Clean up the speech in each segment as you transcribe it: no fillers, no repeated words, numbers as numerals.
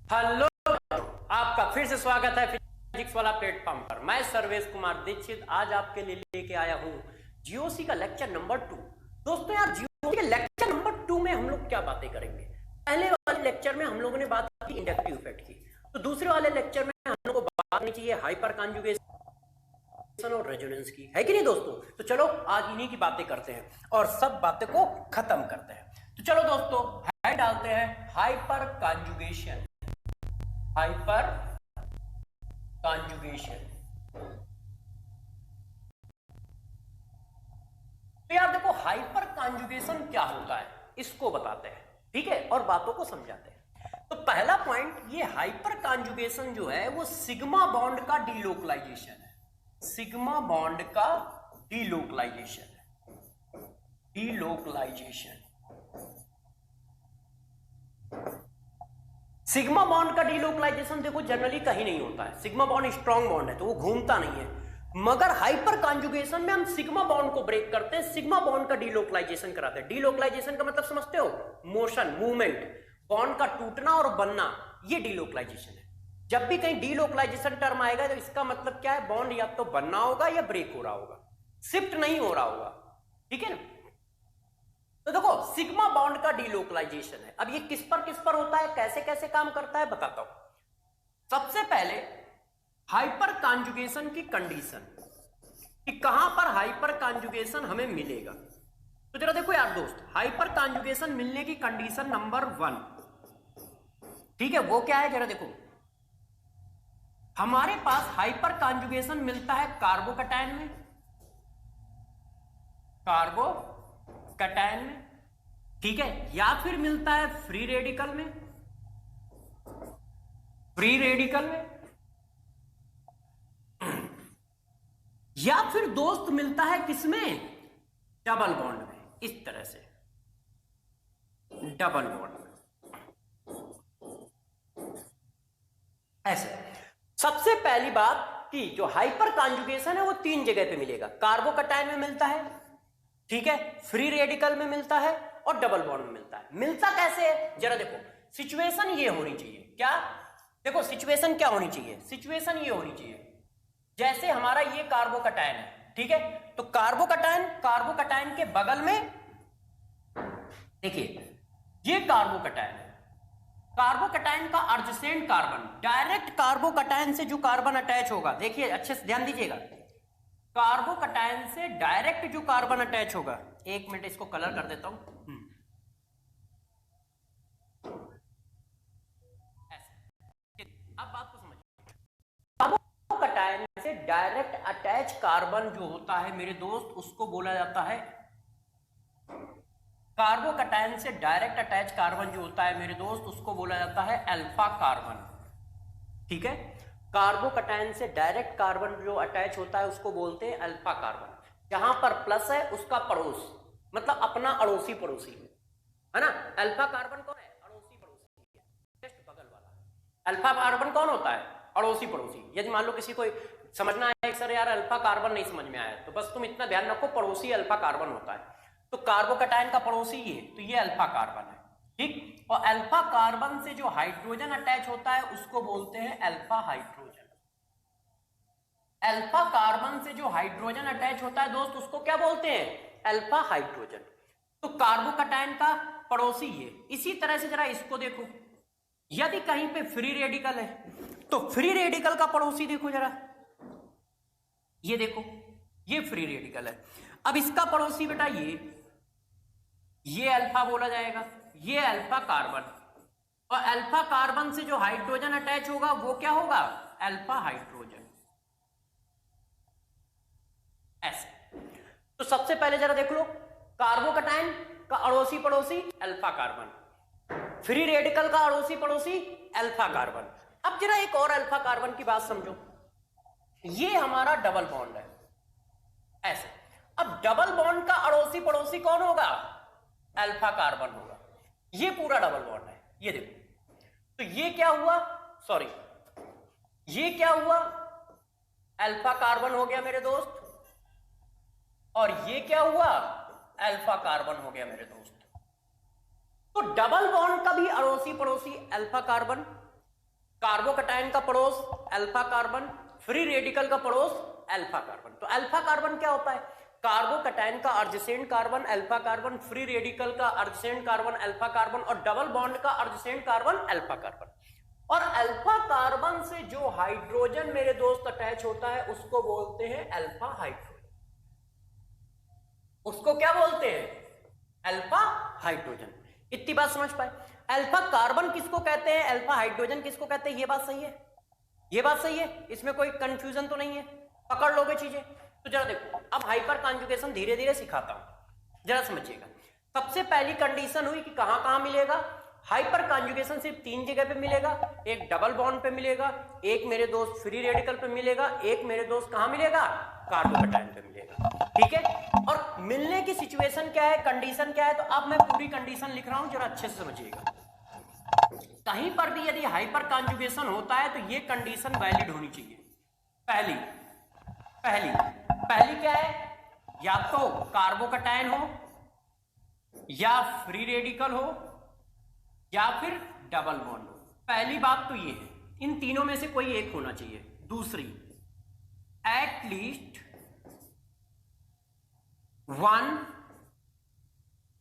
Hello, आपका फिर से स्वागत है फिजिक्स वाला प्लेटफॉर्म पर। मैं सर्वेश कुमार दीक्षित आज आपके लिए लेके आया हूं जीओसी का लेक्चर नंबर 2। दोस्तों यार, जीओसी के लेक्चर नंबर 2 में हम लोग क्या बातें करेंगे? पहले वाले लेक्चर में हम लोगों ने बात की इंडक्टिव इफेक्ट की, तो दूसरे वाले लेक्चर में हम लोग को बात करनी चाहिए हाइपर कॉन्जुगेशन और रेजोनेंस की, है कि नहीं दोस्तों? तो चलो आज इन्हीं की बातें करते हैं और सब बातें को खत्म करते हैं। तो चलो दोस्तों, हेड डालते हैं हाइपर कॉन्जुगेशन। Hyper conjugation. तो यार देखो, हाइपर कॉन्जुगेशन क्या होता है इसको बताते हैं, ठीक है, और बातों को समझाते हैं। तो पहला पॉइंट, ये हाइपर कॉन्जुगेशन जो है वो सिग्मा बॉन्ड का डीलोकलाइजेशन है। सिग्मा बॉन्ड का डीलोकलाइजेशन है। डीलोकलाइजेशन, सिग्मा बॉन्ड का डीलोकलाइजेशन देखो जनरली कहीं नहीं होता है। सिग्मा बॉन्ड स्ट्रॉन्ग बॉन्ड है तो वो घूमता नहीं है, मगर हाइपर कॉन्जुगेशन में हम सिग्मा बॉन्ड को ब्रेक करते हैं, सिग्मा बॉन्ड का डीलोकलाइजेशन कराते हैं। डीलोकलाइजेशन का मतलब समझते हो? मोशन, मूवमेंट, बॉन्ड का टूटना और बनना, ये डीलोकलाइजेशन है। जब भी कहीं डीलोकलाइजेशन टर्म आएगा तो इसका मतलब क्या है? बॉन्ड या तो बनना होगा या ब्रेक हो रहा होगा, शिफ्ट नहीं हो रहा होगा, ठीक है ना? तो देखो, सिग्मा बॉन्ड का डीलोकलाइजेशन है। अब ये किस पर होता है, कैसे कैसे काम करता है बताता हूं। सबसे पहले हाइपर कॉन्जुगेशन की कंडीशन, कि कहां पर हाइपर कॉन्जुगेशन हमें मिलेगा। तो जरा देखो यार दोस्त, हाइपर कॉन्जुगेशन मिलने की कंडीशन नंबर 1, ठीक है, वो क्या है? जरा देखो, हमारे पास हाइपर कॉन्जुगेशन मिलता है कार्बोकैटायन में, कार्बोकैटायन में, ठीक है, या फिर मिलता है फ्री रेडिकल में, फ्री रेडिकल में, या फिर दोस्त मिलता है किसमें? डबल बॉन्ड में। इस तरह से डबल बॉन्ड में, ऐसे। सबसे पहली बात कि जो हाइपर कॉन्जुगेशन है वो 3 जगह पे मिलेगा। कार्बोकैटायन में मिलता है, ठीक है, फ्री रेडिकल में मिलता है और डबल बॉन्ड में मिलता है। मिलता कैसे है जरा देखो, सिचुएशन ये होनी चाहिए। क्या? देखो सिचुएशन क्या होनी चाहिए? सिचुएशन ये होनी चाहिए, जैसे हमारा ये कार्बोकैटायन है, ठीक है, तो कार्बोकैटायन के बगल में देखिए ये कार्बोकैटायन है। कार्बोकैटायन का अर्जेसेंट कार्बन, डायरेक्ट कार्बोकैटायन से जो कार्बन अटैच होगा, देखिए अच्छे से ध्यान दीजिएगा, कार्बोकैटायन से डायरेक्ट जो कार्बन अटैच होगा, एक मिनट इसको कलर कर देता हूं, अब बात को समझिए। कार्बोकैटायन से डायरेक्ट अटैच कार्बन जो होता है मेरे दोस्त, उसको बोला जाता है, कार्बोकैटायन से डायरेक्ट अटैच कार्बन जो होता है मेरे दोस्त, उसको बोला जाता है अल्फा कार्बन, ठीक है। कार्बोकैटायन से डायरेक्ट कार्बन जो अटैच होता है उसको बोलते हैं अल्फा कार्बन। जहां पर प्लस है उसका पड़ोस, मतलब अपना अड़ोसी पड़ोसी, है ना। अल्फा कार्बन कौन है? अड़ोसी पड़ोसी, जस्ट बगल वाला। अल्फा कार्बन कौन होता है? अड़ोसी पड़ोसी। यदि मान लो किसी को समझना है सर यार अल्फा कार्बन नहीं समझ में आया, तो बस तुम इतना ध्यान रखो, पड़ोसी अल्फा कार्बन होता है। तो कार्बोकैटायन का पड़ोसी ये, तो ये अल्फा कार्बन है, ठीक। और अल्फा कार्बन से जो हाइड्रोजन अटैच होता है उसको बोलते हैं अल्फा हाइड्रोजन। अल्फा कार्बन से जो हाइड्रोजन अटैच होता है दोस्त, उसको क्या बोलते हैं? Alpha hydrogen. तो कार्बोकैटायन का पड़ोसी ये। इसी तरह से जरा इसको देखो, यदि कहीं पे फ्री रेडिकल है तो फ्री रेडिकल का पड़ोसी देखो जरा, ये देखो, ये फ्री रेडिकल है। अब इसका पड़ोसी बेटा ये अल्फा बोला जाएगा, ये अल्फा कार्बन, और अल्फा कार्बन से जो हाइड्रोजन अटैच होगा वो क्या होगा? अल्फा हाइड्रोजन, ऐसे। तो सबसे पहले जरा देख लो, कार्बोकैटायन का अड़ोसी पड़ोसी अल्फा कार्बन, फ्री रेडिकल का अड़ोसी पड़ोसी अल्फा कार्बन। अब जरा एक और अल्फा कार्बन की बात समझो, ये हमारा डबल बॉन्ड है, ऐसे। अब डबल बॉन्ड का अड़ोसी पड़ोसी कौन होगा? अल्फा कार्बन होगा। ये पूरा डबल बॉन्ड है, ये देखो। तो ये क्या हुआ? सॉरी, ये क्या हुआ? अल्फा कार्बन हो गया मेरे दोस्त, और ये क्या हुआ? अल्फा कार्बन हो गया मेरे दोस्त। तो डबल बॉन्ड का भी अड़ोसी पड़ोसी अल्फा कार्बन, कार्बोकैटायन का पड़ोस अल्फा कार्बन, फ्री रेडिकल का पड़ोस अल्फा कार्बन। तो अल्फा कार्बन क्या होता है? कार्बोकैटायन का adjacent carbon alpha carbon, free radical का अर्धसेंट कार्बन अल्फा कार्बन और डबल बॉन्ड का अर्धसेंट कार्बन अल्फा कार्बन। और अल्फा कार्बन से जो हाइड्रोजन मेरे दोस्त अटैच होता है उसको बोलते हैं अल्फा हाइड्रोजन। उसको क्या बोलते हैं? Alpha hydrogen. इतनी बात समझ पाए? अल्फा कार्बन किसको कहते हैं, अल्फा हाइड्रोजन किसको कहते हैं? ये बात सही है, ये बात सही है, इसमें कोई कंफ्यूजन तो नहीं है, पकड़ लोगे चीजें। तो जरा देखो, अब हाइपर कॉन्जुगेशन धीरे धीरे सिखाता हूं, जरा समझिएगा। सबसे पहली कंडीशन हुई कि कहां कहां मिलेगा। हाइपर कॉन्जुगेशन सिर्फ 3 जगह पे मिलेगा, एक डबल बॉन्ड पे मिलेगा, एक मेरे दोस्त फ्री रेडिकल पे मिलेगा, एक मेरे दोस्त कहां मिलेगा? कार्बोकैटायन पे मिलेगा। ठीक है, और मिलने की सिचुएशन क्या है, कंडीशन क्या है? तो अब मैं पूरी कंडीशन लिख रहा हूं, जरा अच्छे से समझिएगा। कहीं पर भी यदि हाइपर कॉन्जुगेशन होता है तो ये कंडीशन वैलिड होनी चाहिए। पहली पहली पहली क्या है? या तो कार्बोकैटायन हो, या फ्री रेडिकल हो, या फिर डबल बॉन्ड हो। पहली बात तो ये है, इन तीनों में से कोई एक होना चाहिए। दूसरी, एटलीस्ट 1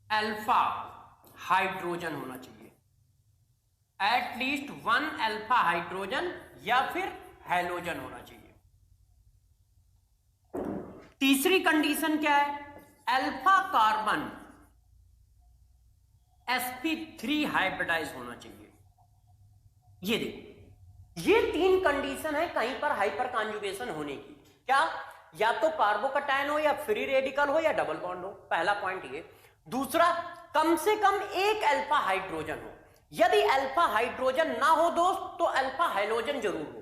अल्फा हाइड्रोजन होना चाहिए, एटलीस्ट 1 अल्फा हाइड्रोजन या फिर हैलोजन होना चाहिए। तीसरी कंडीशन क्या है? अल्फा कार्बन sp3 हाइब्रिडाइज होना चाहिए। ये देखो, ये 3 कंडीशन है कहीं पर हाइपर कॉन्जुगेशन होने की। क्या? या तो कार्बोकैटायन हो, या फ्री रेडिकल हो, या डबल बॉन्ड हो। पहला पॉइंट ये। दूसरा, कम से कम एक अल्फा हाइड्रोजन हो। यदि अल्फा हाइड्रोजन ना हो दोस्त तो अल्फा हाइलोजन जरूर हो।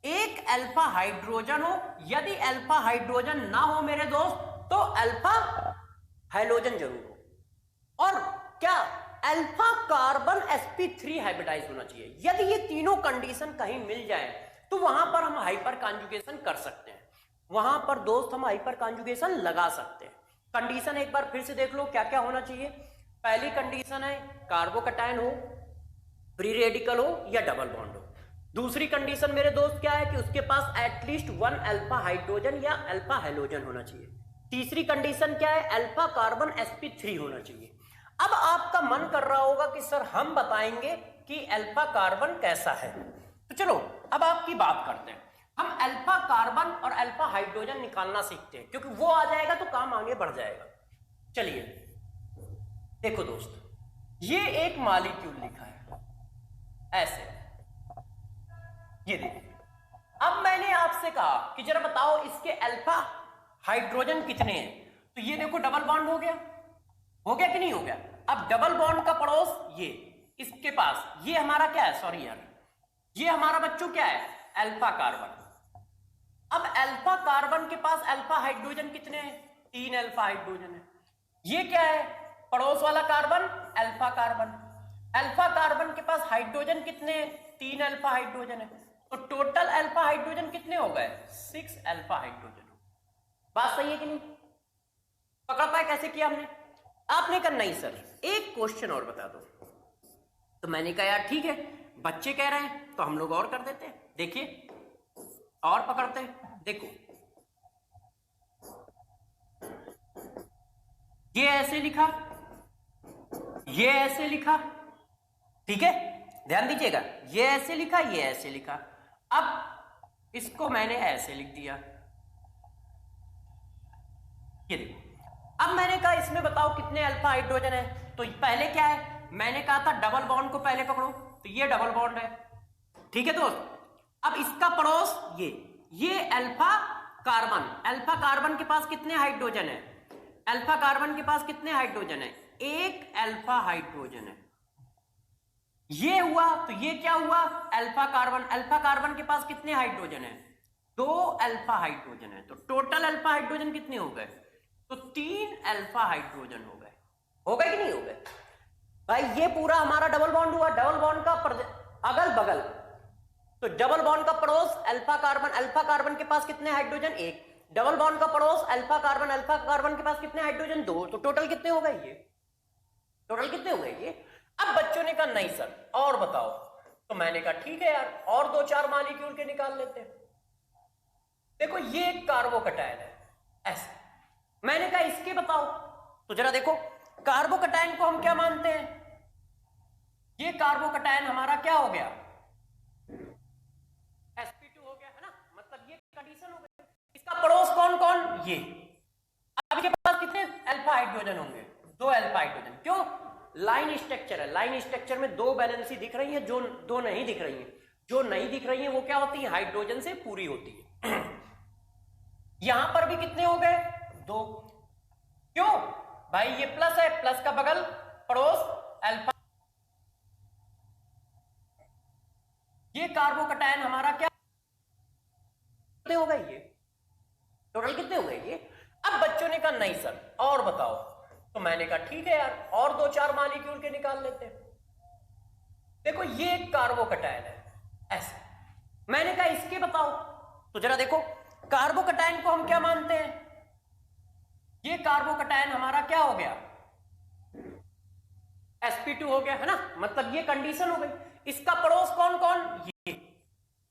एक अल्फा हाइड्रोजन हो, यदि अल्फा हाइड्रोजन ना हो मेरे दोस्त तो अल्फा हाइलोजन जरूर हो। और क्या? अल्फा कार्बन sp3 हाइब्रिडाइज होना चाहिए। यदि ये तीनों कंडीशन कहीं मिल जाए तो वहां पर हम हाइपर कॉन्जुगेशन कर सकते हैं, वहां पर दोस्त हम हाइपर कॉन्जुगेशन लगा सकते हैं। कंडीशन एक बार फिर से देख लो, क्या क्या होना चाहिए। पहली कंडीशन है कार्बोकैटायन हो, फ्री रेडिकल हो, या डबल बॉन्ड हो। दूसरी कंडीशन मेरे दोस्त क्या है कि उसके पास एटलीस्ट 1 अल्फा हाइड्रोजन या अल्फा हैलोजन होना चाहिए। तीसरी कंडीशन क्या है? अल्फा कार्बन sp3 होना चाहिए। अब आपका मन कर रहा होगा कि सर हम बताएंगे कि अल्फा कार्बन कैसा है, तो चलो अब आपकी बात करते हैं। हम अल्फा कार्बन और अल्फा हाइड्रोजन निकालना सीखते हैं, क्योंकि वो आ जाएगा तो काम आगे बढ़ जाएगा। चलिए देखो दोस्त, ये एक मॉलिक्यूल लिखा है ऐसे, ये देखिए। अब मैंने आपसे कहा कि जरा बताओ इसके अल्फा हाइड्रोजन कितने हैं, तो ये देखो डबल बॉन्ड हो गया कि नहीं हो गया? अब डबल बॉन्ड का पड़ोस ये, इसके पास ये हमारा क्या है, सॉरी यार, ये हमारा बच्चों क्या है? Alpha carbon. अब अल्फा कार्बन के पास अल्फा हाइड्रोजन कितने हैं? 3 अल्फा हाइड्रोजन है। ये क्या है? पड़ोस वाला carbon alpha carbon. Alpha carbon के पास हाइड्रोजन कितने हैं? 3 अल्फा हाइड्रोजन है। तो टोटल अल्फा हाइड्रोजन कितने हो गए? 6 अल्फा हाइड्रोजन। बात सही है कि नहीं? पकड़ पाए कैसे किया हमने? आपने कहा नहीं सर एक क्वेश्चन और बता दो, तो मैंने कहा यार ठीक है, बच्चे कह रहे हैं तो हम लोग और कर देते हैं। देखिए और पकड़ते हैं, देखो ये ऐसे लिखा, ये ऐसे लिखा, ठीक है, ध्यान दीजिएगा, ये ऐसे लिखा, ये ऐसे लिखा। अब इसको मैंने ऐसे लिख दिया, ये देखो। अब मैंने कहा इसमें बताओ कितने अल्फा हाइड्रोजन है, तो पहले क्या है, मैंने कहा था डबल बॉन्ड को पहले पकड़ो, तो ये डबल बॉन्ड है, ठीक है दोस्त। अब इसका पड़ोस ये अल्फा कार्बन, अल्फा कार्बन के पास कितने हाइड्रोजन है? अल्फा कार्बन के पास कितने हाइड्रोजन है? 1 अल्फा हाइड्रोजन है। ये हुआ तो ये क्या हुआ? अल्फा कार्बन, अल्फा कार्बन के पास कितने हाइड्रोजन है? 2 अल्फा हाइड्रोजन है। तो टोटल अल्फा हाइड्रोजन कितने हो गए? तो 3 अल्फा हाइड्रोजन हो गए कि नहीं हो गए भाई? ये पूरा हमारा डबल बॉन्ड हुआ, डबल बॉन्ड का अगल बगल, तो डबल बॉन्ड का पड़ोस अल्फा कार्बन के पास कितने हाइड्रोजन? 1। डबल बॉन्ड का पड़ोस अल्फा कार्बन के पास कितने हाइड्रोजन? 2। तो टोटल कितने हो गए ये? टोटल कितने हो गए ये? अब बच्चों ने कहा नहीं सर और बताओ, तो मैंने कहा ठीक है यार, और 2-4 मॉलिक्यूल के निकाल लेते हैं। देखो ये एक कार्बोकटायन है ऐसे, मैंने कहा इसके बताओ। तो जरा देखो, कार्बोकटायन को हम क्या मानते हैं, ये कार्बोकटायन हमारा क्या हो गया, sp2 हो गया है ना, मतलब ये कंडीशन हो गई। इसका पड़ोस कौन कौन, ये। अब इसके पास कितने अल्फा हाइड्रोजन होंगे, 2 अल्फा हाइड्रोजन। क्यों, लाइन स्ट्रक्चर है, लाइन स्ट्रक्चर में 2 वैलेंसी दिख रही है, जो 2 नहीं दिख रही है। जो नहीं दिख रही है वो क्या होती है, हाइड्रोजन से पूरी होती है। यहां पर भी कितने हो गए, 2। क्यों भाई, ये प्लस है, प्लस का बगल पड़ोस अल्फा। ये कार्बोकटायन हमारा क्या, कितने हो गए, ये टोटल कितने हो गए ये। अब बच्चों ने कहा नहीं सर और बताओ। तो मैंने कहा ठीक है यार, और 2-4 मॉलिक्यूल के निकाल लेते हैं। देखो ये एक कार्बोकटायन है ऐसे, मैंने कहा इसके बताओ। तो जरा देखो, कार्बोकटायन को हम क्या मानते हैं, ये कार्बोकटायन हमारा क्या हो गया, sp2 हो गया है ना, मतलब ये कंडीशन हो गई। इसका पड़ोस कौन कौन, ये।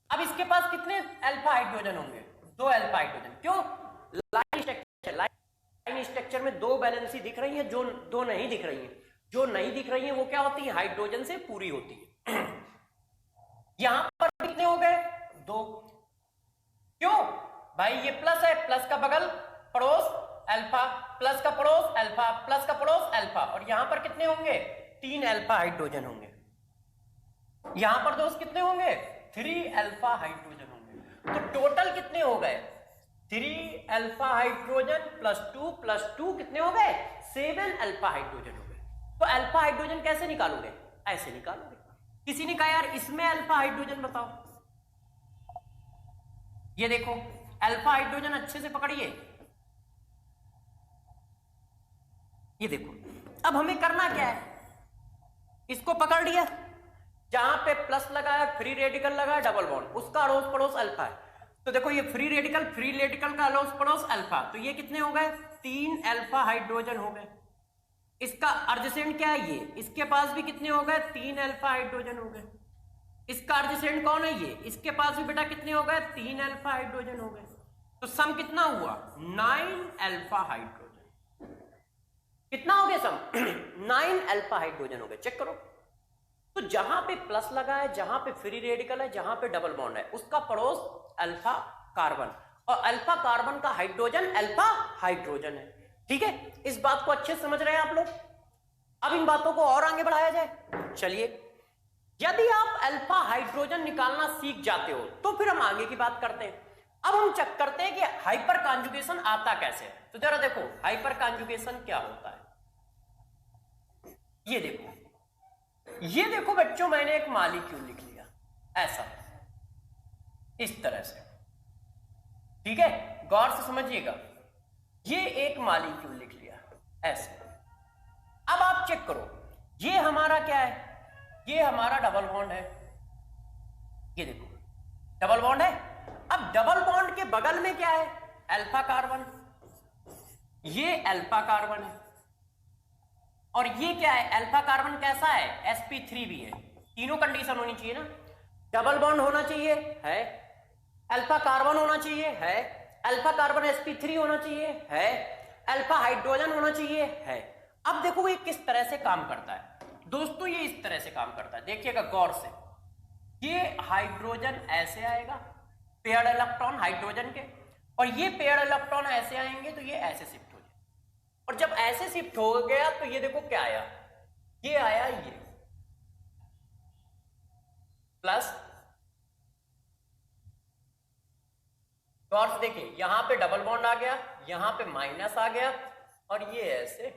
अब इसके पास कितने अल्फा हाइड्रोजन होंगे, 2 अल्फा हाइड्रोजन। क्यों, लाइन स्ट्रक्चर में 2 वैलेंसी दिख रही है, जो 2 नहीं दिख रही है। जो नहीं दिख रही है वो क्या होती है, हाइड्रोजन से पूरी होती है। यहां पर कितने हो गए, 2। क्यों भाई, ये प्लस है, प्लस का बगल पड़ोस अल्फा, प्लस का पड़ोस अल्फा, प्लस का पड़ोस अल्फा। और यहां पर कितने होंगे, 3 अल्फा हाइड्रोजन होंगे। यहां पर दोस्त कितने होंगे, 3 अल्फा हाइड्रोजन होंगे। तो टोटल कितने हो गए, 3 अल्फा हाइड्रोजन प्लस 2 कितने हो गए, 7 अल्फा हाइड्रोजन हो गए। तो अल्फा हाइड्रोजन कैसे निकालोगे, ऐसे निकालोगे। किसी ने कहा यार इसमें अल्फा हाइड्रोजन बताओ। ये देखो अल्फा हाइड्रोजन अच्छे से पकड़िए, ये देखो। अब हमें करना क्या है, इसको पकड़ लिया, जहां पे प्लस लगाया, फ्री रेडिकल लगाया, डबल बॉन्ड, उसका अड़ोस पड़ोस अल्फा है। तो देखो ये फ्री रेडिकल का अड़ोस पड़ोस अल्फा, तो ये कितने हो गए, 3 अल्फा हाइड्रोजन हो गए। इसका अर्धसेंड क्या है, ये। इसके पास भी कितने हो गए, 3 अल्फा हाइड्रोजन हो गए। इसका अर्धसेंड कौन है, ये। इसके पास भी बेटा कितने हो गए, 3 अल्फा हाइड्रोजन हो गए। तो सम कितना हुआ, 9 अल्फा हाइड्रोजन। कितना हो गया सम, 9 अल्फा हाइड्रोजन हो गए। चेक करो, तो जहां पे प्लस लगा है, जहां पे फ्री रेडिकल है, जहां पे डबल बॉन्ड है, उसका पड़ोस अल्फा कार्बन, और अल्फा कार्बन का हाइड्रोजन अल्फा हाइड्रोजन है। ठीक है, इस बात को अच्छे से समझ रहे हैं आप लोग। अब इन बातों को और आगे बढ़ाया जाए। चलिए, यदि आप अल्फा हाइड्रोजन निकालना सीख जाते हो तो फिर हम आगे की बात करते हैं। अब हम चेक करते हैं कि हाइपर कॉन्जुगेशन आता कैसे है। तो जरा देखो हाइपर कॉन्जुगेशन क्या होता है। ये देखो बच्चों, मैंने एक मॉलिक्यूल लिख लिया ऐसा, इस तरह से। ठीक है, गौर से समझिएगा, ये एक मॉलिक्यूल लिख लिया ऐसे। अब आप चेक करो, ये हमारा क्या है, ये हमारा डबल बॉन्ड है। ये देखो डबल बॉन्ड है। अब डबल बॉन्ड के बगल में क्या है, अल्फा कार्बन, ये अल्फा कार्बन है। और ये क्या है, अल्फा कार्बन कैसा है, sp3 भी है। तीनों कंडीशन होनी चाहिए ना, डबल बॉन्ड होना चाहिए है, अल्फा कार्बन होना चाहिए है, अल्फा कार्बन sp3 होना चाहिए है, अल्फा हाइड्रोजन होना चाहिए है। अब देखो ये किस तरह से काम करता है दोस्तों, ये इस तरह से काम करता है, देखिएगा गौर से। ये हाइड्रोजन ऐसे आएगा, पेयर्ड इलेक्ट्रॉन हाइड्रोजन के, और ये पेयर्ड इलेक्ट्रॉन ऐसे आएंगे, तो ये ऐसे शिफ्ट हो जाए। और जब ऐसे शिफ्ट हो गया तो ये देखो क्या आया, ये आया ये प्लस। गौर से देखिए, यहां पे डबल बॉन्ड आ गया, यहां पे माइनस आ गया, और ये ऐसे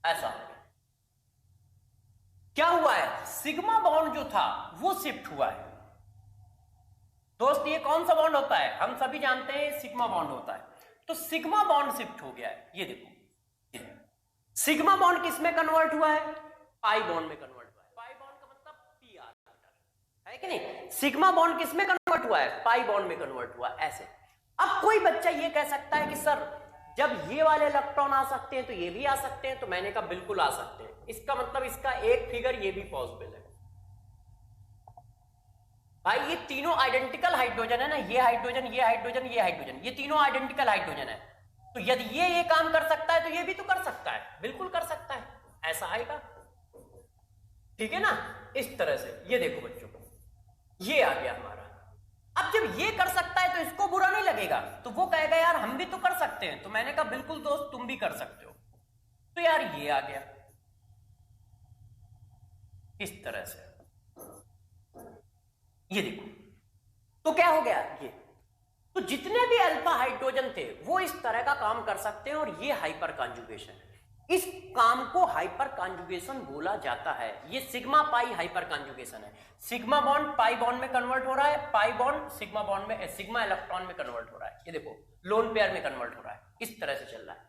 ऐसा हो गया। क्या हुआ है, सिग्मा बॉन्ड जो था वो शिफ्ट हुआ है। दोस्त ये कौन सा बॉन्ड होता है, हम सभी जानते हैं सिग्मा बॉन्ड होता है। तो सिग्मा बॉन्ड शिफ्ट हो गया है। ये देखो, सिग्मा बॉन्ड किस में कन्वर्ट हुआ है, पाई बॉन्ड में कन्वर्ट हुआ है। पाई बॉन्ड का मतलब पी है कि नहीं। सिग्मा बॉन्ड किस में कन्वर्ट हुआ है, पाई बॉन्ड में कन्वर्ट हुआ है ऐसे। अब कोई बच्चा ये कह सकता है कि सर जब ये वाले इलेक्ट्रॉन आ सकते हैं तो ये भी आ सकते हैं, तो मैंने कहा बिल्कुल आ सकते हैं। इसका मतलब इसका एक फिगर ये भी पॉसिबल है। भाई ये तीनों आइडेंटिकल हाइड्रोजन है ना, ये हाइड्रोजन, ये हाइड्रोजन, ये हाइड्रोजन, ये तीनों आइडेंटिकल हाइड्रोजन है। तो यदि ये काम कर सकता है तो ये भी तो कर सकता है, बिल्कुल कर सकता है, ऐसा आएगा। ठीक है ना, इस तरह से। ये देखो बच्चों, ये आ गया हमारा। अब जब ये कर सकता है तो इसको बुरा नहीं लगेगा, तो वो कहेगा यार हम भी तो कर सकते हैं। तो मैंने कहा बिल्कुल दोस्त, तुम भी कर सकते हो। तो यार ये आ गया इस तरह से, ये देखो। तो क्या हो गया ये, तो जितने भी अल्फा हाइड्रोजन थे वो इस तरह का काम कर सकते हैं, और ये हाइपर कॉन्जुगेशन है। इस काम को हाइपर कॉन्जुगेशन बोला जाता है। ये सिग्मा पाई हाइपर कॉन्जुगेशन है। सिग्मा बॉन्ड पाई बॉन्ड में कन्वर्ट हो रहा है, पाई बॉन्ड सिग्मा बॉन्ड में, सिग्मा इलेक्ट्रॉन में कन्वर्ट हो रहा है। ये देखो लोन पेयर में कन्वर्ट हो रहा है, इस तरह से चल रहा है।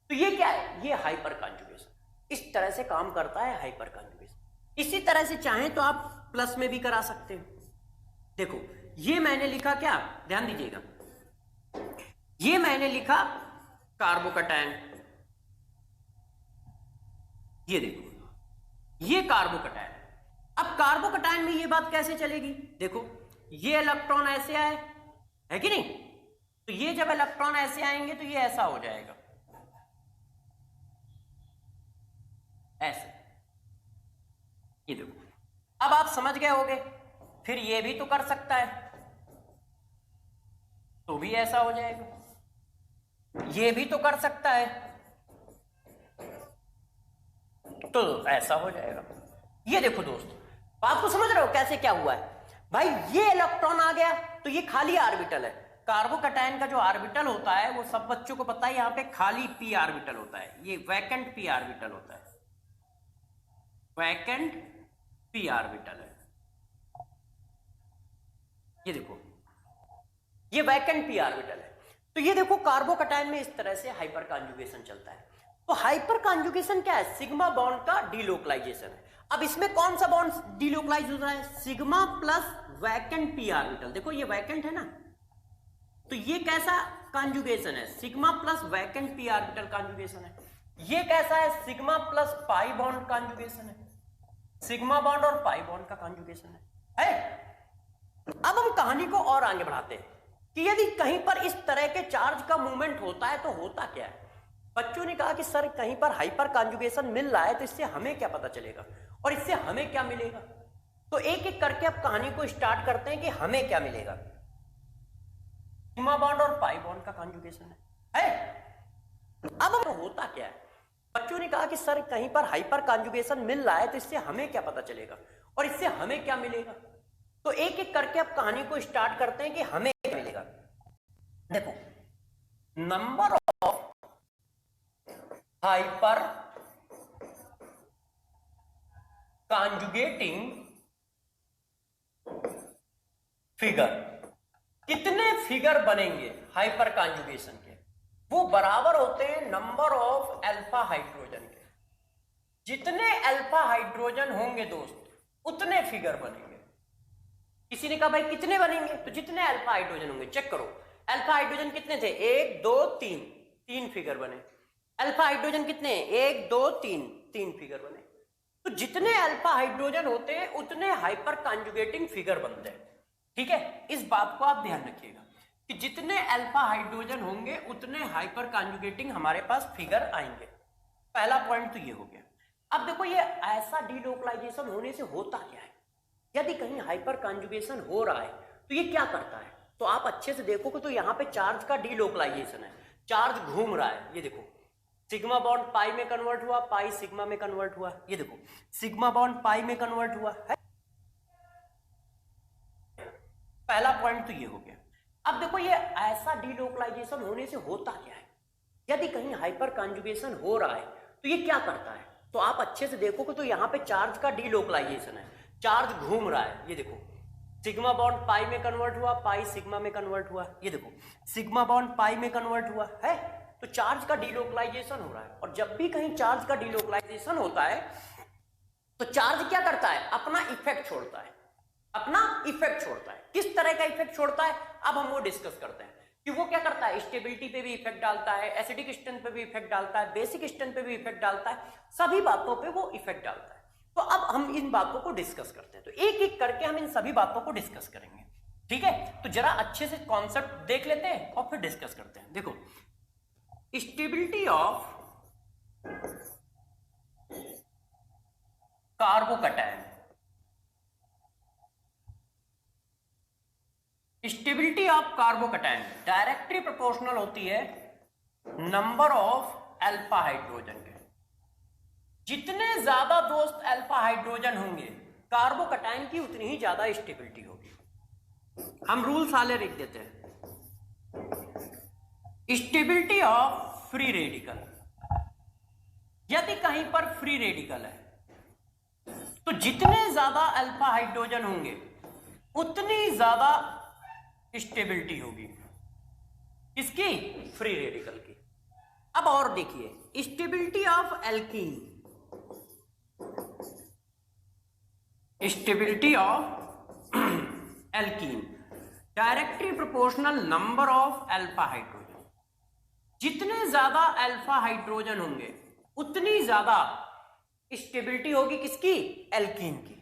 तो ये क्या है, ये हाइपर कॉन्जुगेशन, इस तरह से काम करता है हाइपर कॉन्जुगेशन। इसी तरह से चाहें तो आप प्लस में भी करा सकते हो। देखो ये मैंने लिखा, क्या ध्यान दीजिएगा, ये मैंने लिखा कार्बोकैटायन, ये देखो ये कार्बोकैटायन। अब कार्बोकैटायन में ये बात कैसे चलेगी, देखो ये इलेक्ट्रॉन ऐसे आए, है कि नहीं, तो ये जब इलेक्ट्रॉन ऐसे आएंगे तो ये ऐसा हो जाएगा, ऐसे। ये देखो, अब आप समझ गए होंगे। फिर ये भी तो कर सकता है, तो भी ऐसा हो जाएगा। ये भी तो कर सकता है, तो ऐसा हो जाएगा। ये देखो दोस्त, बात को समझ रहे हो कैसे क्या हुआ है। भाई ये इलेक्ट्रॉन आ गया तो ये खाली ऑर्बिटल है। कार्बोकैटायन का जो ऑर्बिटल होता है वो सब बच्चों को पता है, यहां पे खाली पी ऑर्बिटल होता है, ये वैकेंट पी ऑर्बिटल होता है, वैकेंट पी ऑर्बिटल है। ये देखो ये वैकेंट पी ऑर्बिटल है। तो ये देखो कार्बोकैटायन में इस तरह से हाइपर कॉन्जुगेशन चलता है। तो हाइपर कॉन्जुगेशन क्या है, सिग्मा बॉन्ड का डीलोकलाइजेशन है। अब इसमें कौन सा बॉन्ड डीलोकलाइज हो रहा है, sigma plus vacant P orbital. देखो ये वैकेंट है ना, तो ये कैसा कॉन्जुगेशन है, sigma plus vacant P orbital conjugation है। ये कैसा है, sigma plus pi bond conjugation है, सिग्मा बॉन्ड और पाई बॉन्ड का कॉन्जुगेशन है। अब हम कहानी को और आगे बढ़ाते हैं कि यदि कहीं पर इस तरह के चार्ज का मूवमेंट होता है तो होता क्या है। बच्चों ने कहा कि सर कहीं पर हाइपर कॉन्जुगेशन मिल रहा है तो इससे हमें क्या पता चलेगा और इससे हमें क्या मिलेगा। तो एक एक करके अब कहानी को स्टार्ट करते हैं कि हमें क्या मिलेगा। सिग्मा बॉन्ड और पाई बॉन्ड का कॉन्जुगेशन है। अब तो होता क्या है, बच्चों ने कहा कि सर कहीं पर हाइपर कॉन्जुगेशन मिल रहा है तो इससे हमें क्या पता चलेगा और इससे हमें क्या मिलेगा। तो एक एक करके अब कहानी को स्टार्ट करते हैं कि हमें क्या मिलेगा। देखो, number of hyper conjugating figure, कितने फिगर बनेंगे हाइपर कॉन्जुगेशन के, वो बराबर होते हैं नंबर ऑफ अल्फा हाइड्रोजन के। जितने अल्फा हाइड्रोजन होंगे दोस्त उतने फिगर बनेंगे। किसी ने कहा भाई कितने बनेंगे, तो जितने अल्फा हाइड्रोजन होंगे। चेक करो, अल्फा हाइड्रोजन कितने थे, 1 2 3, 3 फिगर बने। अल्फा हाइड्रोजन कितने, 1 2 3, 3 फिगर बने। तो जितने अल्फा हाइड्रोजन होते हैं उतने हाइपर कॉन्जुगेटिंग फिगर बनते हैं। ठीक है, इस बात को आप ध्यान रखिएगा कि जितने अल्फा हाइड्रोजन होंगे उतने हाइपर कॉन्जुगेटिंग हमारे पास फिगर आएंगे। पहला पॉइंट तो ये हो गया। अब देखो ये ऐसा डीलोकलाइजेशन होने से होता क्या है। यदि कहीं हाइपर कॉन्जुगेशन हो रहा है तो ये क्या करता है, तो आप अच्छे से देखोगे तो यहाँ पे चार्ज का डीलोकलाइजेशन है, चार्ज घूम रहा है। ये देखो सिग्मा बॉन्ड पाई में कन्वर्ट हुआ, पाई सिग्मा में कन्वर्ट हुआ। ये देखो सिग्मा बॉन्ड पाई में कन्वर्ट हुआ है। पहला पॉइंट तो ये हो गया। अब देखो ये ऐसा डीलोकलाइजेशन होने से होता क्या है। यदि कहीं हाइपर कॉन्जुगेशन हो रहा है तो ये क्या करता है, तो आप अच्छे से देखोगे तो यहाँ पे चार्ज का डीलोकलाइजेशन है, चार्ज घूम रहा है। ये देखो सिग्मा बॉन्ड पाई में कन्वर्ट हुआ, पाई सिग्मा में कन्वर्ट हुआ। ये देखो सिग्मा बॉन्ड पाई में कन्वर्ट हुआ है, तो चार्ज का डीलोकलाइजेशन हो रहा है। और जब भी कहीं चार्ज का डीलोकलाइजेशन होता है तो चार्ज क्या करता है, अपना इफेक्ट छोड़ता है, अपना इफेक्ट छोड़ता है। किस तरह का इफेक्ट छोड़ता है अब हम वो डिस्कस करते हैं कि वो क्या करता है, स्टेबिलिटी पे भी इफेक्ट डालता है, एसिडिक स्ट्रेंथ पे भी इफेक्ट डालता है, बेसिक स्ट्रेंथ पे भी इफेक्ट डालता है, सभी बातों पे वो इफेक्ट डालता है। तो अब हम इन बातों को डिस्कस करते हैं, तो एक एक करके हम इन सभी बातों को डिस्कस करेंगे, ठीक है। तो जरा अच्छे से कॉन्सेप्ट देख लेते हैं और फिर डिस्कस करते हैं। देखो, stability of carbocation, stability of carbocation directly proportional होती है नंबर ऑफ अल्फा हाइड्रोजन के। जितने ज्यादा दोस्त अल्फा हाइड्रोजन होंगे कार्बोकैटायन की उतनी ही ज्यादा स्टेबिलिटी होगी। हम रूल साले लिख देते हैं। स्टेबिलिटी ऑफ फ्री रेडिकल, यदि कहीं पर फ्री रेडिकल है तो जितने ज्यादा अल्फा हाइड्रोजन होंगे उतनी ज्यादा स्टेबिलिटी होगी किसकी, फ्री रेडिकल की। अब और देखिए, stability of alkene, stability of alkene directly proportional number of alpha hydrogen. जितने ज्यादा अल्फा हाइड्रोजन होंगे उतनी ज्यादा स्टेबिलिटी होगी किसकी, एल्कीन की।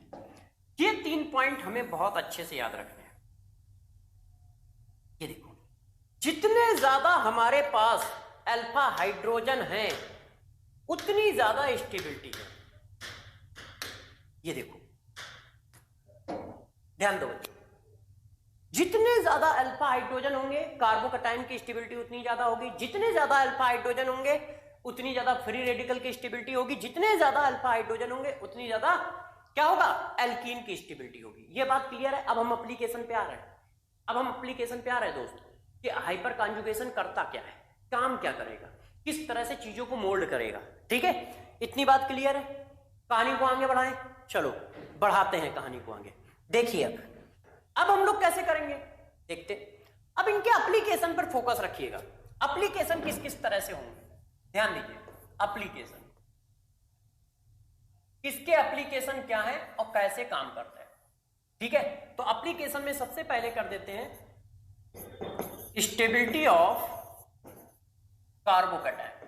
ये 3 पॉइंट हमें बहुत अच्छे से याद रखने हैं। ये देखो, जितने ज्यादा हमारे पास अल्फा हाइड्रोजन है उतनी ज्यादा स्टेबिलिटी है। ये देखो, ध्यान दो बच्चों, जितने ज्यादा अल्फा हाइड्रोजन होंगे कार्बोकैटायन की स्टेबिलिटी उतनी ज्यादा होगी। जितने ज्यादा अल्फा हाइड्रोजन होंगे उतनी ज्यादा फ्री रेडिकल की स्टेबिलिटी होगी। जितने ज्यादा अल्फा हाइड्रोजन होंगे उतनी ज्यादा क्या होगा, एल्कीन की स्टेबिलिटी होगी। ये बात क्लियर है। अब हम एप्लीकेशन पे आ रहे हैं। अब हम एप्लीकेशन पे आ रहे हैं दोस्तों कि हाइपर कॉन्जुगेशन करता क्या है, काम क्या करेगा, किस तरह से चीजों को मोल्ड करेगा। ठीक है, इतनी बात क्लियर है। कहानी को आगे बढ़ाएं, चलो बढ़ाते हैं कहानी को आगे। देखिए अब हम लोग कैसे करेंगे देखते। अब इनके एप्लीकेशन पर फोकस रखिएगा। एप्लीकेशन किस किस तरह से होंगे, ध्यान दीजिए। एप्लीकेशन किसके एप्लीकेशन क्या है और कैसे काम करते हैं, ठीक है। तो एप्लीकेशन में सबसे पहले कर देते हैं स्टेबिलिटी ऑफ कार्बोकैटायन।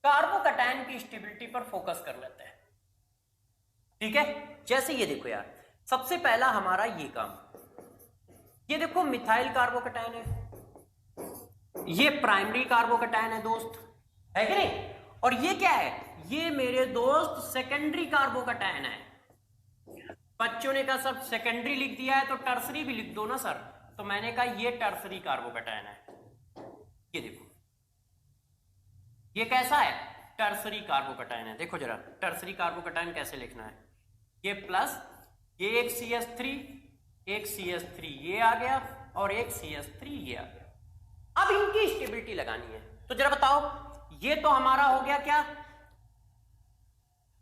कार्बोकैटायन की स्टेबिलिटी पर फोकस कर लेते हैं, ठीक है। जैसे ये देखो यार, सबसे पहला हमारा ये काम, ये देखो मिथाइल कार्बोकैटायन है, ये प्राइमरी कार्बोकैटायन है दोस्त, है कि नहीं। और ये क्या है, ये मेरे दोस्त सेकेंडरी कार्बोकैटायन है। बच्चों ने कहा सर सेकेंडरी लिख दिया है तो टर्सरी भी लिख दो ना सर, तो मैंने कहा ये टर्सरी कार्बोकैटायन है। ये देखो, ये कैसा है, टर्सरी कार्बोकैटायन है। देखो जरा टर्सरी कार्बोकैटायन कैसे लिखना है, ये प्लस, ये एक CH3, एक CH3 ये आ गया और एक CH3 ये आ गया। अब इनकी स्टेबिलिटी लगानी है, तो जरा बताओ, ये तो हमारा हो गया क्या,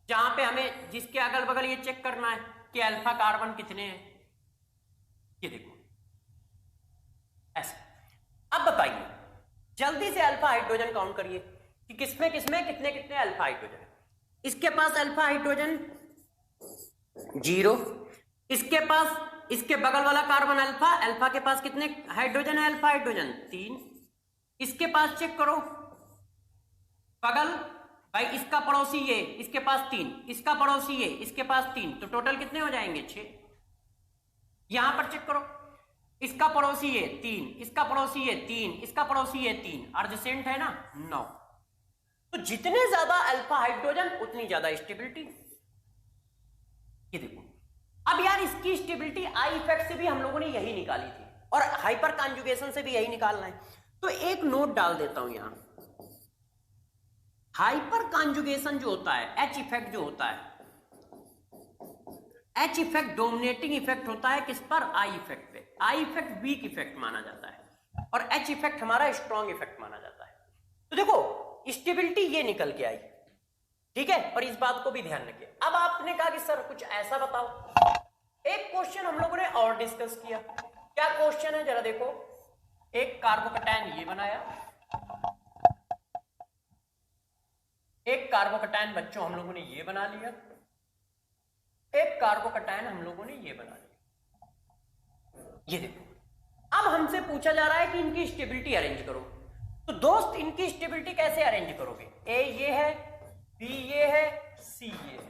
जहां पे हमें जिसके अगल बगल ये चेक करना है कि अल्फा कार्बन कितने हैं। ये देखो ऐसे। अब बताइए जल्दी से अल्फा हाइड्रोजन काउंट करिए कि किसमें किसमें कितने कितने अल्फा हाइड्रोजन है। इसके पास अल्फा हाइड्रोजन 0, इसके पास, इसके बगल वाला कार्बन अल्फा, अल्फा के पास कितने हाइड्रोजन है, अल्फा हाइड्रोजन 3। इसके पास चेक करो बगल, भाई इसका पड़ोसी ये, इसके पास 3, इसका पड़ोसी ये, इसके पास 3, तो टोटल कितने हो जाएंगे 6। यहां पर चेक करो, इसका पड़ोसी ये 3, इसका पड़ोसी ये 3, इसका पड़ोसी ये 3, एडजेसेंट है ना 9। तो जितने ज्यादा अल्फा हाइड्रोजन उतनी ज्यादा स्टेबिलिटी। ये देखो, अब यार इसकी स्टेबिलिटी आई इफेक्ट से भी हम लोगों ने यही निकाली थी और हाइपर कॉन्जुगेशन से भी यही निकालना है। तो एक नोट डाल देता हूं यहां, हाइपर कॉन्जुगेशन जो होता है, एच इफेक्ट जो होता है, एच इफेक्ट डोमिनेटिंग इफेक्ट होता है किस पर, आई इफेक्ट पे। आई इफेक्ट वीक इफेक्ट माना जाता है और एच इफेक्ट हमारा स्ट्रॉन्ग इफेक्ट माना जाता है। तो देखो स्टेबिलिटी ये निकल के आई, ठीक है, और इस बात को भी ध्यान रखिए। अब आपने कहा कि सर कुछ ऐसा बताओ। एक क्वेश्चन हम लोगों ने और डिस्कस किया, क्या क्वेश्चन है जरा देखो। एक कार्बोकैटायन ये बनाया, एक कार्बोकैटायन बच्चों हम लोगों ने ये बना लिया, एक कार्बोकैटायन हम लोगों ने ये बना लिया। ये देखो, अब अब हमसे पूछा जा रहा है कि इनकी स्टेबिलिटी अरेंज करो। तो दोस्त इनकी स्टेबिलिटी कैसे अरेंज करोगे? ए ये है, बी ये है, सी ये है।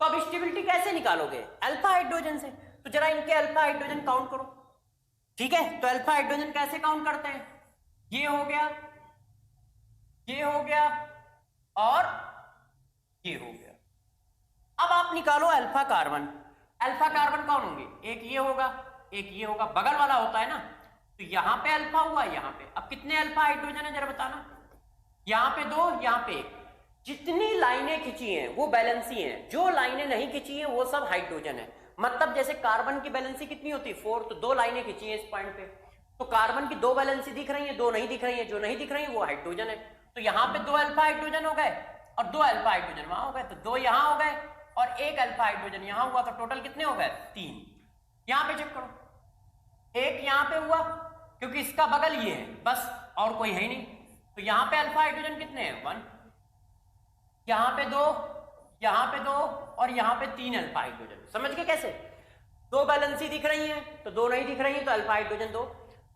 तो अब स्टेबिलिटी कैसे निकालोगे? अल्फा हाइड्रोजन से। तो जरा इनके अल्फा हाइड्रोजन काउंट करो। ठीक है, तो अल्फा हाइड्रोजन कैसे काउंट करते हैं? ये हो गया, ये हो गया और ये हो गया। अब आप निकालो अल्फा कार्बन। अल्फा कार्बन कौन होंगे? एक ये होगा, एक ये होगा, बगल वाला होता है ना। तो यहां पे अल्फा हुआ, यहां पे। अब कितने अल्फा हाइड्रोजन है जरा बताना? यहां पे 2, यहां पे 1। जितनी लाइनें खिंची हैं वो बैलेंसी हैं, जो लाइनें नहीं खिंची हैं वो सब हाइड्रोजन है। मतलब जैसे कार्बन की बैलेंसी कितनी होती है? 4। तो 2 लाइनें खिंची हैं इस पॉइंट पे, तो कार्बन की 2 बैलेंसी दिख रही है, 2 नहीं दिख रही है। जो नहीं दिख रही है वो हाइड्रोजन है। तो यहाँ पे 2 अल्फा हाइड्रोजन हो गए और 2 अल्फा हाइड्रोजन वहां हो गए। तो 2 यहां हो गए और 1 अल्फा हाइड्रोजन यहां हुआ। तो टोटल कितने हो गए? 3। यहां पे चेक करो, 1 यहां पे हुआ क्योंकि इसका बगल ये है बस, और कोई है ही नहीं। तो यहां पे अल्फा हाइड्रोजन कितने हैं? 1। यहां पे 2, यहां पे 2 और यहां पे 3 अल्फा हाइड्रोजन। समझ के कैसे? 2 बैलेंसी दिख रही हैं तो 2 नहीं दिख रही है तो अल्फा हाइड्रोजन 2।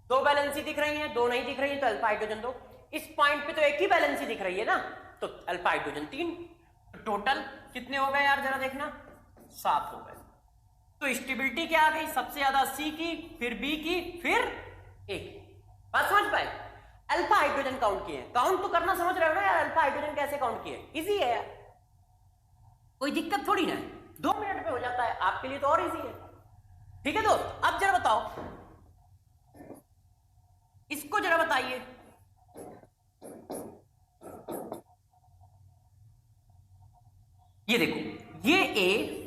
2 बैलेंसी दिख रही हैं, 2 नहीं दिख रही है तो अल्फा हाइड्रोजन 2। इस पॉइंट पे तो एक ही बैलेंसी दिख रही है ना, तो अल्फा हाइड्रोजन 3। तो टोटल कितने हो गए यार जरा देखना? 7 हो गए। तो स्टेबिलिटी क्या आ गई? सबसे ज्यादा सी की, फिर बी की, फिर ए की। बात समझ पाए? अल्फा हाइड्रोजन काउंट किए। काउंट तो करना समझ रहे हो ना यार? अल्फा हाइड्रोजन कैसे काउंट किए? इजी है यार, कोई दिक्कत थोड़ी ना है, 2 मिनट में हो जाता है। आपके लिए तो और इजी है। ठीक है दोस्त, अब जरा बताओ, इसको जरा बताइए। ये देखो, ये ए,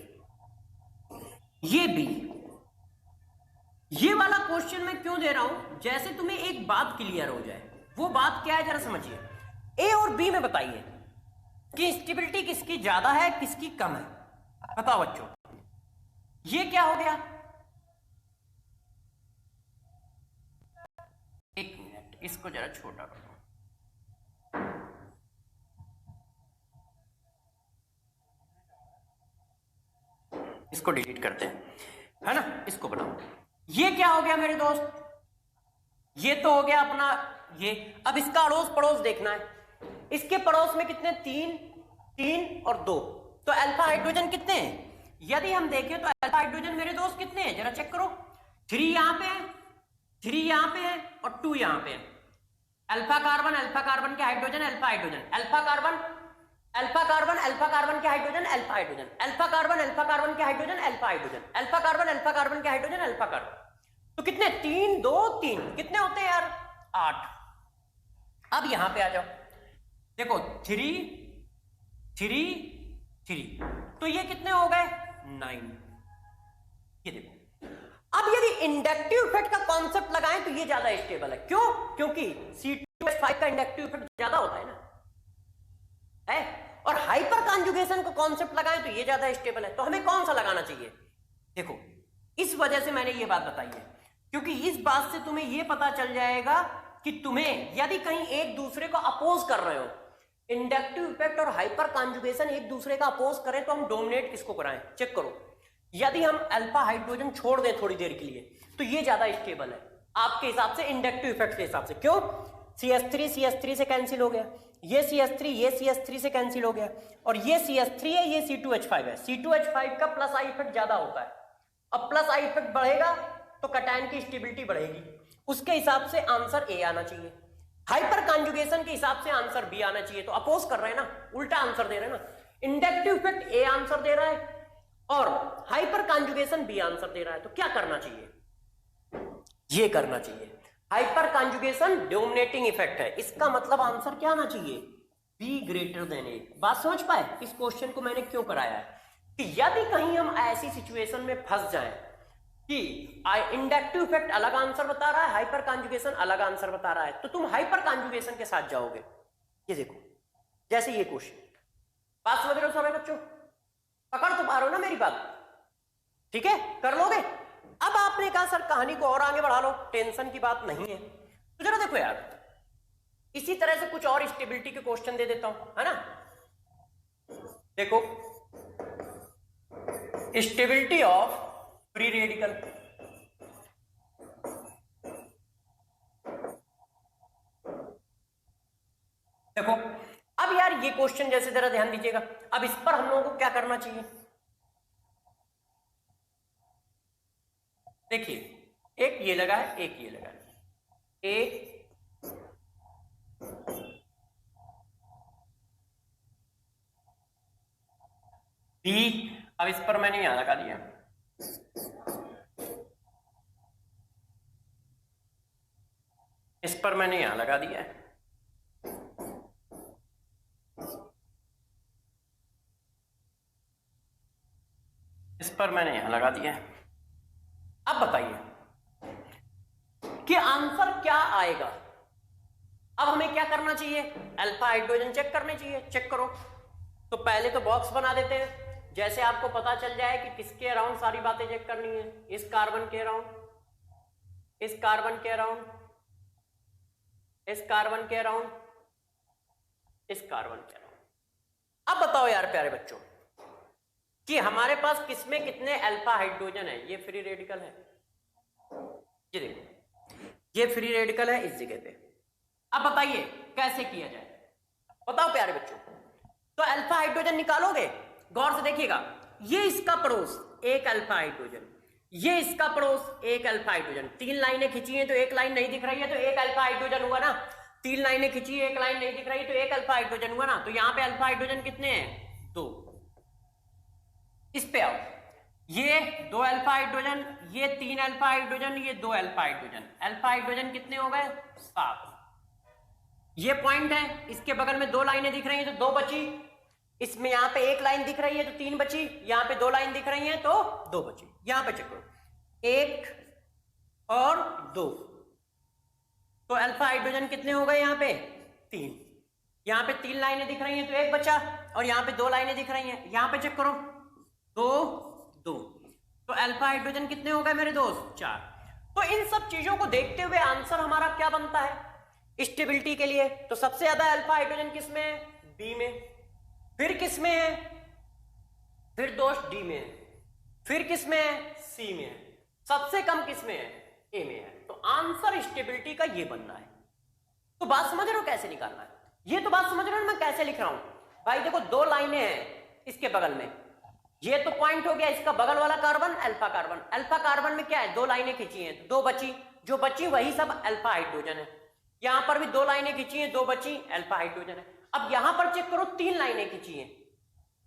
ये बी। ये वाला क्वेश्चन मैं क्यों दे रहा हूं? जैसे तुम्हें एक बात क्लियर हो जाए। वो बात क्या है जरा समझिए। ए और बी में बताइए कि स्टेबिलिटी किसकी ज्यादा है, किसकी कम है? बताओ बच्चों, ये क्या हो गया? एक मिनट, इसको जरा छोटा करो। इसको डिलीट करते हैं, है ना? इसको बनाओ। ये क्या हो गया मेरे दोस्त? ये तो हो गया अपना ये। अब इसका अड़ोस पड़ोस देखना है। इसके पड़ोस में कितने? 3, 3 और 2। तो अल्फा हाइड्रोजन कितने हैं? यदि हम देखें तो अल्फा हाइड्रोजन मेरे दोस्त कितने हैं जरा चेक करो। 3 यहां पे है, 3 यहां पे है और 2 यहां पे है। अल्फा कार्बन के hydrogen, alpha hydrogen, alpha carbon के hydrogen, alpha hydrogen, alpha carbon के hydrogen, alpha hydrogen, alpha carbon के हाइड्रोजन, अल्फा कार्बन। तो कितने? 3, 2, 3 कितने होते हैं यार? 8। अब यहां पे आ जाओ, देखो 3, 3, 3, तो ये कितने हो गए? 9। ये देखो, अब यदि इंडक्टिव इफेक्ट का कॉन्सेप्ट लगाएं तो ये ज्यादा स्टेबल है। क्यों? क्योंकि C2H5 का इंडक्टिव इफेक्ट ज्यादा होता है ना, है? और हाइपर कॉन्जुगेशन का कॉन्सेप्ट लगाएं तो ये ज्यादा स्टेबल है। तो हमें कौन सा लगाना चाहिए? देखो, इस वजह से मैंने ये बात बताई है, क्योंकि इस बात से तुम्हें ये पता चल जाएगा कि तुम्हें यदि कहीं एक दूसरे को अपोज कर रहे हो, इंडक्टिव इफेक्ट और हाइपर कॉन्जुगेशन एक दूसरे का अपोज करें तो हम डोमिनेट किसको कराएं? चेक करो, यदि हम अल्फा हाइड्रोजन छोड़ दें थोड़ी देर के लिए तो ये ज्यादा स्टेबल है आपके हिसाब से, इंडक्टिव इफेक्ट के हिसाब से। क्यों? CH3 से कैंसिल हो गया, ये CH3 से कैंसिल हो गया, और ये CH3 है, ये C2H5 है। C2H5 का प्लस आई इफेक्ट ज्यादा होता है। अब प्लस आई इफेक्ट बढ़ेगा तो कैटायन की स्टेबिलिटी बढ़ेगी। उसके हिसाब से आंसर ए आना चाहिए। हाइपर कॉन्जुगेशन के हिसाब से आंसर बी आना चाहिए। तो अपोज कर रहे हैं ना, उल्टा आंसर दे रहे हैं ना। इंडक्टिव इफेक्ट ए आंसर दे रहा है और हाइपर कॉन्जुगेशन बी आंसर दे रहा है। तो क्या करना चाहिए? ये करना चाहिए। हाइपर कॉन्जुगेशन डोमिनेटिंग इफेक्ट है, इसका मतलब आंसर क्या आना चाहिए? बी ग्रेटर देन ए। बात समझ पाए? इस क्वेश्चन को मैंने क्यों कराया है कि यदि कहीं हम ऐसी सिचुएशन में फंस जाएं कि इंडक्टिव इफेक्ट अलग आंसर बता रहा है, हाइपर कॉन्जुगेशन अलग आंसर बता रहा है, तो तुम हाइपर कॉन्जुगेशन के साथ जाओगे। ये देखो, जैसे ये क्वेश्चन, बात समझ रहे हो सारे बच्चों? पकड़ तो पा रहे हो ना मेरी बात? ठीक है, कर लोगे? अब आपने कहा सर कहानी को और आगे बढ़ा लो, टेंशन की बात नहीं है। तो जरा देखो यार, इसी तरह से कुछ और स्टेबिलिटी के क्वेश्चन दे देता हूं, है ना? देखो, स्टेबिलिटी ऑफ फ्री रेडिकल। देखो अब यार ये क्वेश्चन जैसे जरा ध्यान दीजिएगा, अब इस पर हम लोगों को क्या करना चाहिए। देखिए एक ये लगा है, एक ये लगा है, ए बी, अब इस पर मैंने यहां लगा दिया, इस पर मैंने यहां लगा दिया है, इस पर मैंने यहां लगा दिया है। अब बताइए कि आंसर क्या आएगा। अब हमें क्या करना चाहिए, अल्फा हाइड्रोजन चेक करने चाहिए। चेक करो, तो पहले तो बॉक्स बना देते हैं, जैसे आपको पता चल जाए कि किसके अराउंड सारी बातें चेक करनी है। इस कार्बन के अराउंड, इस कार्बन के अराउंड, इस कार्बन के अराउंड, इस कार्बन के अराउंड। अब बताओ यार प्यारे बच्चों कि हमारे पास किसमें कितने अल्फा हाइड्रोजन है। ये फ्री रेडिकल है, ये देखो ये फ्री रेडिकल है इस जगह पे। अब बताइए कैसे किया जाए, बताओ प्यारे बच्चों। तो अल्फा हाइड्रोजन निकालोगे, गौर से देखिएगा, ये इसका पड़ोस एक अल्फा हाइड्रोजन, ये इसका पड़ोस एक अल्फा हाइड्रोजन। तीन लाइनें खींची हैं तो एक लाइन नहीं दिख रही है तो एक अल्फा हाइड्रोजन हुआ ना। तीन लाइनें खींची है, एक लाइन नहीं दिख रही है तो एक अल्फा हाइड्रोजन हुआ ना। तो यहां पे अल्फा हाइड्रोजन कितने हैं, 2। इस पे आओ, ये 2 अल्फा हाइड्रोजन, ये 3 अल्फा हाइड्रोजन, ये 2 अल्फा हाइड्रोजन। अल्फा हाइड्रोजन कितने हो गए, 7। ये पॉइंट है, इसके बगल में 2 लाइनें दिख रही हैं तो 2 बची। इसमें यहां पे एक लाइन दिख रही है तो 3 बची, यहां पे 2 लाइन दिख रही हैं तो 2 बची। यहां पे चेक करो, 1 और 2, तो अल्फा हाइड्रोजन कितने हो गए यहां पे, 3। यहां पे 3 लाइनें दिख रही हैं तो 1 बचा, और यहां पे 2 लाइनें दिख रही हैं। यहां पे चेक करो, 2 2, तो अल्फा हाइड्रोजन कितने हो गए मेरे दोस्त, 4। तो इन सब चीजों को देखते हुए आंसर हमारा क्या बनता है स्टेबिलिटी के लिए। तो सबसे ज्यादा अल्फा हाइड्रोजन किसमें है, बी में। फिर किसमें है, फिर दोस्त डी में है। फिर किसमें है, सी में है। सबसे कम किसमें है, ए में है। तो आंसर स्टेबिलिटी का ये बनना है। तो बात समझ रहे हो कैसे निकालना है, ये तो बात समझ रहे हो मैं कैसे लिख रहा हूं। भाई देखो 2 लाइनें हैं इसके बगल में, ये तो पॉइंट हो गया इसका बगल वाला carbon alpha carbon. Alpha carbon में क्या है, 2 लाइनें खींची हैं, 2 बची, जो बची वही सब अल्फा हाइड्रोजन है। यहां पर भी 2 लाइनें खींची हैं, 2 बची, अल्फा हाइड्रोजन है। अब यहां पर चेक करो, 3 लाइनें खींची हैं,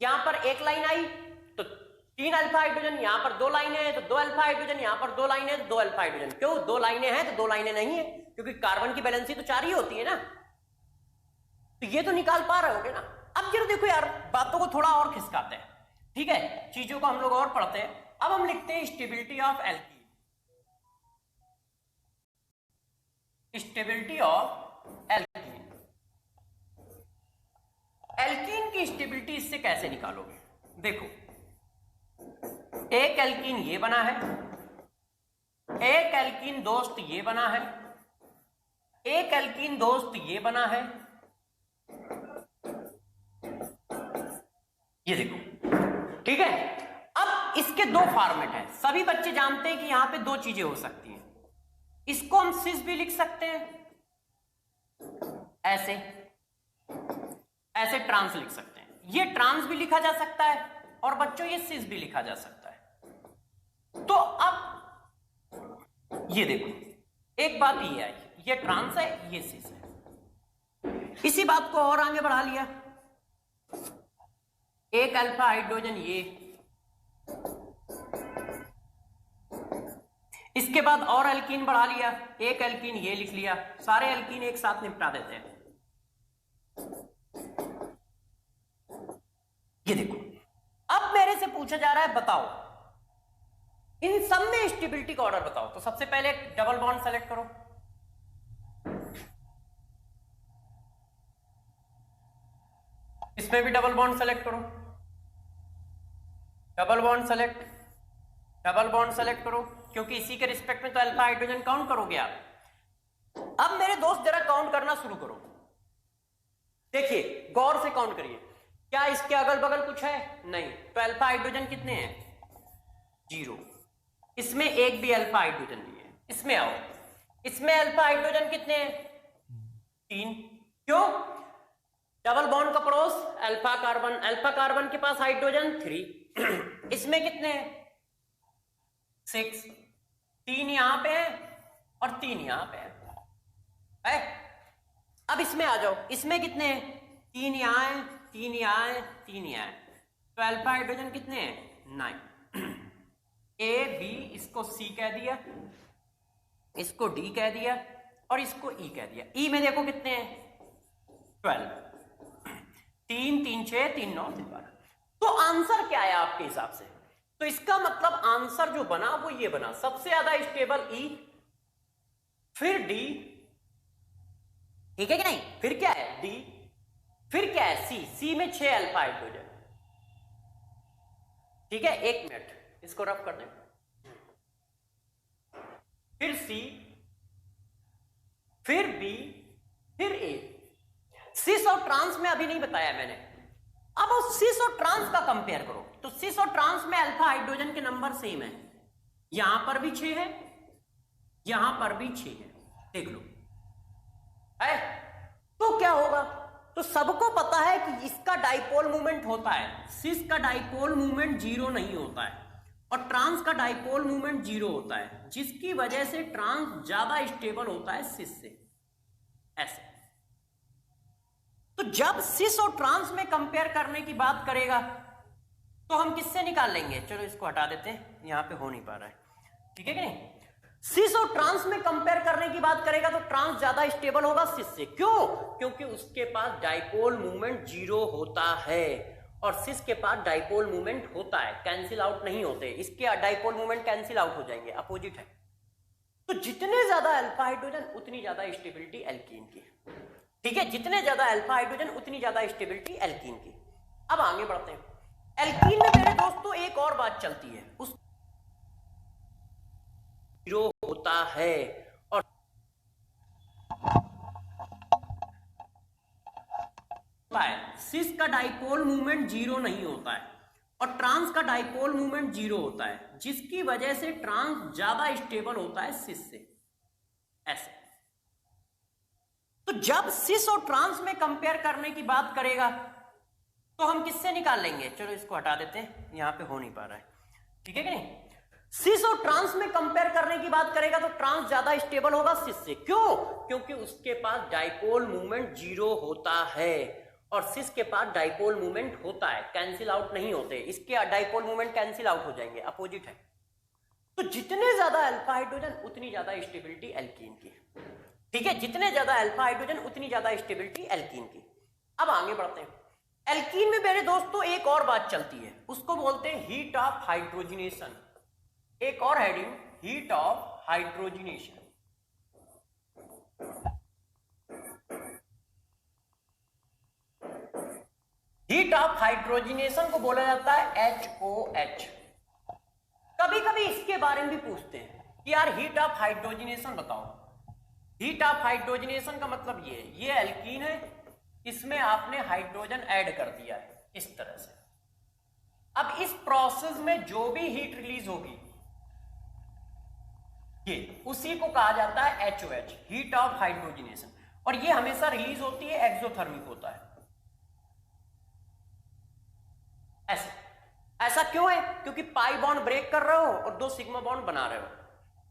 यहां पर 1 लाइन आई तो 3 अल्फा हाइड्रोजन, यहां पर 2 लाइनें हैं तो 2 अल्फा हाइड्रोजन, यहां पर 2 लाइनें हैं तो 2 अल्फा हाइड्रोजन। क्यों 2 लाइनें हैं तो 2 लाइनें नहीं है, क्योंकि कार्बन की बैलेंसी तो 4 ही होती है ना। तो ये तो निकाल पा रहे होगे ना। अब जरा देखो यार, बातों को थोड़ा और खिसकाते हैं, ठीक है, चीजों को हम लोग और पढ़ते हैं। अब हम लिखते हैं stability of alkene. Stability of alkene, alkene की स्टेबिलिटी इससे कैसे निकालोगे। देखो एक एल्कीन ये बना है, एक एल्कीन दोस्त ये बना है, एक एल्कीन दोस्त ये बना है, ये देखो, ठीक है। अब इसके 2 फॉर्मेट हैं, सभी बच्चे जानते हैं कि यहां पे 2 चीजें हो सकती हैं। इसको हम सिस भी लिख सकते हैं, ऐसे ऐसे ट्रांस लिख सकते हैं, ये ट्रांस भी लिखा जा सकता है, और बच्चों ये सिस भी लिखा जा सकता है। तो अब ये देखो, एक बात ये आई, ये ट्रांस है, ये सिस है। इसी बात को और आगे बढ़ा लिया, एक अल्फा हाइड्रोजन ये, इसके बाद और एल्कीन बढ़ा लिया, एक एल्कीन ये लिख लिया, सारे एल्कीन एक साथ निपटा देते हैं। ये देखो, अब मेरे से पूछा जा रहा है बताओ इन सब में स्टेबिलिटी का ऑर्डर बताओ। तो सबसे पहले डबल बॉन्ड सेलेक्ट करो, इसमें भी डबल बॉन्ड सेलेक्ट करो, double bond select, double bond select करो, क्योंकि इसी के रिस्पेक्ट में तो अल्फा हाइड्रोजन काउंट करोगे आप। अब मेरे दोस्त जरा काउंट करना शुरू करो, देखिए गौर से काउंट करिए, क्या इसके अगल बगल कुछ है, नहीं। तो अल्फा हाइड्रोजन कितने हैं, 0। इसमें एक भी अल्फा हाइड्रोजन नहीं है। इसमें आओ, इसमें अल्फा हाइड्रोजन कितने हैं, 3। क्यों, डबल बॉन्ड का पड़ोस अल्फा कार्बन के पास हाइड्रोजन 3, इसमें कितने हैं 6, 3 यहां पे है और 3 यहां पे है। अब इसमें आ जाओ, इसमें कितने हैं 3 यहां है, 3 यहां है, 3 यहां है, तो अल्फा हाइड्रोजन कितने हैं 9। ए बी, इसको सी कह दिया, इसको डी कह दिया और इसको ई कह दिया। ई में देखो कितने हैं 12, 3 3 6 3 9 3 12। तो आंसर क्या है आपके हिसाब से? तो इसका मतलब आंसर जो बना वो ये बना, सबसे ज्यादा स्टेबल ई, फिर डी, ठीक है कि नहीं, फिर क्या है डी, फिर क्या है सी, सी में 6 अल्फा हाइड्रोजन, ठीक है। 1 मिनट इसको रफ कर दें, फिर सी, फिर बी, फिर ए। सिस और ट्रांस में अभी नहीं बताया मैंने। अब उस सिस और ट्रांस का कंपेयर करो, तो सिस और ट्रांस में अल्फा हाइड्रोजन के नंबर सेम है, यहां पर भी 6 है, यहां पर भी 6 है, देख लो है। तो क्या होगा, तो सबको पता है कि इसका डाइपोल मूवमेंट होता है, सिस का डाइपोल मूवमेंट 0 नहीं होता है और ट्रांस का डाइपोल मूवमेंट 0 होता है, जिसकी वजह से ट्रांस ज्यादा स्टेबल होता है सिस से, ऐसे। तो जब सिस और ट्रांस में कंपेयर करने की बात करेगा तो हम किससे निकाल लेंगे, चलो इसको हटा देते हैं, यहां पे हो नहीं पा रहा है, ठीक है कि नहीं। सिस और ट्रांस में कंपेयर करने की बात करेगा तो ट्रांस ज्यादा स्टेबल होगा सिस से, क्यों, क्योंकि उसके पास डाइपोल मूवमेंट 0 होता है और सिस के पास डाइपोल मूवमेंट होता है, कैंसिल आउट नहीं होते, इसके डाइपोल मूवमेंट कैंसिल आउट हो जाएंगे, अपोजिट है। तो जितने ज्यादा अल्फा हाइड्रोजन उतनी ज्यादा स्टेबिलिटी एल्कीन की, ठीक है, जितने ज्यादा अल्फा हाइड्रोजन उतनी ज्यादा स्टेबिलिटी एल्कीन की। अब आगे बढ़ते हैं। एल्कीन में मेरे दोस्तों एक और बात चलती है, उस 0 होता है और सिस का डाइपोल मूवमेंट 0 नहीं होता है और ट्रांस का डाइपोल मूवमेंट 0 होता है, जिसकी वजह से ट्रांस ज्यादा स्टेबल होता है सिस से, ऐसे। तो जब सिस और ट्रांस में कंपेयर करने की बात करेगा तो हम किससे निकाल लेंगे, चलो इसको हटा देते हैं, यहां पे हो नहीं पा रहा है, ठीक है कि नहीं। सिस और ट्रांस में कंपेयर करने की बात करेगा तो ट्रांस ज्यादा स्टेबल होगा सिस से, क्यों, क्योंकि उसके पास डाइपोल मूवमेंट 0 होता है और सिस के पास डाइपोल मूवमेंट होता है, कैंसिल आउट नहीं होते, इसके डाइपोल मूवमेंट कैंसिल आउट हो जाएंगे, अपोजिट है। तो जितने ज्यादा अल्फा हाइड्रोजन उतनी ज्यादा स्टेबिलिटी एल्कीन की, ठीक है, जितने ज्यादा अल्फा हाइड्रोजन उतनी ज्यादा स्टेबिलिटी एल्कीन की। अब आगे बढ़ते हैं। एल्कीन में मेरे दोस्तों एक और बात चलती है, उसको बोलते हैं हीट ऑफ हाइड्रोजिनेशन, एक और heading heat of hydrogenation. Heat of hydrogenation को बोला जाता है HOH। कभी कभी इसके बारे में भी पूछते हैं कि यार हीट ऑफ हाइड्रोजिनेशन बताओ। हीट ऑफ हाइड्रोजिनेशन का मतलब ये एल्कीन है, इसमें आपने हाइड्रोजन ऐड कर दिया है इस तरह से। अब इस प्रोसेस में जो भी हीट रिलीज होगी ये उसी को कहा जाता है HOH, हीट ऑफ हाइड्रोजिनेशन, और ये हमेशा रिलीज होती है एक्सोथर्मिक होता है, ऐसे। ऐसा क्यों है, क्योंकि पाई बॉन्ड ब्रेक कर रहे हो और 2 सिग्मा बॉन्ड बना रहे हो,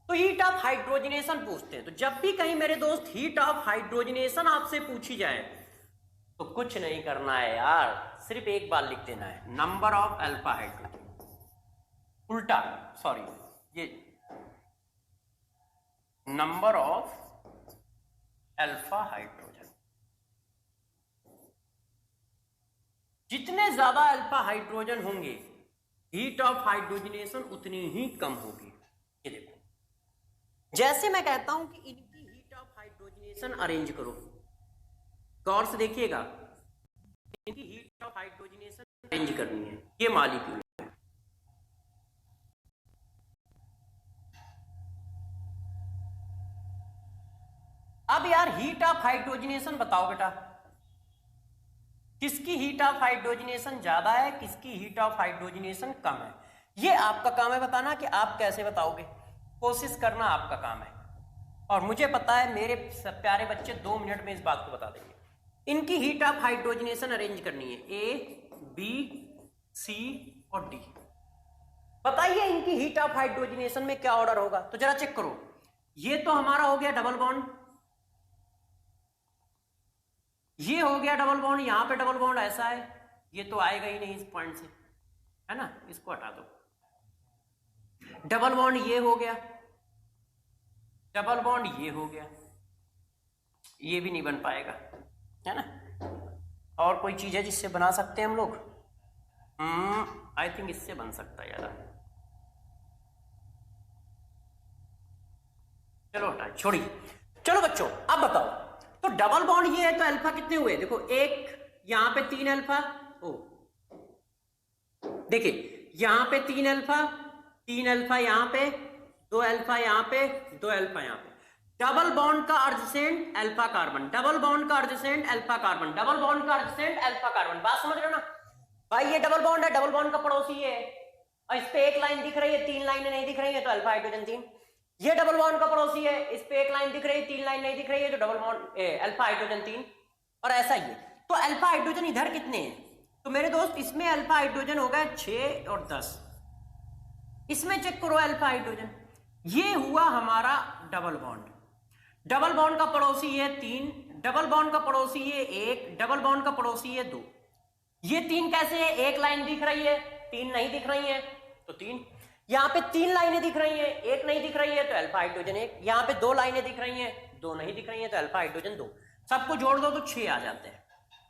तो हीट ऑफ हाइड्रोजिनेशन पूछते हैं। तो जब भी कहीं मेरे दोस्त हीट ऑफ हाइड्रोजिनेशन आपसे पूछी जाए तो कुछ नहीं करना है यार, सिर्फ एक बार लिख देना है नंबर ऑफ अल्फा हाइड्रोजन, उल्टा सॉरी, ये नंबर ऑफ अल्फा हाइड्रोजन। जितने ज्यादा अल्फा हाइड्रोजन होंगे हीट ऑफ हाइड्रोजिनेशन उतनी ही कम होगी। ये देखो, जैसे मैं कहता हूं कि इनकी हीट ऑफ हाइड्रोजिनेशन अरेंज करो, गौर से देखिएगा, इनकी हीट ऑफ हाइड्रोजिनेशन अरेंज करनी है, ये मॉलिक्यूल है। अब यार हीट ऑफ हाइड्रोजिनेशन बताओ बेटा, किसकी हीट ऑफ हाइड्रोजिनेशन ज्यादा है, किसकी हीट ऑफ हाइड्रोजिनेशन कम है। ये आपका काम है बताना कि आप कैसे बताओगे, कोशिश करना आपका काम है। और मुझे पता है मेरे प्यारे बच्चे 2 मिनट में इस बात को बता देंगे। इनकी हीट ऑफ हाइड्रोजनेशन अरेंज करनी है, ए बी सी और डी। बताइए इनकी हीट ऑफ हाइड्रोजनेशन में क्या ऑर्डर होगा, तो जरा चेक करो। ये तो हमारा हो गया डबल बॉन्ड, ये हो गया डबल बॉन्ड, यहां पे डबल बॉन्ड ऐसा है, ये तो आएगा ही नहीं इस पॉइंट से, है ना, इसको हटा दो। डबल बॉन्ड ये हो गया, डबल बॉन्ड ये हो गया, ये भी नहीं बन पाएगा, है ना। और कोई चीज है जिससे बना सकते हैं हम लोग? आई थिंक इससे बन सकता है ज्यादा। चलो हटाए, छोड़िए। चलो बच्चों अब बताओ, तो डबल बॉन्ड ये है तो अल्फा कितने हुए? देखो एक यहां पे 3 अल्फा, ओ देखिए यहां पे 3 अल्फा, 3 अल्फा यहां पे, 2 अल्फा यहां पे, 2 अल्फा यहां पे। डबल बॉन्ड का अर्धसेंट अल्फा कार्बन, डबल बॉन्ड का अर्धसेंट अल्फा कार्बन, डबल बॉन्ड का अर्धसेंट अल्फा कार्बन। बात समझ रहे हो ना भाई? ये डबल बॉन्ड है, डबल बॉन्ड का पड़ोसी ये है, और इस पे एक लाइन दिख रही है, 3 लाइनें नहीं दिख रही है, तो अल्फा हाइड्रोजन 3। ये डबल बॉन्ड का पड़ोसी है, इस पे एक लाइन दिख रही है, 3 लाइन नहीं दिख रही है, तो डबल बॉन्ड अल्फा हाइड्रोजन 3। और ऐसा ही है, तो अल्फा हाइड्रोजन इधर कितने हैं? तो मेरे दोस्त इसमें अल्फा हाइड्रोजन होगा 6 और 10। इसमें चेक करो अल्फा हाइड्रोजन, ये हुआ हमारा डबल बॉन्ड। डबल बॉन्ड का पड़ोसी ये 3, डबल बॉन्ड का पड़ोसी ये 1, डबल बॉन्ड का पड़ोसी ये 2। ये 3 कैसे है? एक लाइन दिख रही है, 3 नहीं दिख रही है, तो 3। यहां पे 3 लाइनें दिख रही हैं, एक नहीं दिख रही है, तो अल्फा हाइड्रोजन 1। यहां पे 2 लाइनें दिख रही हैं, 2 नहीं दिख रही हैं, तो अल्फा हाइड्रोजन 2। सबको जोड़ दो तो 6 आ जाते हैं।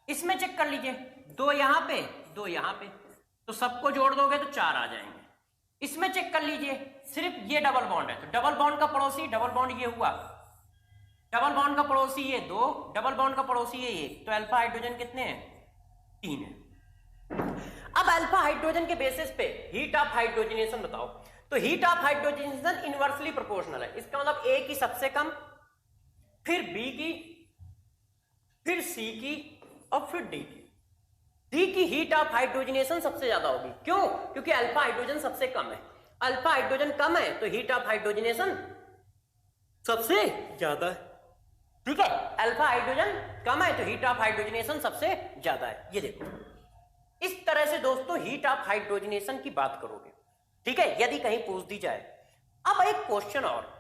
इसमें चेक कर लीजिए, 2 यहां पे, 2 यहां पे, तो सबको जोड़ दोगे तो 4 आ जाएंगे। इसमें चेक कर लीजिए, सिर्फ ये डबल बॉन्ड है, तो डबल बॉन्ड का पड़ोसी, डबल बॉन्ड ये हुआ, डबल बॉन्ड का पड़ोसी ये 2, डबल बॉन्ड का पड़ोसी ये 1, तो अल्फा हाइड्रोजन कितने हैं? 3 है। अब अल्फा हाइड्रोजन के बेसिस पे हीट ऑफ हाइड्रोजनेशन बताओ। तो heat of hydrogenation inversely proportional है, इसका मतलब ए की सबसे कम, फिर बी की, फिर सी की, और फिर डी की। डी की हीट ऑफ हाइड्रोजनेशन सबसे ज्यादा होगी, क्यों? क्योंकि अल्फा हाइड्रोजन सबसे कम है। अल्फा हाइड्रोजन कम है तो हीट ऑफ हाइड्रोजनेशन सबसे ज्यादा है, ठीक है। अल्फा हाइड्रोजन कम है तो हीट ऑफ हाइड्रोजनेशन सबसे ज्यादा है। ये देखो, इस तरह से दोस्तों हीट ऑफ हाइड्रोजनेशन की बात करोगे, ठीक है, यदि कहीं पूछ दी जाए। अब एक क्वेश्चन और,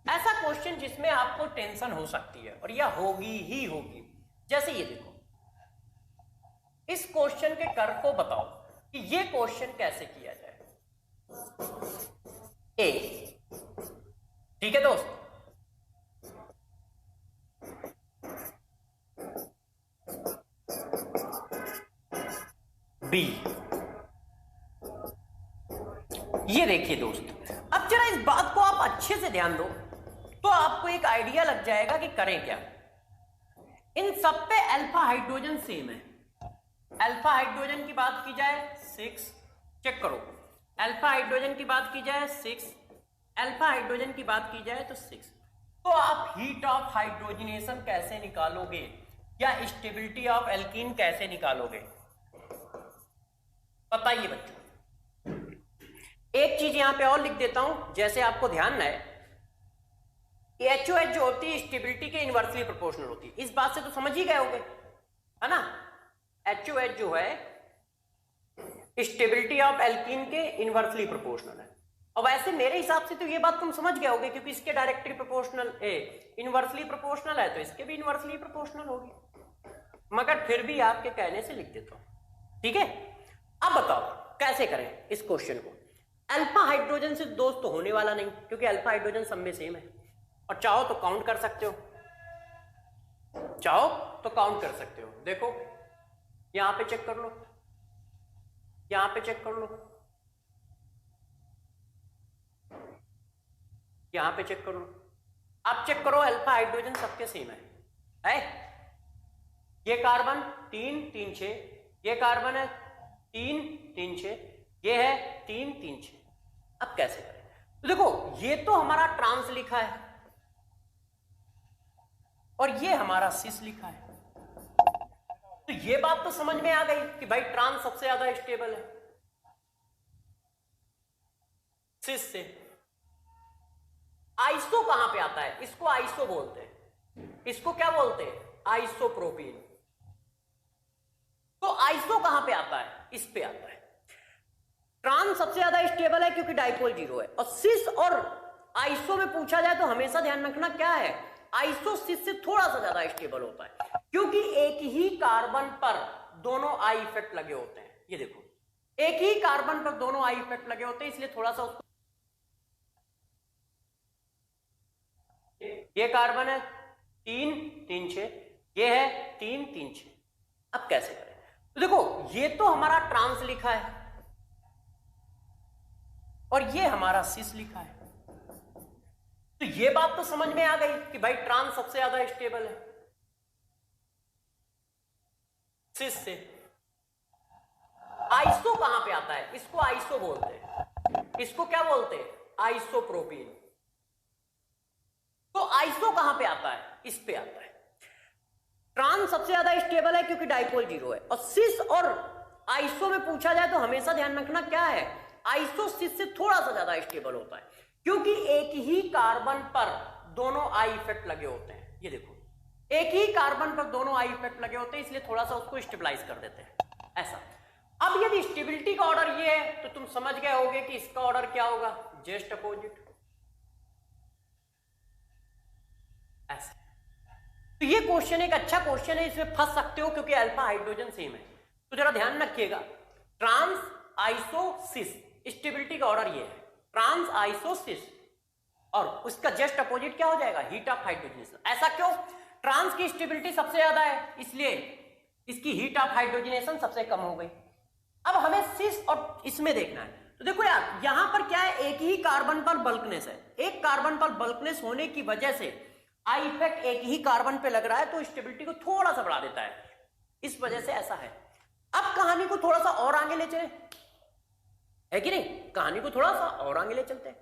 ऐसा क्वेश्चन जिसमें आपको टेंशन हो सकती है, और यह होगी ही होगी। जैसे ये देखो, इस क्वेश्चन के कर को बताओ कि ये क्वेश्चन कैसे किया जाए। ए, ठीक है दोस्त, बी। ये देखिए दोस्त, अब जरा इस बात को आप अच्छे से ध्यान दो तो आपको एक आइडिया लग जाएगा कि करें क्या। इन सब पे अल्फा हाइड्रोजन सेम है। अल्फा हाइड्रोजन की बात की जाए 6, चेक करो, अल्फा हाइड्रोजन की बात की जाए 6, अल्फा हाइड्रोजन की बात की जाए तो 6। तो आप हीट ऑफ हाइड्रोजनेशन कैसे निकालोगे, या स्टेबिलिटी ऑफ एल्कीन कैसे निकालोगे, बताइए बच्चों। एक चीज यहां पे और लिख देता हूं, जैसे आपको ध्यान है, HOH जो होती है स्टेबिलिटी के इनवर्सली प्रोपोर्शनल होती है। इस बात से तो समझ ही गए होंगे, है ना। HOH जो है स्टेबिलिटी ऑफ एल्कीन के इनवर्सली प्रोपोर्शनल है। और वैसे मेरे हिसाब से तो ये बात तुम समझ गए होगे, क्योंकि इसके डायरेक्टली प्रोपोर्शनल इनवर्सली प्रोपोर्शनल है, तो इसके भी इनवर्सली प्रोपोर्शनल होगी। मगर फिर भी आपके कहने से लिख देता हूं, ठीक है। अब बताओ कैसे करें इस क्वेश्चन को। अल्फा हाइड्रोजन से दोस्त तो होने वाला नहीं, क्योंकि अल्फा हाइड्रोजन सब में सेम है, और चाहो तो काउंट कर सकते हो, चाहो तो काउंट कर सकते हो। देखो यहां पे चेक कर लो, यहां पे चेक कर लो, यहां पे चेक कर लो। आप चेक करो, अल्फा हाइड्रोजन सबके सेम है? ये कार्बन 3 3 6, ये कार्बन है 3 3 6, ये है 3 3 6। अब कैसे करें? तो देखो, ये तो हमारा ट्रांस लिखा है और ये हमारा सिस लिखा है, तो ये बात तो समझ में आ गई कि भाई ट्रांस सबसे ज्यादा स्टेबल है सिस से। आइसो कहां पे आता है? इसको आइसो बोलते हैं। इसको क्या बोलते हैं? आइसोप्रोपीन। तो आइसो कहां पे आता है? इस पे आता है। ट्रांस सबसे ज्यादा स्टेबल है क्योंकि डाइपोल 0 है। और सिस और आइसो में पूछा जाए तो हमेशा ध्यान रखना क्या है, आइसो सिस से थोड़ा सा ज्यादा स्टेबल होता है क्योंकि एक ही कार्बन पर दोनों आई इफेक्ट लगे होते हैं। ये देखो, एक ही कार्बन पर दोनों आई इफेक्ट लगे होते हैं, इसलिए थोड़ा सा उसको, ये कार्बन है 3 3 6, ये है 3 3 6। अब कैसे करें? तो देखो, ये तो हमारा ट्रांस लिखा है और ये हमारा सिस लिखा है, तो ये बात तो समझ में आ गई कि भाई ट्रांस सबसे ज्यादा स्टेबल है सिस से। आइसो कहां पे आता है? इसको आइसो बोलते हैं। इसको क्या बोलते हैं? आइसोप्रोपीन। तो आइसो कहां पे आता है? इस पे आता है। ट्रांस सबसे ज्यादा स्टेबल है क्योंकि डाइपोल 0 है। और सिस और आइसो में पूछा जाए तो हमेशा ध्यान रखना क्या है, आइसो सिस से थोड़ा सा ज्यादा स्टेबल होता है क्योंकि एक ही कार्बन पर दोनों आई इफेक्ट लगे होते हैं। ये देखो, एक ही कार्बन पर दोनों आई इफेक्ट लगे होते हैं, इसलिए थोड़ा सा उसको स्टेबलाइज कर देते हैं ऐसा। अब यदि स्टेबिलिटी का ऑर्डर ये है तो तुम समझ गए होगे कि इसका ऑर्डर क्या होगा, जस्ट अपोजिट ऐसा। तो ये क्वेश्चन एक अच्छा क्वेश्चन है, इसमें फंस सकते हो क्योंकि अल्फा हाइड्रोजन सेम है। तो जरा ध्यान रखिएगा, ट्रांस आइसो सिस, स्टेबिलिटी का ऑर्डर ये है ट्रांस आइसो सिस, और उसका जस्ट अपोजिट क्या हो जाएगा, हीट ऑफ हाइड्रोजनेशन। ऐसा क्यों? ट्रांस की स्टेबिलिटी सबसे ज्यादा है इसलिए इसकी हीट ऑफ हाइड्रोजनेशन सबसे कम हो गई। अब हमें सिस और इसमें देखना है। तो देखो यार, यहां पर क्या है, एक ही कार्बन पर बल्कनेस है, एक कार्बन पर बल्कनेस होने की वजह से आई इफेक्ट एक ही कार्बन पे लग रहा है तो स्टेबिलिटी को थोड़ा सा बढ़ा देता है, इस वजह से ऐसा है। अब कहानी को थोड़ा सा और आगे ले चले, है कि नहीं? कहानी को थोड़ा सा और आगे ले चलते हैं।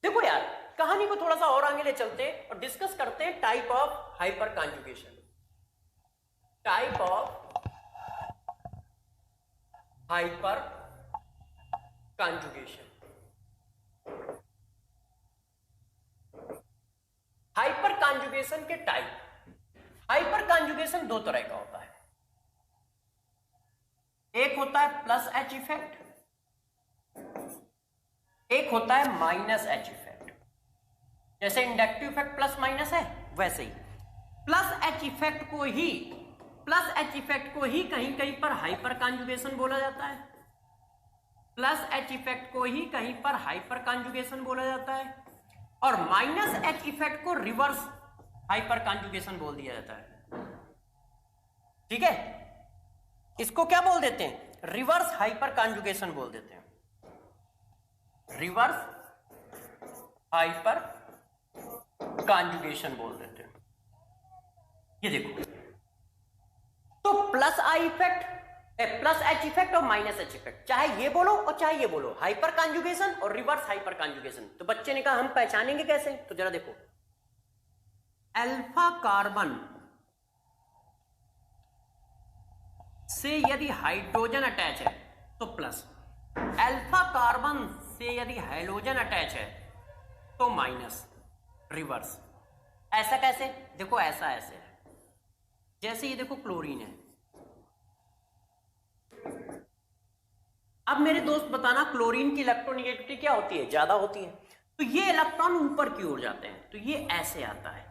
देखो यार, कहानी को थोड़ा सा और आगे ले चलते हैं और डिस्कस करते हैं type of hyper conjugation. Type of hyper conjugation. Hyper conjugation के टाइप। हाइपर कॉन्जुगेशन दो तरह का होता है, एक होता है प्लस एच इफेक्ट, एक होता है माइनस एच इफेक्ट। जैसे इंडक्टिव इफेक्ट प्लस माइनस है, वैसे ही प्लस एच इफेक्ट को ही कहीं कहीं पर हाइपर कॉन्जुगेशन बोला जाता है। प्लस एच इफेक्ट को ही कहीं पर हाइपर कॉन्जुगेशन बोला जाता है और माइनस एच इफेक्ट को रिवर्स हाइपर कॉन्जुगेशन बोल दिया जाता है। ठीक है, इसको क्या बोल देते हैं, रिवर्स हाइपर कॉन्जुगेशन बोल देते हैं, रिवर्स हाइपर कॉन्जुगेशन बोल देते हैं। ये देखो, तो plus I effect, plus H effect और माइनस एच इफेक्ट, चाहे ये बोलो और चाहे ये बोलो, हाइपर कॉन्जुगेशन और रिवर्स हाइपर कॉन्जुगेशन। तो बच्चे ने कहा हम पहचानेंगे कैसे, तो जरा देखो, अल्फा कार्बन से यदि हाइड्रोजन अटैच है तो प्लस, अल्फा कार्बन से यदि हाइड्रोजन अटैच है तो माइनस, रिवर्स। ऐसा कैसे? देखो ऐसा ऐसे है, जैसे ये देखो क्लोरीन है। अब मेरे दोस्त बताना, क्लोरीन की इलेक्ट्रोनेगेटिविटी क्या होती है, ज्यादा होती है, तो ये इलेक्ट्रॉन ऊपर की ओर जाते हैं, तो ये ऐसे आता है,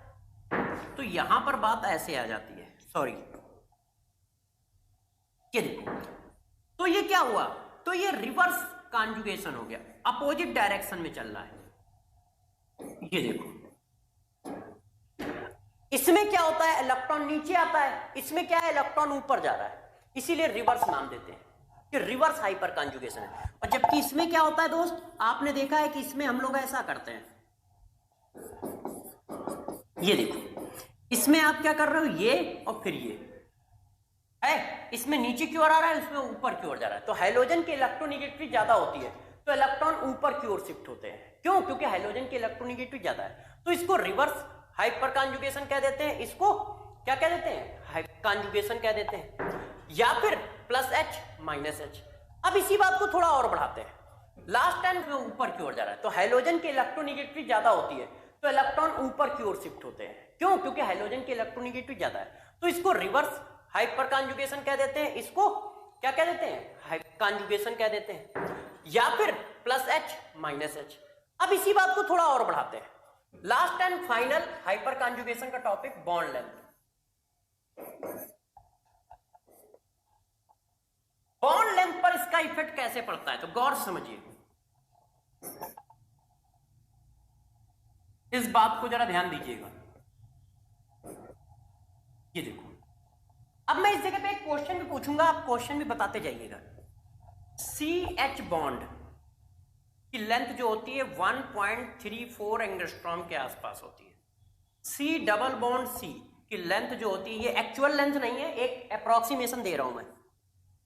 तो यहां पर बात ऐसे आ जाती है, सॉरी ये देखो, तो ये क्या हुआ, तो ये रिवर्स कॉन्जुगेशन हो गया, अपोजिट डायरेक्शन में चल रहा है। ये देखो, इसमें क्या होता है, इलेक्ट्रॉन नीचे आता है, इसमें क्या है, इलेक्ट्रॉन ऊपर जा रहा है, इसीलिए रिवर्स नाम देते हैं कि रिवर्स हाइपर कॉन्जुगेशन है। और जबकि इसमें क्या होता है दोस्त, आपने देखा है कि इसमें हम लोग ऐसा करते हैं, ये देखो, इसमें आप क्या कर रहे हो, ये और फिर ये है, इसमें नीचे की ओर आ रहा है, इसमें ऊपर की ओर जा रहा है। तो हाइड्रोजन की इलेक्ट्रोनेगेटिविटी ज्यादा होती है तो इलेक्ट्रॉन ऊपर की ओर शिफ्ट होते हैं, क्यों? क्योंकि हाइड्रोजन की इलेक्ट्रोनेगेटिविटी ज्यादा है, तो इसको रिवर्स हाइपर कॉन्जुगेशन कह देते हैं, इसको क्या कह देते हैं, कॉन्जुगेशन कह देते हैं, या फिर प्लस एच माइनस एच। अब इसी बात को थोड़ा और बढ़ाते हैं, लास्ट टाइम में ऊपर की ओर जा रहा है, तो हाइड्रोजन की इलेक्ट्रोनेगेटिविटी ज्यादा होती है तो इलेक्ट्रॉन ऊपर की ओर शिफ्ट होते हैं, क्यों? क्योंकि हाइड्रोजन की इलेक्ट्रोनेगेटिविटी ज्यादा है, तो इसको रिवर्स हाइपर कॉन्जुगेशन कह देते हैं, इसको क्या कह देते हैं, कॉन्जुगेशन कह देते हैं, या फिर प्लस एच माइनस एच। अब इसी बात को थोड़ा और बढ़ाते हैं, last and final hyperconjugation का topic bond length. Bond length पर इसका इफेक्ट कैसे पड़ता है, तो गौर समझिए, इस बात को जरा ध्यान दीजिएगा। ये देखो, अब मैं इस जगह पे एक क्वेश्चन भी पूछूंगा, आप क्वेश्चन भी बताते जाइएगा। सी एच बॉन्ड की लेंथ जो होती है 1.34 एंगस्ट्रॉम के आसपास होती है। सी डबल बॉन्ड सी की लेंथ जो होती है, ये एक्चुअल लेंथ नहीं है, एक अप्रोक्सीमेशन दे रहा हूं मैं,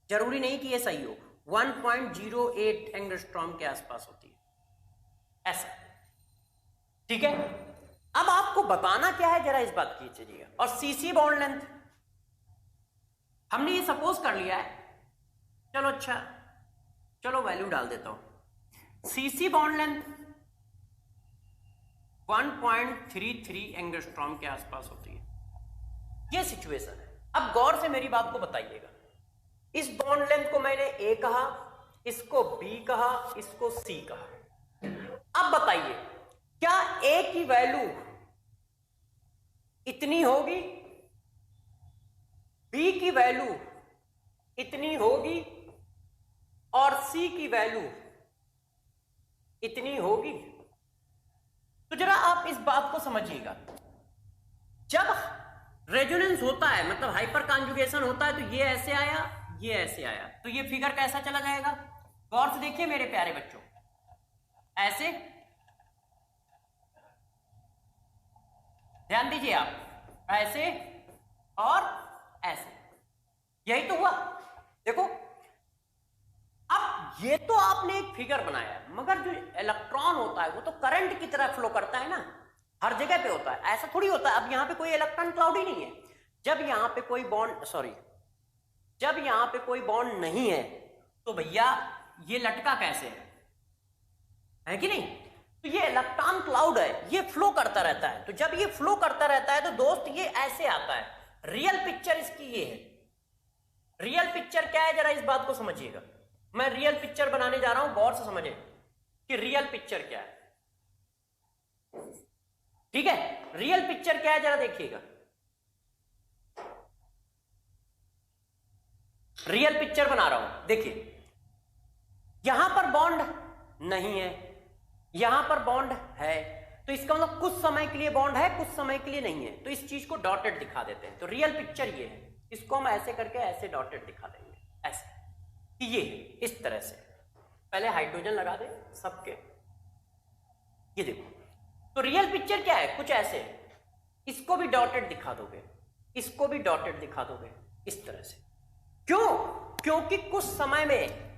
जरूरी नहीं कि ये सही हो, 1.08 एंगस्ट्रॉम के आसपास होती है, ऐसा, ठीक है। अब आपको बताना क्या है, जरा इस बात की चलिएगा। और सीसी बॉन्ड लेंथ हमने ये सपोज कर लिया है, चलो अच्छा, चलो वैल्यू डाल देता हूं। सीसी बॉन्ड लेंथ 1.33 एंगस्ट्रॉम के आसपास होती है, ये सिचुएशन है। अब गौर से मेरी बात को बताइएगा, इस बॉन्ड लेंथ को मैंने ए कहा, इसको बी कहा, इसको सी कहा। अब बताइए, क्या ए की वैल्यू इतनी होगी, बी की वैल्यू इतनी होगी और सी की वैल्यू इतनी होगी? तो जरा आप इस बात को समझिएगा, जब रेजोनेंस होता है, मतलब हाइपर कॉन्जुगेशन होता है, तो ये ऐसे आया, ये ऐसे आया, तो ये फिगर कैसा चला जाएगा? गौर से देखिए मेरे प्यारे बच्चों, ऐसे, ध्यान दीजिए आप, ऐसे और ऐसे, यही तो हुआ। देखो, अब ये तो आपने एक फिगर बनाया है, मगर जो इलेक्ट्रॉन होता है वो तो करंट की तरह फ्लो करता है ना, हर जगह पे होता है, ऐसा थोड़ी होता है। अब यहां पे कोई इलेक्ट्रॉन क्लाउड ही नहीं है, जब यहां पे कोई बॉन्ड, सॉरी, जब यहां पे कोई बॉन्ड नहीं है तो भैया ये लटका कैसे है कि नहीं? तो ये इलेक्ट्रॉन क्लाउड है, ये फ्लो करता रहता है। तो जब ये फ्लो करता रहता है तो दोस्त ये ऐसे आता है। रियल पिक्चर इसकी ये है। रियल पिक्चर क्या है, जरा इस बात को समझिएगा। मैं रियल पिक्चर बनाने जा रहा हूं, गौर से समझे कि रियल पिक्चर क्या है, ठीक है। रियल पिक्चर क्या है जरा देखिएगा। रियल पिक्चर बना रहा हूं, देखिए, यहां पर बॉन्ड नहीं है, यहां पर बॉन्ड है, तो इसका मतलब कुछ समय के लिए बॉन्ड है, कुछ समय के लिए नहीं है, तो इस चीज को डॉटेड दिखा देते हैं। तो रियल पिक्चर ये है, इसको हम ऐसे करके ऐसे डॉटेड दिखा देंगे, ऐसे कि ये इस तरह से। पहले हाइड्रोजन लगा दें सबके, ये देखो। तो रियल पिक्चर क्या है, कुछ ऐसे, इसको भी डॉटेड दिखा दोगे, इसको भी डॉटेड दिखा दोगे, इस तरह से। क्यों? क्योंकि कुछ समय में,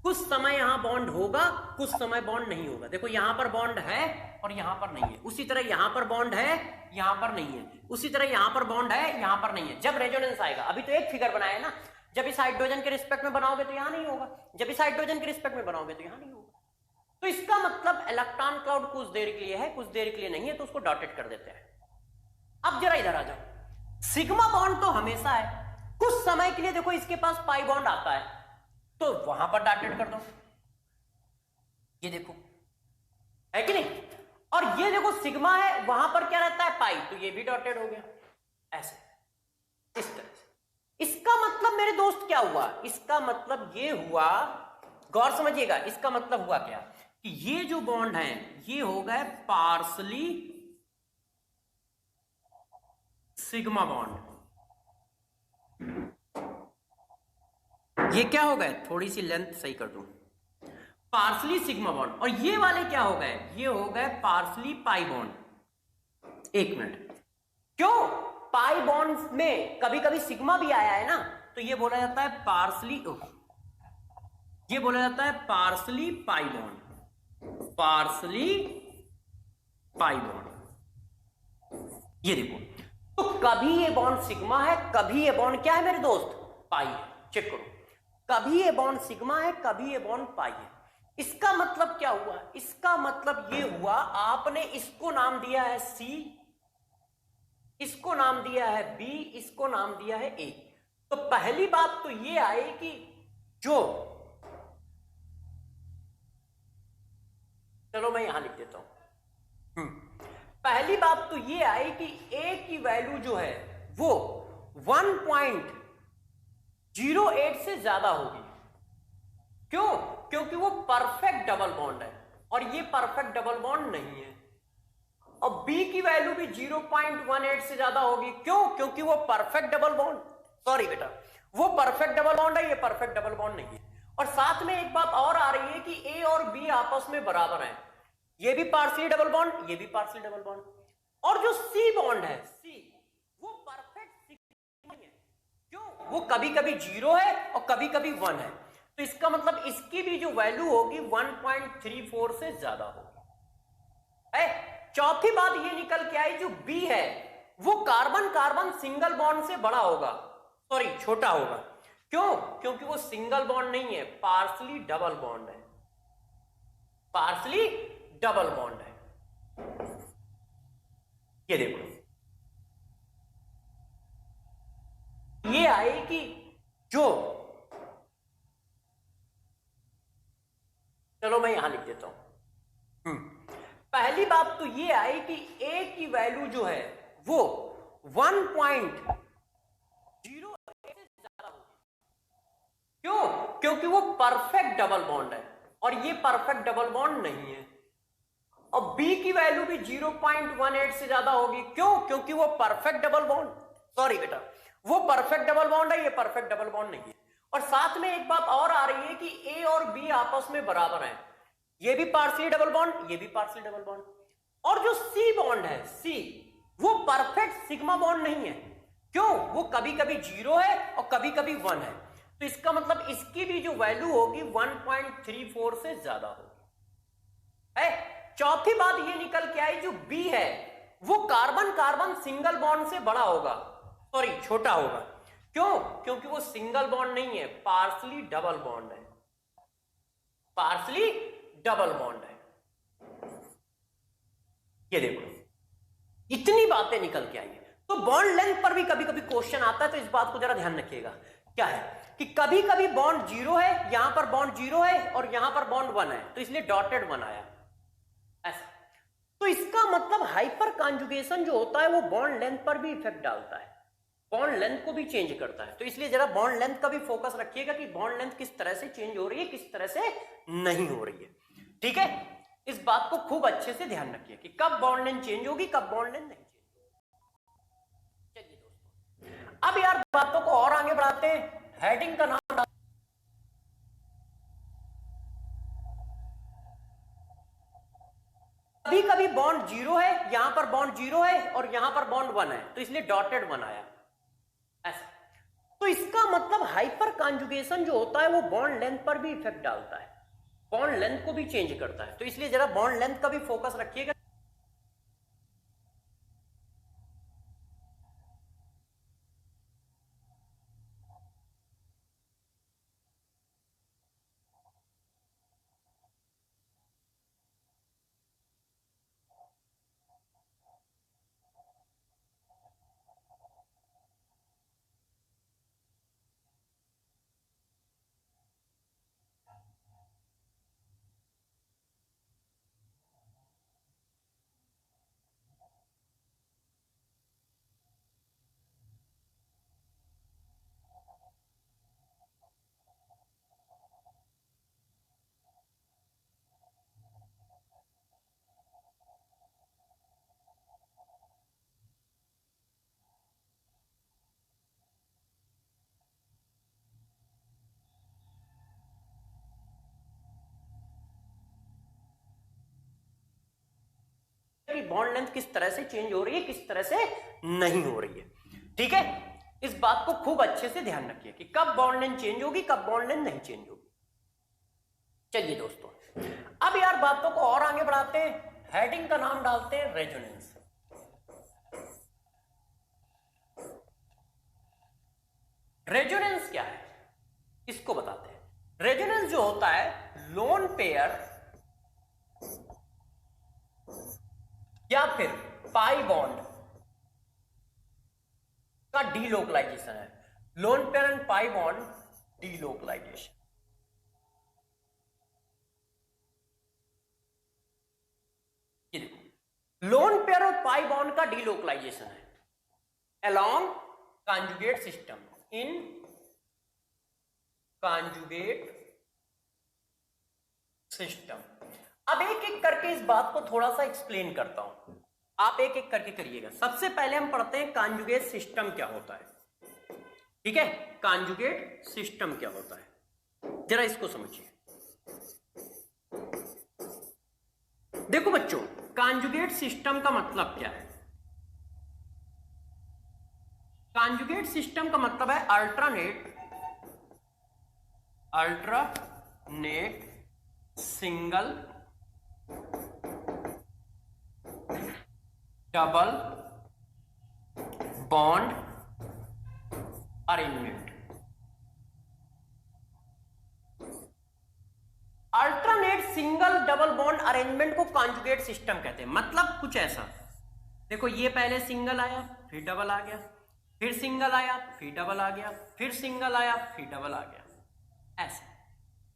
कुछ समय यहां बॉन्ड होगा, कुछ समय बॉन्ड नहीं होगा। देखो यहां पर बॉन्ड है और यहां पर नहीं है, उसी तरह यहां पर बॉन्ड है, यहां पर नहीं है, उसी तरह यहां पर बॉन्ड है, यहां पर नहीं है। जब रेजोनेंस आएगा, अभी तो एक फिगर बनाया है ना, जब इस हाइड्रोजन के रिस्पेक्ट में बनाओगे तो यहां नहीं होगा, जब इस हाइड्रोजन के रिस्पेक्ट में बनाओगे तो यहां नहीं होगा। तो इसका मतलब इलेक्ट्रॉन क्लाउड कुछ देर के लिए है, कुछ देर के लिए नहीं है, तो उसको डॉटेड कर देते हैं। अब जरा इधर आ जाओ, सिग्मा बॉन्ड तो हमेशा है, कुछ समय के लिए देखो इसके पास पाई बॉन्ड आता है, तो वहां पर डॉटेड कर दो, ये देखो, है कि नहीं। और ये देखो सिग्मा है, वहां पर क्या रहता है, पाई, तो ये भी डॉटेड हो गया, ऐसे, इस तरह से। इसका मतलब मेरे दोस्त क्या हुआ, इसका मतलब ये हुआ, गौर समझिएगा, इसका मतलब हुआ क्या कि ये जो बॉन्ड है ये हो गए पार्सली सिग्मा बॉन्ड। ये क्या हो गए, थोड़ी सी लेंथ सही कर दूं, पार्सली सिग्मा बॉन्ड। और ये वाले क्या हो गए, ये हो गए पार्सली पाई बॉन्ड। एक मिनट, क्यों? पाई बॉन्ड में कभी कभी सिग्मा भी आया है ना, तो ये बोला जाता है पार्सली, ये बोला जाता है पार्सली पाई बॉन्ड, पार्सली पाई बॉन्ड। ये देखो, तो कभी ये बॉन्ड सिग्मा है, कभी ये बॉन्ड क्या है मेरे दोस्त, पाई है। चेक करो, कभी ये बॉन्ड सिग्मा है, कभी ये बॉन्ड पाई है। इसका मतलब क्या हुआ, इसका मतलब ये हुआ, आपने इसको नाम दिया है सी, इसको नाम दिया है बी, इसको नाम दिया है ए। तो पहली बात तो ये आई कि जो, चलो मैं यहां लिख देता हूं। पहली बात तो ये आई कि ए की वैल्यू जो है वो 1.08 से ज्यादा होगी। क्यों? क्योंकि वो परफेक्ट डबल बॉन्ड है और ये परफेक्ट डबल बॉन्ड नहीं है। और बी की वैल्यू भी 0.18 से ज्यादा होगी। क्यों? क्योंकि वो परफेक्ट डबल बॉन्ड, सॉरी बेटा, वो परफेक्ट डबल बॉन्ड है, ये परफेक्ट डबल बॉन्ड नहीं है। और साथ में एक बात और आ रही है कि ए और बी आपस में बराबर हैं। ये भी पार्शियली डबल बॉन्ड, ये भी पार्शियली डबल बॉन्ड। और जो सी बॉन्ड है, सी, वो परफेक्ट नहीं है। क्यों? वो कभी कभी 0 है और कभी कभी 1 है। तो इसका मतलब इसकी भी जो वैल्यू होगी 1.34 से ज्यादा होगी। चौथी बात ये निकल के आई, जो बी है वो कार्बन कार्बन सिंगल बॉन्ड से बड़ा होगा, सॉरी छोटा होगा। क्यों? क्योंकि वो सिंगल बॉन्ड नहीं है, पार्शियली डबल बॉन्ड है, पार्शियली डबल बॉन्ड है। ये देखो, ये आएगी जो, चलो मैं यहां लिख देता हूं। पहली बात तो ये आई कि ए की वैल्यू जो है वो 1.08 से ज्यादा होगी। क्यों? क्योंकि वो परफेक्ट डबल बॉन्ड है और ये परफेक्ट डबल बॉन्ड नहीं है। और बी की वैल्यू भी 0.18 से ज्यादा होगी। क्यों? क्योंकि वो परफेक्ट डबल बॉन्ड, सॉरी बेटा, वो परफेक्ट डबल बॉन्ड है, ये परफेक्ट डबल बॉन्ड नहीं है। और साथ में एक बात और आ रही है कि ए और बी आपस में बराबर हैं। ये भी पार्शियली डबल बॉन्ड, ये भी पार्शियली डबल बॉन्ड। और जो सी बॉन्ड है, सी, वो परफेक्ट सिग्मा बॉन्ड नहीं है। क्यों? वो कभी कभी 0 है और कभी कभी 1 है। तो इसका मतलब इसकी भी जो वैल्यू होगी 1.34 से ज्यादा होगी। चौथी बात ये निकल के आई, जो बी है वो कार्बन कार्बन सिंगल बॉन्ड से बड़ा होगा, सॉरी छोटा होगा। क्यों? क्योंकि वो सिंगल बॉन्ड नहीं है, पार्शियली डबल बॉन्ड है, पार्शियली डबल बॉन्ड है। ये देखो, इतनी बातें निकल के आई है। तो बॉन्ड लेंथ पर भी कभी कभी क्वेश्चन आता है, तो इस बात को जरा ध्यान रखिएगा। क्या है कि कभी कभी बॉन्ड 0 है, यहां पर बॉन्ड 0 है और यहां पर बॉन्ड 1 है, तो इसलिए डॉटेड बनाया ऐसा। तो इसका मतलब हाइपर कॉन्जुगेशन जो होता है वो बॉन्ड लेंथ पर भी इफेक्ट डालता है, बॉन्ड लेंथ को भी चेंज करता है। तो इसलिए जरा बॉन्ड लेंथ का भी फोकस रखिएगा कि बॉन्ड लेंथ किस तरह से चेंज हो रही है, किस तरह से नहीं हो रही है। ठीक है, इस बात को खूब अच्छे से ध्यान रखिए कि कब बॉन्ड लेंथ चेंज होगी, कब बॉन्ड लेंथ नहीं चेंज होगी। चलिए दोस्तों, अब यार बातों को और आगे बढ़ाते हैं। हेडिंग का नाम, कभी कभी बॉन्ड 0 है, यहां पर बॉन्ड 0 है और यहां पर बॉन्ड 1 है, तो इसलिए डॉटेड बनाया ऐसा। तो इसका मतलब हाइपर कॉन्जुगेशन जो होता है वो बॉन्ड लेंथ पर भी इफेक्ट डालता है, बॉन्ड लेंथ को भी चेंज करता है। तो इसलिए जरा बॉन्ड लेंथ का भी फोकस रखिएगा। कि बॉन्ड लेंथ किस तरह से चेंज हो रही है, किस तरह से नहीं हो रही है। ठीक है, इस बात को खूब अच्छे से ध्यान रखिए कि कब बॉन्ड लेंथ चेंज होगी, कब बॉन्ड लेंथ नहीं चेंज होगी। चलिए दोस्तों, अब यार बातों को और आगे बढ़ाते हैं। हेडिंग का नाम डालते हैं रेजोनेंस। रेजोनेंस क्या है इसको बताते हैं। रेजोनेंस जो होता है, लोन पेयर या फिर पाई बॉन्ड का डीलोकलाइजेशन है। Lone pair and pi bond delocalisation. Lone pair और पाई बॉन्ड का डीलोकलाइजेशन है along conjugate system, in conjugate system. अब एक एक करके इस बात को थोड़ा सा एक्सप्लेन करता हूं, आप एक एक करके करिएगा। सबसे पहले हम पढ़ते हैं कॉन्जुगेट सिस्टम क्या होता है, ठीक है। कॉन्जुगेट सिस्टम क्या होता है, जरा इसको समझिए। देखो बच्चों, कॉन्जुगेट सिस्टम का मतलब क्या है? कॉन्जुगेट सिस्टम का मतलब है alternate single double bond arrangement. Alternate single double bond arrangement को कॉन्जुगेट सिस्टम कहते हैं। मतलब कुछ ऐसा, देखो ये पहले सिंगल आया फिर डबल आ गया, फिर सिंगल आया फिर डबल आ गया, फिर सिंगल आया फिर डबल आ गया, ऐसे।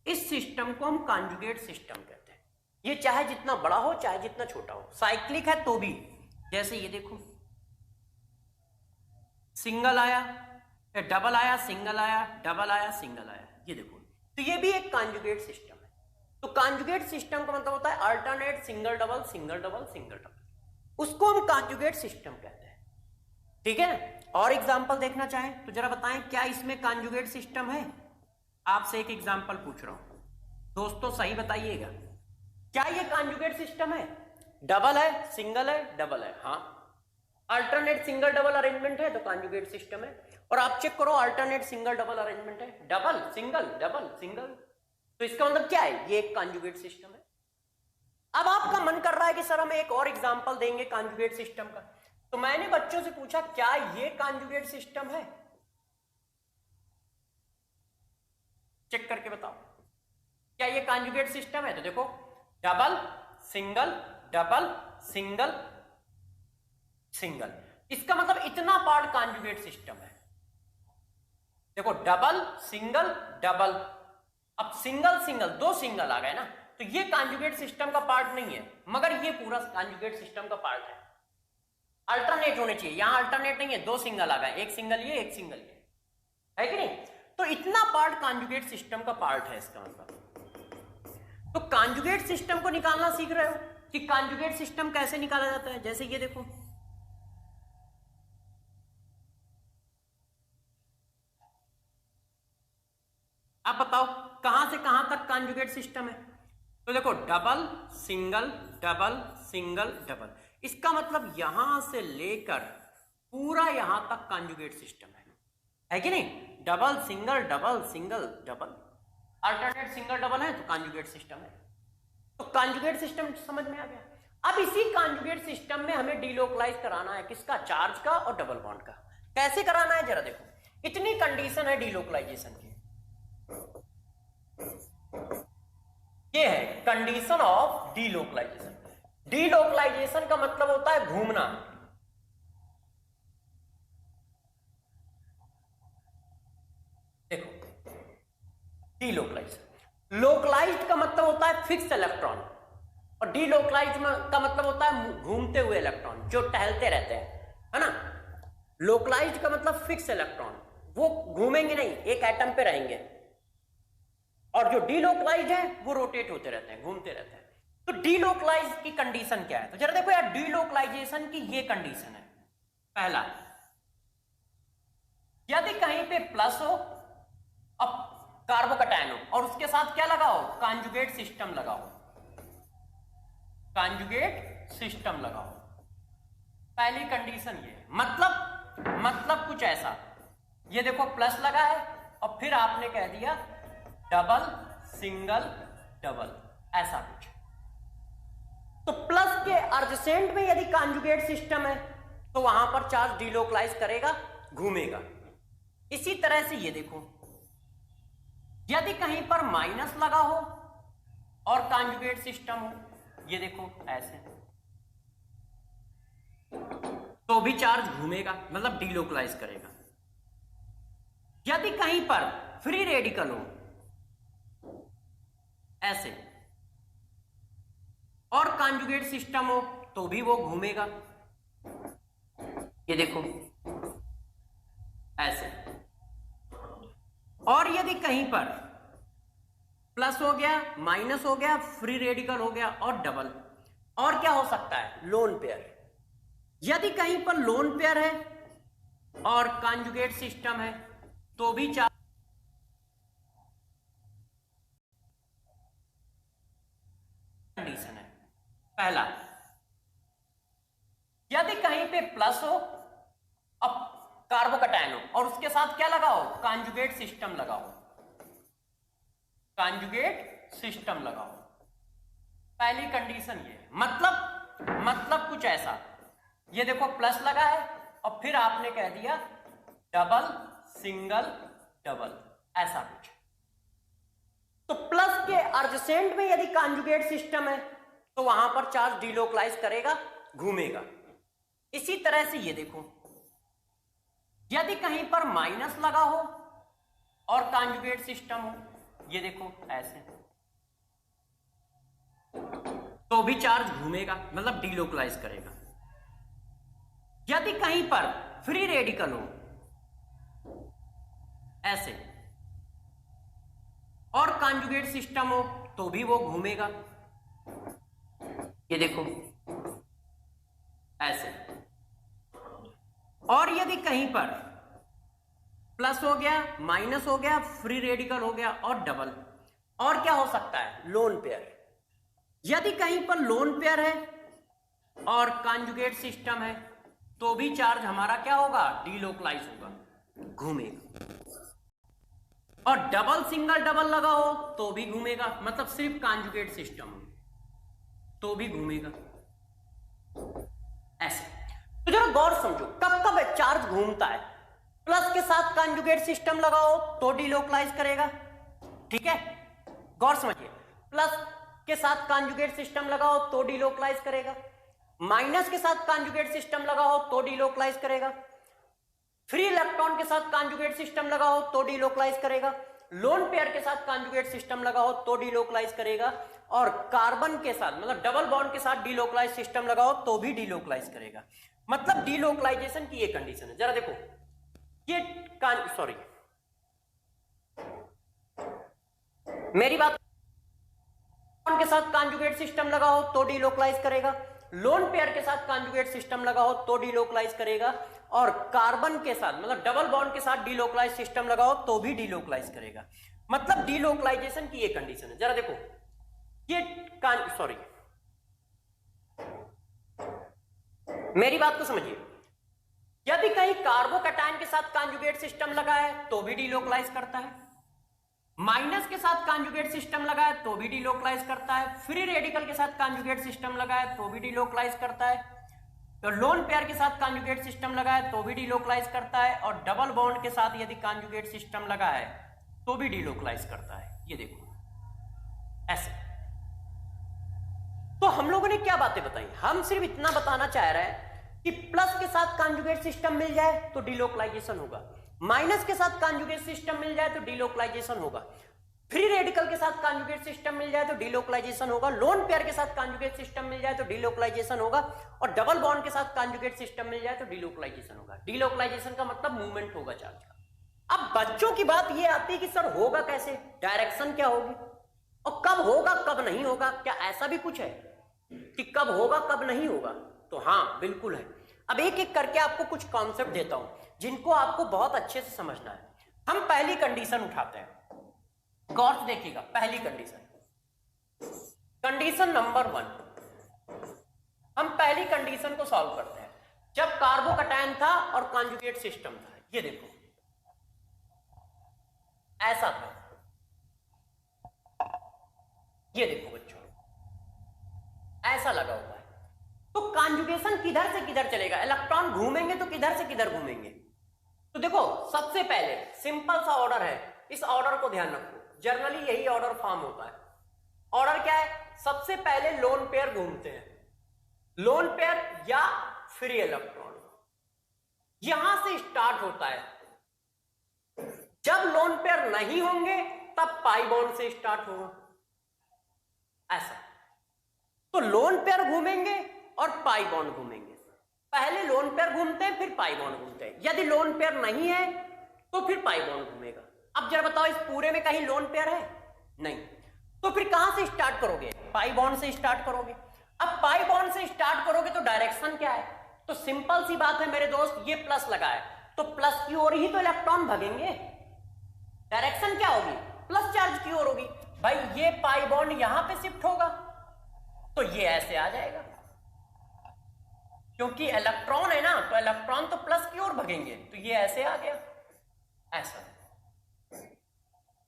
इस सिस्टम को हम कॉन्जुगेट सिस्टम कहते हैं। ये चाहे जितना बड़ा हो चाहे जितना छोटा हो, साइक्लिक है तो भी, जैसे ये देखो सिंगल आया डबल आया, सिंगल आया डबल आया, सिंगल आया, ये देखो, तो ये भी एक कॉन्जुगेट सिस्टम है। तो कॉन्जुगेट सिस्टम का मतलब होता है alternate single double single double single double, उसको हम कॉन्जुगेट सिस्टम कहते हैं, ठीक है। और एग्जांपल देखना चाहें तो जरा बताएं, क्या इसमें कॉन्जुगेट सिस्टम है? आपसे एक एग्जांपल पूछ रहा हूं, दोस्तों सही बताइएगा, क्या ये कॉन्जुगेट सिस्टम है? डबल है, सिंगल है, डबल है, हाँ। अल्टरनेट सिंगल डबल अरेंजमेंट है तो कॉन्जुगेट सिस्टम है। और आप चेक करो, अल्टरनेट सिंगल डबल अरेंजमेंट है, डबल सिंगल डबल सिंगल, तो इसका मतलब क्या है? ये एक कॉन्जुगेट सिस्टम है। अब आपका मन कर रहा है कि सर हम एक और एग्जांपल देंगे कॉन्जुगेट सिस्टम का, तो मैंने बच्चों से पूछा क्या ये कॉन्जुगेट सिस्टम है? चेक करके बताओ, क्या ये कॉन्जुगेट सिस्टम है? तो देखो, double single double single single, इसका मतलब इतना पार्ट कॉन्जुगेट सिस्टम है। देखो डबल सिंगल डबल, अब सिंगल सिंगल दो सिंगल आ गए ना, तो ये कॉन्जुगेट सिस्टम का पार्ट नहीं है, मगर ये पूरा कॉन्जुगेट सिस्टम का पार्ट है। अल्टरनेट होने चाहिए, यहां अल्टरनेट नहीं है, दो सिंगल आ गए, एक सिंगल ये एक सिंगल ये, है कि नहीं? तो इतना पार्ट कॉन्जुगेट सिस्टम का पार्ट है इसका मतलब। तो कॉन्जुगेट सिस्टम को निकालना सीख रहे हो कि कॉन्जुगेट सिस्टम कैसे निकाला जाता है। जैसे ये देखो, आप बताओ कहां से कहां तक कॉन्जुगेट सिस्टम है? तो देखो double single double single double, इसका मतलब यहां से लेकर पूरा यहां तक कॉन्जुगेट सिस्टम है कि नहीं? Double single double single double, alternate single double है तो कॉन्जुगेट सिस्टम है। तो कॉन्जुगेट सिस्टम समझ में आ गया। अब इसी कॉन्जुगेट सिस्टम में हमें डीलोकलाइज कराना है, किसका? चार्ज का और डबल बॉन्ड का। कैसे कराना है जरा देखो, इतनी कंडीशन है डीलोकलाइजेशन की, ये है कंडीशन ऑफ डीलोकलाइजेशन। डीलोकलाइजेशन का मतलब होता है घूमना। देखो डीलोकलाइजेशन, लोकलाइज्ड का मतलब होता है फिक्स इलेक्ट्रॉन, और डीलोकलाइज्ड का मतलब होता है घूमते हुए इलेक्ट्रॉन जो टहलते रहते हैं, है ना। लोकलाइज्ड का मतलब फिक्स इलेक्ट्रॉन, वो घूमेंगे नहीं, एक एटम पे रहेंगे, और जो डीलोकलाइज्ड है वो रोटेट होते रहते हैं, घूमते रहते हैं। तो डीलोकलाइज्ड की कंडीशन क्या है? तो जरा देखो यार, डीलोकलाइजेशन की ये कंडीशन है। पहला, यदि कहीं पे प्लस हो अब कार्बोकैटायन हो और उसके साथ क्या लगाओ? कॉन्जुगेट सिस्टम लगाओ, कॉन्जुगेट सिस्टम लगाओ। पहली कंडीशन ये, मतलब कुछ ऐसा, ये देखो प्लस लगा है और फिर आपने कह दिया डबल सिंगल डबल, ऐसा कुछ। तो प्लस के अर्जेंट में यदि कॉन्जुगेट सिस्टम है तो वहां पर चार्ज डीलोकलाइज करेगा, घूमेगा। इसी तरह से ये देखो, यदि कहीं पर माइनस लगा हो और कॉन्जुगेट सिस्टम हो, ये देखो ऐसे, तो भी चार्ज घूमेगा, मतलब डीलोकलाइज करेगा। यदि कहीं पर फ्री रेडिकल हो ऐसे और कॉन्जुगेट सिस्टम हो तो भी वो घूमेगा, ये देखो ऐसे। और यदि कहीं पर प्लस हो गया, माइनस हो गया, फ्री रेडिकल हो गया और डबल, और क्या हो सकता है, लोन पेयर। यदि कहीं पर लोन पेयर है और कॉन्जुगेट सिस्टम है तो भी चार कंडीशन है। पहला, यदि कहीं पे प्लस हो अब कार्बोकैटायन हो और उसके साथ क्या लगाओ, कॉन्जुगेट सिस्टम लगाओ, कॉन्जुगेट सिस्टम लगाओ। पहली कंडीशन ये, मतलब कुछ ऐसा, ये देखो प्लस लगा है और फिर आपने कह दिया डबल सिंगल डबल, ऐसा कुछ। तो प्लस के अर्जेंट में यदि कॉन्जुगेट सिस्टम है तो वहां पर चार्ज डिलोकलाइज करेगा, घूमेगा। इसी तरह से ये देखो, यदि कहीं पर माइनस लगा हो और कॉन्जुगेट सिस्टम हो, ये देखो ऐसे, तो भी चार्ज घूमेगा, मतलब डिलोकलाइज करेगा। यदि कहीं पर फ्री रेडिकल हो ऐसे और कॉन्जुगेट सिस्टम हो तो भी वो घूमेगा, ये देखो ऐसे। और यदि कहीं पर प्लस हो गया, माइनस हो गया, फ्री रेडिकल हो गया और डबल, और क्या हो सकता है, लोन पेयर। यदि कहीं पर लोन पेयर है और कॉन्जुगेट सिस्टम है तो भी चार्ज हमारा क्या होगा, डिलोकलाइज होगा, घूमेगा। और डबल सिंगल डबल लगा हो तो भी घूमेगा, मतलब सिर्फ कॉन्जुगेट सिस्टम तो भी घूमेगा, ऐसे। तो जरा गौर समझो, कब कब चार्ज घूमता है। प्लस के साथ कॉन्जुगेट सिस्टम लगाओ तो डिलोकलाइज करेगा, ठीक है, गौर समझिए। प्लस के साथ कॉन्जुगेट सिस्टम लगाओ तो डिलोकलाइज करेगा, माइनस के साथ कॉन्जुगेट सिस्टम लगाओ तो डिलोकलाइज करेगा, फ्री इलेक्ट्रॉन के साथ कॉन्जुगेट सिस्टम लगाओ तो डिलोकलाइज करेगा, लोन पेयर के साथ कॉन्जुगेट सिस्टम लगाओ तो डिलोकलाइज करेगा, और कार्बन के साथ मतलब डबल बॉन्ड के साथ डिलोकलाइज सिस्टम लगाओ तो भी डिलोकलाइज करेगा। मतलब डिलोकलाइजेशन की ये कंडीशन है। जरा देखो, ये सॉरी मेरी बात, के साथ कॉन्जुगेट सिस्टम लगाओ तो डिलोकलाइज करेगा, लोन पेयर के साथ कॉन्जुगेट सिस्टम लगाओ तो डिलोकलाइज करेगा, और कार्बन के साथ मतलब डबल बॉन्ड के साथ डिलोकलाइज सिस्टम लगाओ तो भी डिलोकलाइज करेगा। मतलब डिलोकलाइजेशन की ये कंडीशन है। जरा देखो, ये सॉरी मेरी बात को समझिए, यदि कहीं कार्बोकैटायन के साथ कॉन्जुगेट सिस्टम लगा है तो भी डिलोकलाइज करता है, माइनस के साथ कॉन्जुगेट सिस्टम लगा है तो भी डिलोकलाइज करता है, फ्री रेडिकल के साथ कॉन्जुगेट सिस्टम लगा है तो भी डिलोकलाइज करता है, तो लोन पेयर के साथ कॉन्जुगेट सिस्टम लगा है तो भी डिलोकलाइज करता है, और डबल बॉन्ड के साथ यदि कॉन्जुगेट सिस्टम लगा है तो भी डिलोकलाइज करता है। ये देखो ऐसे। तो हम लोगों ने क्या बातें बताई, हम सिर्फ इतना बताना चाह रहे हैं कि प्लस के साथ कॉन्जुगेट सिस्टम मिल जाए तो डिलोकलाइजेशन होगा, माइनस के साथ कॉन्जुगेट सिस्टम मिल जाए तो डिलोकलाइजेशन होगा, फ्री रेडिकल के साथ कॉन्जुगेट सिस्टम मिल जाए तो डिलोकलाइजेशन होगा, लोन पेयर के साथ कॉन्जुगेट सिस्टम मिल जाए तो डिलोकलाइजेशन होगा, और डबल बॉन्ड के साथ कॉन्जुगेट सिस्टम मिल जाए तो डिलोकलाइजेशन होगा। डिलोकलाइजेशन का मतलब मूवमेंट होगा चार्ज का। अब बच्चों की बात यह आती है कि सर होगा कैसे, डायरेक्शन क्या होगी, और कब होगा कब नहीं होगा, क्या ऐसा भी कुछ है कि कब होगा कब नहीं होगा? तो हाँ बिल्कुल है। अब एक एक करके आपको कुछ कॉन्सेप्ट देता हूं जिनको आपको बहुत अच्छे से समझना है। हम पहली कंडीशन उठाते हैं, गौर से देखिएगा। पहली कंडीशन, कंडीशन नंबर 1, हम पहली कंडीशन को सॉल्व करते हैं। जब कार्बोकैटायन था और कॉन्जुगेट सिस्टम था, ये देखो ऐसा था, ये देखो बच्चों ऐसा लगा हुआ है। तो कॉन्जुगेशन किधर से किधर चलेगा, इलेक्ट्रॉन घूमेंगे तो किधर से किधर घूमेंगे। तो देखो सबसे पहले सिंपल सा ऑर्डर है, इस ऑर्डर को ध्यान रखो, जनरली यही ऑर्डर फॉर्म होता है। ऑर्डर क्या है, सबसे पहले लोन पेयर घूमते हैं, लोन पेयर या फ्री इलेक्ट्रॉन, यहां से स्टार्ट होता है। जब लोन पेयर नहीं होंगे तब पाई बॉन्ड से स्टार्ट होगा, ऐसा। तो लोन पेयर घूमेंगे और पाई बॉन्ड घूमेंगे। पहले लोन पेयर घूमते हैं, फिर पाई बॉन्ड घूमते हैं। यदि लोन पेयर नहीं है तो फिर पाई बॉन्ड घूमेगा। अब जरा बताओ, इस पूरे में कहीं लोन पेयर है? नहीं। तो फिर कहां से स्टार्ट करोगे? पाई बॉन्ड से स्टार्ट करोगे। अब पाई बॉन्ड से स्टार्ट करोगे तो डायरेक्शन क्या है? तो सिंपल सी बात है मेरे दोस्त, ये प्लस लगा है तो प्लस की ओर ही तो इलेक्ट्रॉन भागेंगे। डायरेक्शन क्या होगी? प्लस चार्ज की ओर होगी। भाई ये पाई बॉन्ड यहां पे शिफ्ट होगा तो ये ऐसे आ जाएगा, क्योंकि इलेक्ट्रॉन है ना, तो इलेक्ट्रॉन तो प्लस की ओर भागेंगे, तो ये ऐसे आ गया, ऐसा।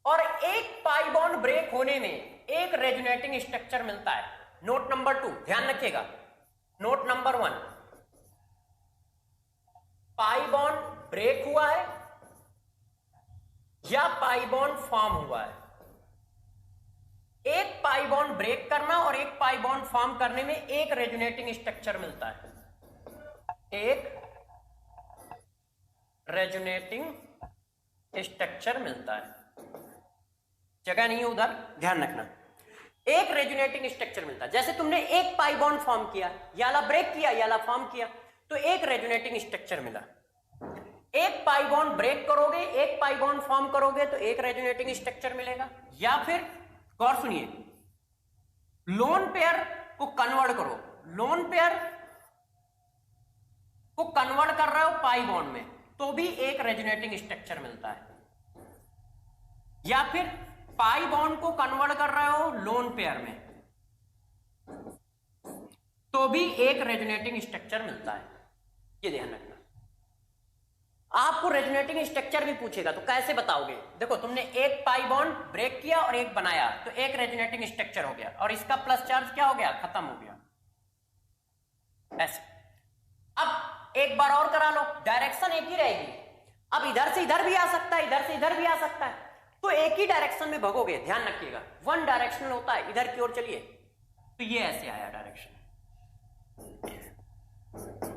और एक पाई बॉन्ड ब्रेक होने में एक रेजोनेटिंग स्ट्रक्चर मिलता है। नोट नंबर 2 ध्यान रखिएगा। Note number 1, pi bond break हुआ है या पाई बॉन्ड फॉर्म हुआ है। एक पाई बॉन्ड ब्रेक करना और एक पाई बॉन्ड फॉर्म करने में एक रेजोनेटिंग स्ट्रक्चर मिलता है, एक रेजोनेटिंग स्ट्रक्चर मिलता है। जगह नहीं है उधर, ध्यान रखना। एक रेजोनेटिंग स्ट्रक्चर मिलता है। जैसे तुमने एक पाई बॉन्ड फॉर्म किया, याला ब्रेक किया, याला फॉर्म किया, तो एक रेजोनेटिंग स्ट्रक्चर मिला। एक पाई बॉन्ड ब्रेक करोगे, एक पाई बॉन्ड फॉर्म करोगे तो एक रेजोनेटिंग स्ट्रक्चर मिलेगा। या फिर गौर सुनिए, लोन पेयर को कन्वर्ट करो, लोन पेयर को कन्वर्ट कर रहे हो पाई बॉन्ड में तो भी एक रेजोनेटिंग स्ट्रक्चर मिलता है। या फिर पाई बॉन्ड को कन्वर्ट कर रहे हो लोन पेयर में तो भी एक रेजोनेटिंग स्ट्रक्चर मिलता है। ये ध्यान रखना। आपको रेजोनेटिंग स्ट्रक्चर भी पूछेगा तो कैसे बताओगे? देखो, तुमने एक पाई बॉन्ड ब्रेक किया और एक बनाया तो एक रेजोनेटिंग स्ट्रक्चर हो गया और इसका प्लस चार्ज क्या हो गया? खत्म हो गया, ऐसे। अब एक बार और करा लो, डायरेक्शन एक ही रहेगी। अब इधर से इधर भी आ सकता है, इधर से इधर भी आ सकता है, तो एक ही डायरेक्शन में भगोगे। ध्यान रखिएगा, वन डायरेक्शनल होता है, इधर की ओर चलिए तो ये ऐसे आया डायरेक्शन।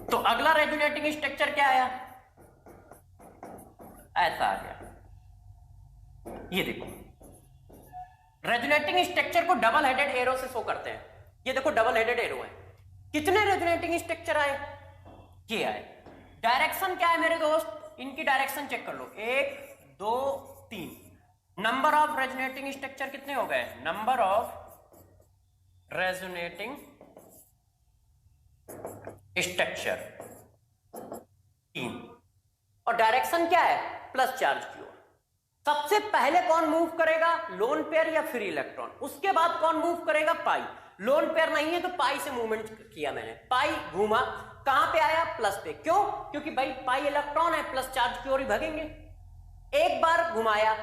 तो अगला रेजोनेटिंग स्ट्रक्चर क्या आया? ऐसा आ गया। ये देखो, रेजोनेटिंग स्ट्रक्चर को डबल हेडेड एरो से शो करते हैं। ये देखो डबल हेडेड एरो है। कितने रेजोनेटिंग स्ट्रक्चर आए? ये आए। डायरेक्शन क्या है मेरे दोस्त? इनकी डायरेक्शन चेक कर लो, 1 2 3। नंबर ऑफ रेजोनेटिंग स्ट्रक्चर कितने हो गए? Number of resonating structure 3। और डायरेक्शन क्या है? प्लस चार्ज की ओर। सबसे पहले कौन मूव करेगा? लोन पेयर या फ्री इलेक्ट्रॉन। उसके बाद कौन मूव करेगा? पाई। लोन पेयर नहीं है तो पाई से मूवमेंट किया मैंने, पाई घूमा, कहां पे आया? प्लस पे। क्यों? क्योंकि भाई पाई इलेक्ट्रॉन है, प्लस चार्ज की ओर ही भागेंगे। एक बार घुमाया,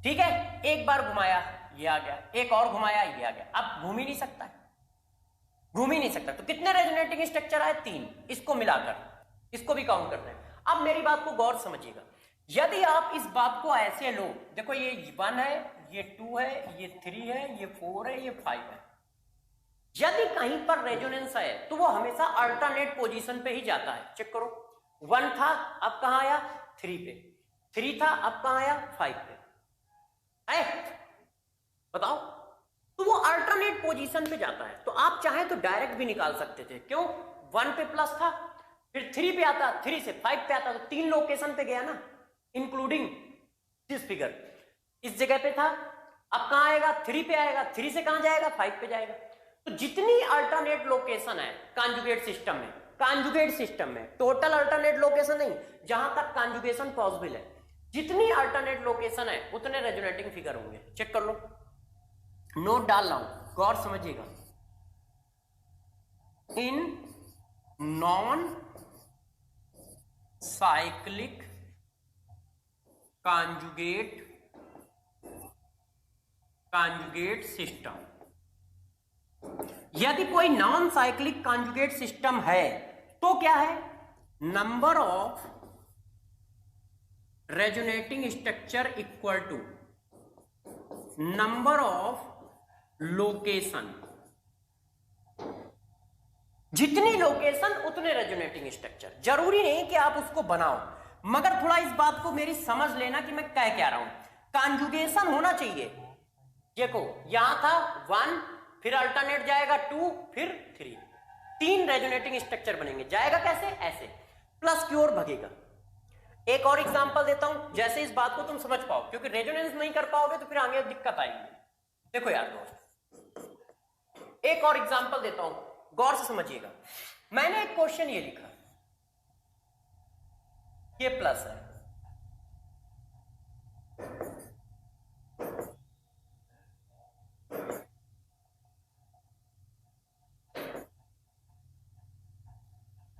ठीक है, एक बार घुमाया ये आ गया, एक और घुमाया ये आ गया। अब घूम ही नहीं सकता है, घूम ही नहीं सकता। तो कितने रेजोनेटिंग स्ट्रक्चर आए? 3। इसको मिलाकर इसको भी काउंट करते हैं। अब मेरी बात को गौर समझिएगा। यदि आप इस बात को ऐसे लो, देखो ये 1 है, ये 2 है, ये 3 है, ये 4 है, ये 5 है। यदि कहीं पर रेजोनेंस है तो वो हमेशा अल्टरनेट पोजीशन पे ही जाता है। चेक करो, 1 था, अब कहां आया? 3 पे। 3 था, अब कहां आया? 5 पे। है? बताओ, तो वो अल्टरनेट पोजीशन पे जाता है। तो आप चाहे तो डायरेक्ट भी निकाल सकते थे। क्यों? 1 पे प्लस था, फिर 3 पे आता, 3 से 5 पे आता, तो 3 लोकेशन पे गया ना, इंक्लूडिंग दिस फिगर। इस जगह पे था, अब कहां आएगा? 3 पे आएगा, 3 से कहां जाएगा? 5 पे जाएगा। तो जितनी अल्टरनेट लोकेशन है कॉन्जुगेट सिस्टम में, कॉन्जुगेट सिस्टम में टोटल अल्टरनेट लोकेशन नहीं, जहां तक कॉन्जुगेशन पॉसिबल है, जितनी अल्टरनेट लोकेशन है उतने रेजोनेटिंग फिगर होंगे। चेक कर लो, नोट डाल रहा हूं, गौर समझिएगा। In non cyclic conjugate system, यदि कोई नॉन साइक्लिक कॉन्जुगेट सिस्टम है तो क्या है? Number of resonating structure equal to number of location. जितनी लोकेशन उतने रेजोनेटिंग स्ट्रक्चर। जरूरी नहीं कि आप उसको बनाओ, मगर थोड़ा इस बात को मेरी समझ लेना कि मैं कह क्या रहा हूं। कॉन्जुगेशन होना चाहिए। देखो यहां था 1, फिर अल्टरनेट जाएगा 2, फिर 3, तीन रेजोनेटिंग स्ट्रक्चर बनेंगे। जाएगा कैसे? ऐसे, प्लस की ओर भगेगा। एक और एग्जांपल देता हूं, जैसे इस बात को तुम समझ पाओ, क्योंकि रेजोनेंस नहीं कर पाओगे तो फिर आगे दिक्कत आएगी। देखो यार दोस्त, एक और एग्जांपल देता हूं, गौर से समझिएगा। मैंने एक क्वेश्चन ये लिखा, ये प्लस है,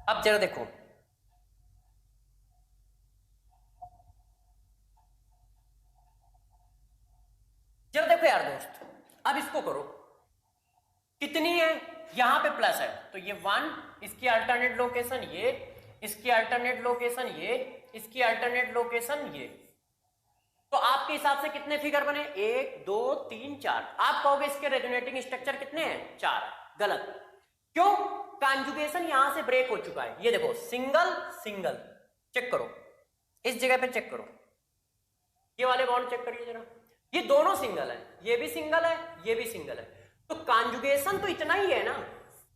अब जरा देखो, जरा देखो यार दोस्त, अब इसको करो, कितनी है? यहां पे प्लस है तो ये 1, इसकी अल्टरनेट लोकेशन ये, इसकी अल्टरनेट लोकेशन ये, इसकी अल्टरनेट लोकेशन ये। तो आपके हिसाब से कितने फिगर बने? 1 2 3 4। आप कहोगे इसके रेजोनेटिंग स्ट्रक्चर कितने हैं? 4। गलत। क्यों? कॉन्जुगेशन यहां से ब्रेक हो चुका है। ये देखो, सिंगल सिंगल, चेक करो, इस जगह पे चेक करो, ये वाले बॉन्ड चेक करिए जरा, ये दोनों सिंगल है, ये भी सिंगल है, ये भी सिंगल है। तो कॉन्जुगेशन तो इतना ही है ना,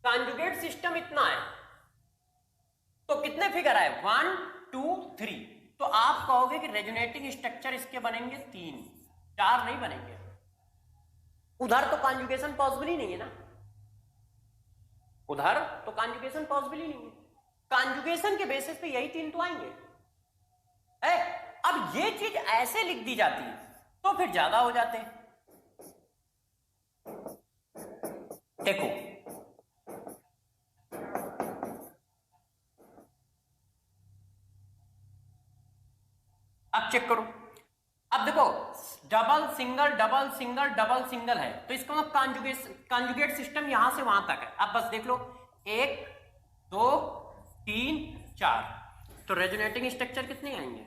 कॉन्जुगेट सिस्टम इतना है, तो कितने फिगर आए? 1 2 3। तो आप कहोगे कि रेजोनेटिंग स्ट्रक्चर इसके बनेंगे 3, 4 नहीं बनेंगे। उधर तो कॉन्जुगेशन पॉसिबल ही नहीं है ना, उधर तो कॉन्जुगेशन पॉसिबल ही नहीं है। कॉन्जुगेशन के बेसिस पे यही 3 तो आएंगे है। अब ये चीज ऐसे लिख दी जाती तो फिर ज्यादा हो जाते। देखो, अब चेक करो, अब देखो, double single double single double single है, तो इसका मतलब कॉन्जुगेट सिस्टम यहां से वहां तक है। अब बस देख लो, 1 2 3 4, तो रेजोनेटिंग स्ट्रक्चर कितने आएंगे?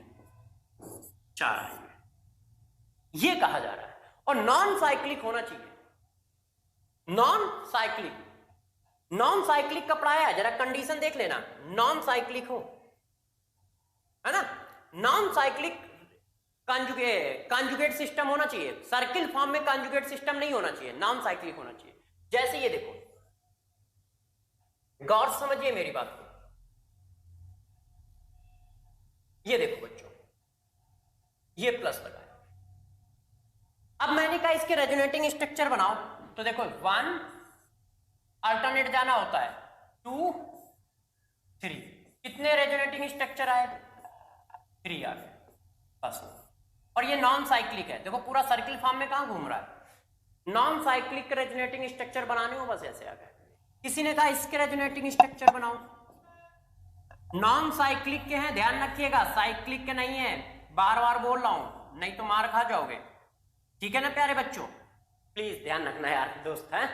4 आएंगे। ये कहा जा रहा है, और नॉन साइक्लिक होना चाहिए। नॉन साइक्लिक, नॉन साइक्लिक का पढ़ाया है, जरा कंडीशन देख लेना, नॉन साइक्लिक हो, है ना, नॉन साइक्लिक कॉन्जुगेट सिस्टम होना चाहिए। सर्किल फॉर्म में कॉन्जुगेट सिस्टम नहीं होना चाहिए, नॉन साइक्लिक होना चाहिए। जैसे ये देखो, गौर समझिए मेरी बात को, ये देखो बच्चों, ये प्लस लगा है। अब मैंने कहा इसके रेजोनेटिंग स्ट्रक्चर बनाओ, तो देखो 1 अल्टरनेट जाना होता है, 2 3, कितने रेजोनेटिंग स्ट्रक्चर आए? 3 आ गए बस। और ये नॉन साइक्लिक है, देखो पूरा सर्किल फॉर्म में कहां घूम रहा है। नॉन साइक्लिक के रेजोनेटिंग स्ट्रक्चर बनाने हो, बस ऐसे आ गए। किसी ने कहा इसके रेजोनेटिंग स्ट्रक्चर बनाओ, नॉन साइक्लिक के हैं, ध्यान रखिएगा, साइक्लिक के नहीं है, बार बार बोल रहा हूं, नहीं तो मार खा जाओगे, ठीक है ना प्यारे बच्चों, प्लीज ध्यान रखना यार दोस्त है।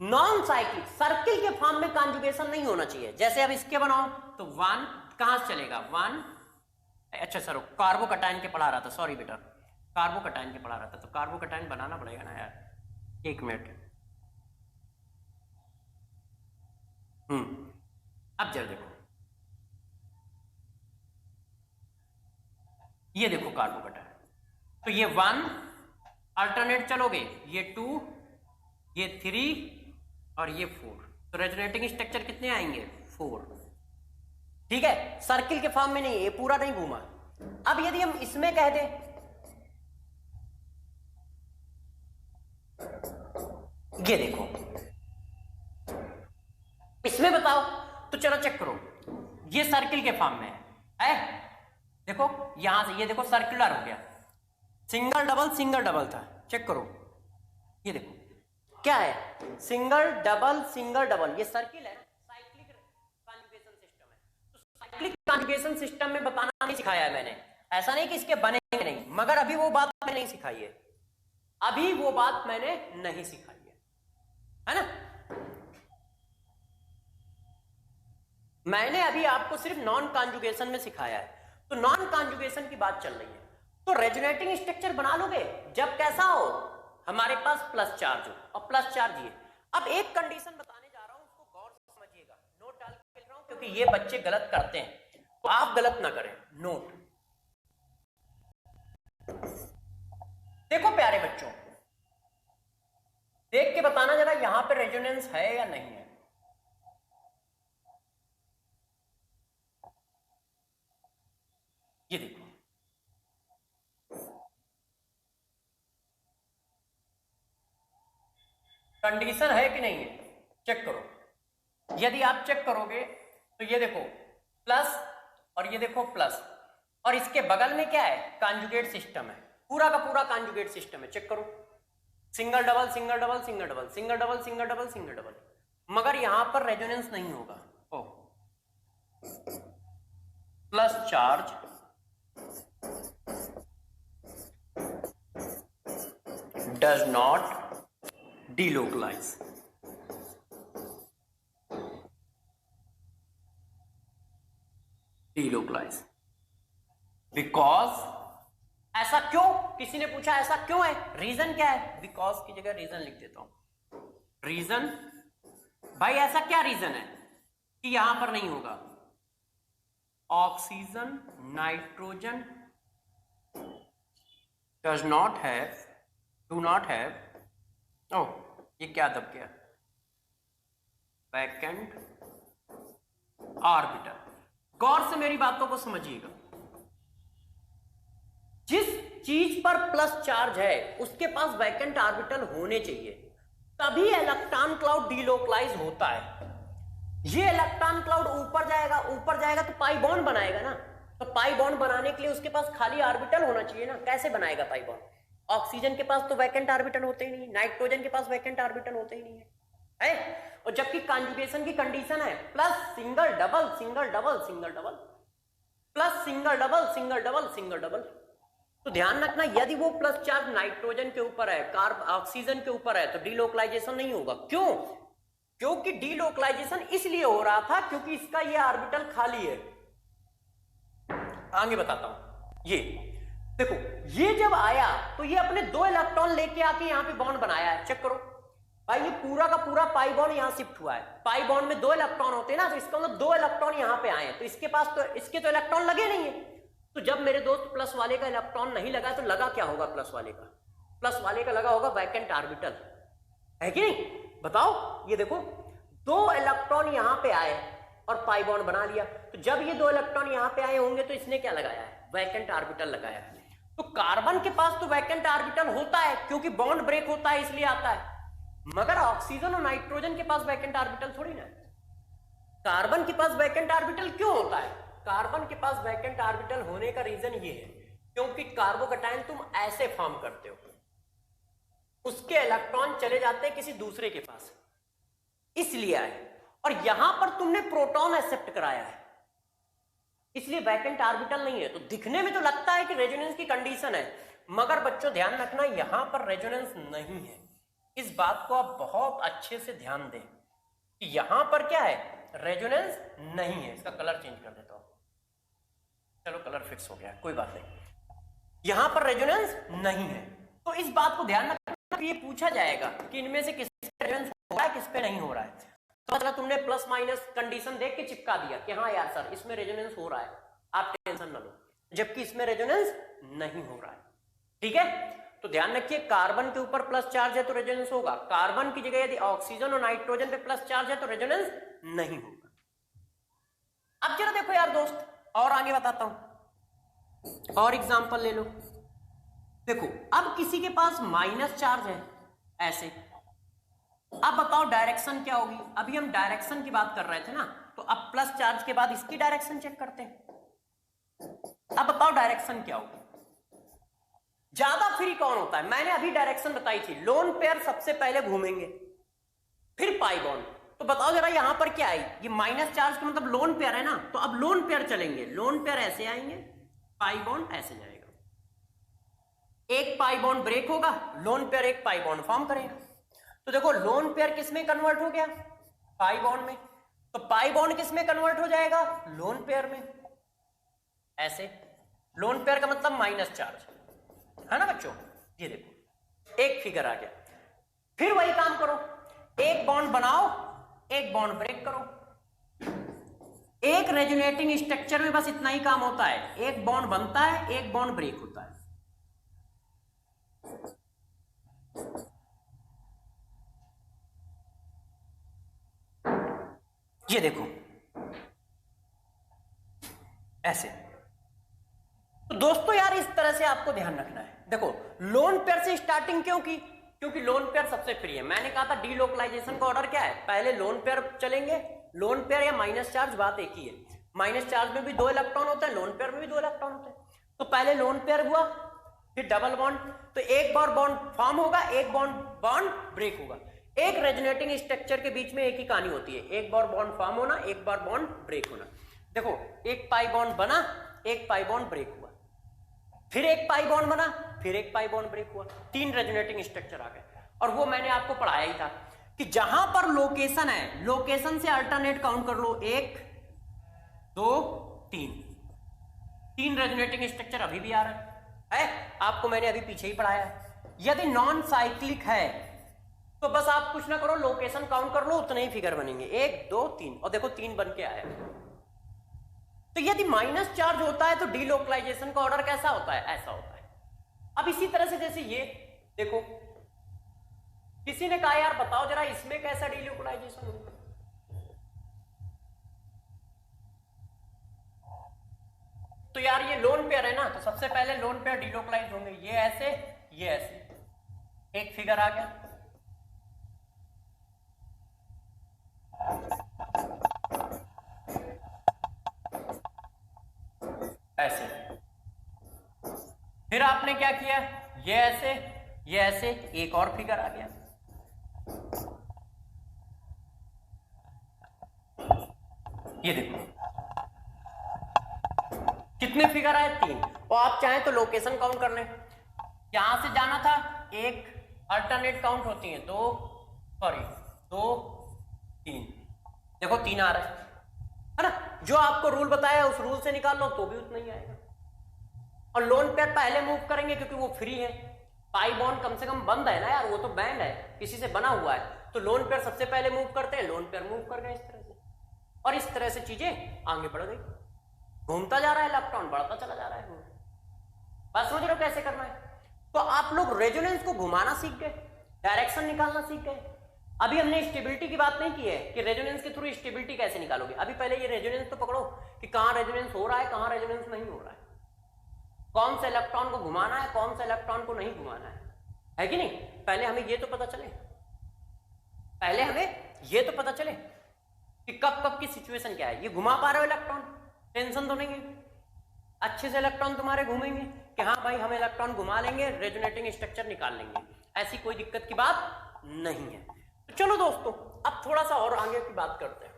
नॉन साइक्लिक सर्किल के फॉर्म में कॉन्जुगेशन नहीं होना चाहिए। जैसे अब इसके बनाओ तो 1 कहां से चलेगा? 1, अच्छा सर कार्बोकटाइन के पढ़ा रहा था, सॉरी बेटा, कार्बोकटाइन के पढ़ा रहा था, तो कार्बोकटाइन बनाना पड़ेगा ना यार, 1 मिनट। अब जरा देखो, ये देखो कार्बोकटाइन, तो ये 1 अल्टरनेट चलोगे, ये 2, ये 3 और ये 4, तो रेजोनेटिंग स्ट्रक्चर कितने आएंगे? 4। ठीक है, सर्किल के फॉर्म में नहीं, ये पूरा नहीं घूमा। अब यदि हम इसमें कह दें, ये देखो, इसमें बताओ, तो चलो चेक करो, ये सर्किल के फॉर्म में है, देखो यहां से, ये देखो सर्कुलर हो गया, सिंगल डबल था, चेक करो, ये देखो क्या है, सिंगल डबल, ये सर्किल है, साइक्लिक कॉन्जुगेशन सिस्टम है। तो साइक्लिक कॉन्जुगेशन सिस्टम में बताना नहीं सिखाया है मैंने, ऐसा नहीं कि इसके बनेंगे नहीं, मगर अभी वो बात मैंने नहीं सिखाई है, अभी वो बात मैंने नहीं सिखाई है ना। मैंने अभी आपको सिर्फ नॉन कॉन्जुगेशन में सिखाया है, तो नॉन कॉन्जुगेशन की बात चल रही है। तो रेजोनेटिंग स्ट्रक्चर बना लोगे जब कैसा हो, हमारे पास प्लस चार्ज हो, और प्लस चार्ज ये। अब एक कंडीशन बताने जा रहा हूं, उसको गौर से समझिएगा, नोट डाल के लिख रहा हूं क्योंकि ये बच्चे गलत करते हैं, तो आप गलत ना करें, नोट। देखो प्यारे बच्चों, देख के बताना जरा, यहां पे रेजोनेंस है या नहीं है। कंडीशन है कि नहीं है, चेक करो। यदि आप चेक करोगे तो ये देखो प्लस और ये देखो प्लस, और इसके बगल में क्या है, कॉन्जुगेट सिस्टम है, पूरा का पूरा कॉन्जुगेट सिस्टम है। चेक करो, single double single double single double single double single double single double, मगर यहां पर रेजोनेंस नहीं होगा। O plus charge does not delocalize, delocalize because, ऐसा क्यों, किसी ने पूछा ऐसा क्यों है, रीजन क्या है, बिकॉज की जगह रीजन लिख देता हूं। रीजन, भाई ऐसा क्या रीजन है कि यहां पर नहीं होगा, oxygen nitrogen does not have, do not have, ओ ये क्या दब गया, वैकेंट ऑर्बिटल। गौर से मेरी बातों को समझिएगा, जिस चीज पर प्लस चार्ज है उसके पास वैकेंट ऑर्बिटल होने चाहिए, तभी इलेक्ट्रॉन क्लाउड डीलोकलाइज होता है। ये इलेक्ट्रॉन क्लाउड ऊपर जाएगा, ऊपर जाएगा तो पाई बॉन्ड बनाएगा ना, तो पाई बॉन्ड बनाने के लिए उसके पास खाली ऑर्बिटल होना चाहिए ना। कैसे बनाएगा पाई बॉन्ड, ऑक्सीजन के पास तो वैकेंट ऑर्बिटल होते ही नहीं, नाइट्रोजन के पास वैकेंट ऑर्बिटल होते ही नहीं है? और जबकि कॉन्जुगेशन की कंडीशन है plus single double single double single double, plus single double single double single double. तो ध्यान रखना, यदि वो प्लस चार्ज नाइट्रोजन के ऊपर है, ऑक्सीजन के ऊपर है, तो डीलोकलाइजेशन नहीं होगा। क्यों? क्योंकि डीलोकलाइजेशन इसलिए हो रहा था क्योंकि इसका ये ऑर्बिटल खाली है। आगे बताता हूं। ये देखो, ये जब आया तो ये अपने 2 इलेक्ट्रॉन लेके आके यहां पे बॉन्ड बनाया है। चेक करो भाई, ये पूरा का पूरा पाई बॉन्ड यहां शिफ्ट हुआ है। पाई बॉन्ड में 2 इलेक्ट्रॉन होते हैं ना, तो इसका मतलब 2 इलेक्ट्रॉन यहां पे आए हैं, तो इसके पास तो इसके तो इलेक्ट्रॉन लगे नहीं है। तो जब मेरे दोस्त प्लस वाले का इलेक्ट्रॉन नहीं लगा तो लगा क्या होगा, प्लस वाले का, प्लस वाले का लगा होगा वैकेंट ऑर्बिटल, है कि नहीं? बताओ, ये देखो 2 इलेक्ट्रॉन यहां पे आए और पाई बॉन्ड बना लिया। तो जब ये 2 इलेक्ट्रॉन यहां पे आए होंगे तो इसने क्या लगाया है, वैकेंट ऑर्बिटल लगाया है। तो कार्बन के पास तो वैकेंट ऑर्बिटल होता है क्योंकि बॉन्ड ब्रेक होता है इसलिए आता है, मगर ऑक्सीजन और नाइट्रोजन के पास वैकेंट ऑर्बिटल थोड़ी ना। कार्बन के पास वैकेंट ऑर्बिटल क्यों होता है? कार्बन के पास वैकेंट ऑर्बिटल होने का रीजन ये है क्योंकि कार्बोकैटायन तुम ऐसे फॉर्म करते हो, उसके इलेक्ट्रॉन चले जाते हैं किसी दूसरे के पास, इसलिए आए। और यहां पर तुमने प्रोटॉन एक्सेप्ट कराया है, इसलिए वैकेंट ऑर्बिटल नहीं है। तो दिखने में तो लगता है कि रेजोनेंस की कंडीशन है, मगर बच्चों ध्यान रखना, यहां पर रेजोनेंस नहीं है। इस बात को आप बहुत अच्छे से ध्यान दें कि यहां पर क्या है, रेजोनेंस नहीं है। इसका कलर चेंज कर देता हूं, चलो कलर फिक्स हो गया, कोई बात नहीं। यहां पर रेजोनेंस नहीं है, तो इस बात को ध्यान रखना कि ये पूछा जाएगा कि इनमें से किस पे रेजोनेंस हो रहा है, किस पे नहीं हो रहा है। तो मतलब तुमने प्लस माइनस कंडीशन देख के चिपका दिया कि हाँ यार सर इसमें रेजोनेंस हो रहा है, आप टेंशन ना लो, जबकि इसमें रेजोनेंस नहीं हो रहा है। ठीक है, तो ध्यान रखिए, कार्बन के ऊपर प्लस चार्ज है तो रेजोनेंस होगा, कार्बन की जगह यदि ऑक्सीजन और नाइट्रोजन पे प्लस चार्ज है तो रेजोनेंस नहीं होगा। अब जरा देखो यार दोस्त, और आगे बताता हूं, और एग्जांपल ले लो। देखो, अब किसी के पास माइनस चार्ज है ऐसे, अब बताओ डायरेक्शन क्या होगी। अभी हम डायरेक्शन की बात कर रहे थे ना, तो अब प्लस चार्ज के बाद इसकी डायरेक्शन चेक करते हैं। अब बताओ डायरेक्शन क्या होगी, ज्यादा फ्री कौन होता है? मैंने अभी डायरेक्शन बताई थी, लोन पेयर सबसे पहले घूमेंगे, फिर पाई बॉन्ड। तो बताओ जरा यहां पर क्या आई, ये माइनस चार्ज का मतलब लोन पेयर है ना, तो अब लोन पेयर चलेंगे, लोन पेयर ऐसे आएंगे, पाई बॉन्ड ऐसे जाएगा, एक पाई बॉन्ड ब्रेक होगा, लोन पेयर एक पाई बॉन्ड फॉर्म करेगा। तो देखो लोन पेयर किस में कन्वर्ट हो गया, पाई बॉन्ड में, तो पाई बॉन्ड किस में कन्वर्ट हो जाएगा, लोन पेयर में। ऐसे लोन पेयर का मतलब माइनस चार्ज है ना बच्चों। ये देखो एक फिगर आ गया, फिर वही काम करो, एक बॉन्ड बनाओ, एक बॉन्ड ब्रेक करो। एक रेजोनेटिंग स्ट्रक्चर में बस इतना ही काम होता है, एक बॉन्ड बनता है, एक बॉन्ड ब्रेक होता है। ये देखो ऐसे। तो दोस्तों यार इस तरह से आपको ध्यान रखना है। देखो लोन पेयर से स्टार्टिंग क्यों की, क्योंकि लोन पेयर सबसे फ्री है। मैंने कहा था डीलोकलाइजेशन का ऑर्डर क्या है, पहले लोन पेयर चलेंगे, लोन पेयर या माइनस चार्ज बात एक ही है, माइनस चार्ज में भी 2 इलेक्ट्रॉन होते हैं, लोन पेयर में भी 2 इलेक्ट्रॉन होते हैं। तो पहले लोन पेयर हुआ, फिर डबल बॉन्ड, तो एक बार बॉन्ड फॉर्म होगा, एक बॉन्ड ब्रेक होगा। एक रेजोनेटिंग स्ट्रक्चर के बीच में एक ही कहानी होती है, एक बार बॉन्ड फॉर्म होना, एक बार बॉन्ड ब्रेक होना। देखो एक पाई बॉन्ड बना, एक पाई बॉन्ड ब्रेक हुआ, फिर एक पाई बॉन्ड बना, फिर एक पाई बॉन्ड ब्रेक हुआ, 3 रेजोनेटिंग स्ट्रक्चर आ गए। और वो मैंने आपको पढ़ाया ही था कि जहां पर लोकेशन है, लोकेशन से अल्टरनेट काउंट कर लो, 1 2 3 रेजोनेटिंग स्ट्रक्चर अभी भी आ रहा है, आपको मैंने अभी पीछे ही पढ़ाया है। यदि नॉन साइक्लिक है तो बस आप कुछ ना करो, लोकेशन काउंट कर लो, उतने ही फिगर बनेंगे, 1 2 3, और देखो 3 बन के आया। तो यदि माइनस चार्ज होता है तो डीलोकलाइजेशन का ऑर्डर कैसा होता है, ऐसा होता है। अब इसी तरह से जैसे ये देखो, किसी ने कहा यार बताओ जरा इसमें कैसा डीलोकलाइजेशन होगा, तो यार ये लोन पेयर है ना, तो सबसे पहले लोन पेयर डीलोकलाइज होंगे, ये ऐसे, ये ऐसे, एक फिगर आ गया। ऐसे, फिर आपने क्या किया, ये ऐसे, ये ऐसे, एक और फिगर आ गया। ये देखो कितने फिगर आए, 3, और आप चाहें तो लोकेशन काउंट कर लें। यहां से जाना था, एक अल्टरनेट काउंट होती है, 2 3, देखो 3 आ रहा है ना। जो आपको रूल बताया उस रूल से निकाल लो तो भी उतना ही आएगा। और लोन पेयर पहले मूव करेंगे क्योंकि वो फ्री है, पाई बॉन्ड कम से कम बंद है ना यार, वो तो बैंड है, किसी से बना हुआ है, तो लोन पेयर सबसे पहले मूव करते हैं, लोन पेयर मूव कर गए इस तरह से, और इस तरह से चीजें आगे बढ़ गई, घूमता जा रहा है इलेक्ट्रॉन, बढ़ता चला जा रहा है। बात समझ रहे हो कैसे करना है। तो आप लोग रेजोनेंस को घुमाना सीख गए, डायरेक्शन निकालना सीख गए। अभी हमने स्टेबिलिटी की बात नहीं की है कि रेजोनेंस के थ्रू स्टेबिलिटी कैसे निकालोगे, अभी पहले ये रेजोनेंस तो पकड़ो कि कहां रेजोनेंस हो रहा है, कहां रेजोनेंस नहीं हो रहा है, कौन से इलेक्ट्रॉन को घुमाना है, कौन से इलेक्ट्रॉन को नहीं घुमाना है कि नहीं। पहले हमें ये तो पता चले, पहले हमें ये तो पता चले कि कब कब की सिचुएशन क्या है। ये घुमा पा रहे हो इलेक्ट्रॉन, टेंशन तो नहीं है, अच्छे से इलेक्ट्रॉन तुम्हारे घूमेंगे कि हाँ भाई हम इलेक्ट्रॉन घुमा लेंगे, रेजोनेटिंग स्ट्रक्चर निकाल लेंगे, ऐसी कोई दिक्कत की बात नहीं है। तो चलो दोस्तों अब थोड़ा सा और आगे की बात करते हैं।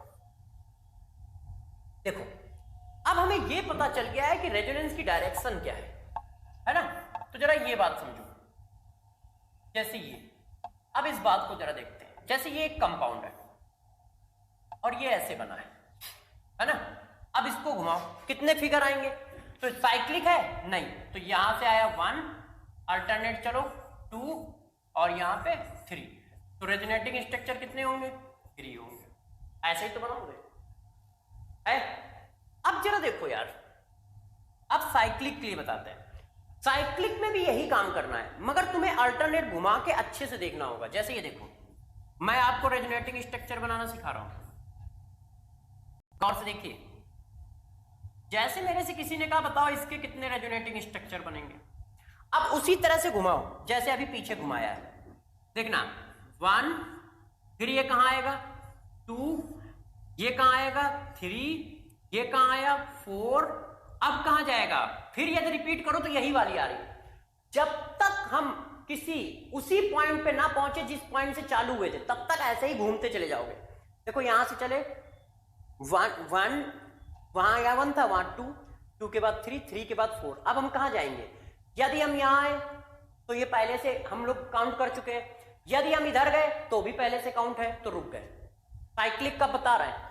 देखो अब हमें यह पता चल गया है कि रेजोनेंस की डायरेक्शन क्या है ना। तो जरा ये बात समझो, जैसे ये, अब इस बात को जरा देखते हैं, जैसे ये एक कंपाउंड है और ये ऐसे बना है ना। अब इसको घुमाओ, कितने फिगर आएंगे, तो साइक्लिक है नहीं, तो यहां से आया 1, अल्टरनेट चलो 2 और यहां पे 3, तो रेजोनेटिंग स्ट्रक्चर कितने होंगे, 3 होंगे, ऐसे ही तो बनाओगे है। अब जरा देखो यार, अब साइक्लिक के लिए बताते हैं, साइक्लिक में भी यही काम करना है, मगर तुम्हें अल्टरनेट घुमा के अच्छे से देखना होगा। जैसे ये देखो, मैं आपको रेजोनेटिंग स्ट्रक्चर बनाना सिखा रहा हूं, गौर से देखिए। जैसे मेरे से किसी ने कहा बताओ इसके कितने रेजोनेटिंग स्ट्रक्चर बनेंगे, अब उसी तरह से घुमाओ जैसे अभी पीछे घुमाया है, देखना 1, फिर ये कहां आएगा 2, ये कहां आएगा 3, ये कहां आया 4, अब कहां जाएगा, फिर यदि रिपीट करो तो यही वाली आ रही। जब तक हम किसी उसी पॉइंट पे ना पहुंचे जिस पॉइंट से चालू हुए थे, तब तक ऐसे ही घूमते चले जाओगे। देखो यहां से चले 1 वहां आया 1 था, वहां 2 के बाद 3 के बाद 4, अब हम कहां जाएंगे। यदि हम यहां आए तो ये पहले से हम लोग काउंट कर चुके हैं, यदि हम इधर गए तो भी पहले से काउंट है, तो रुक गए। साइक्लिक का बता रहा है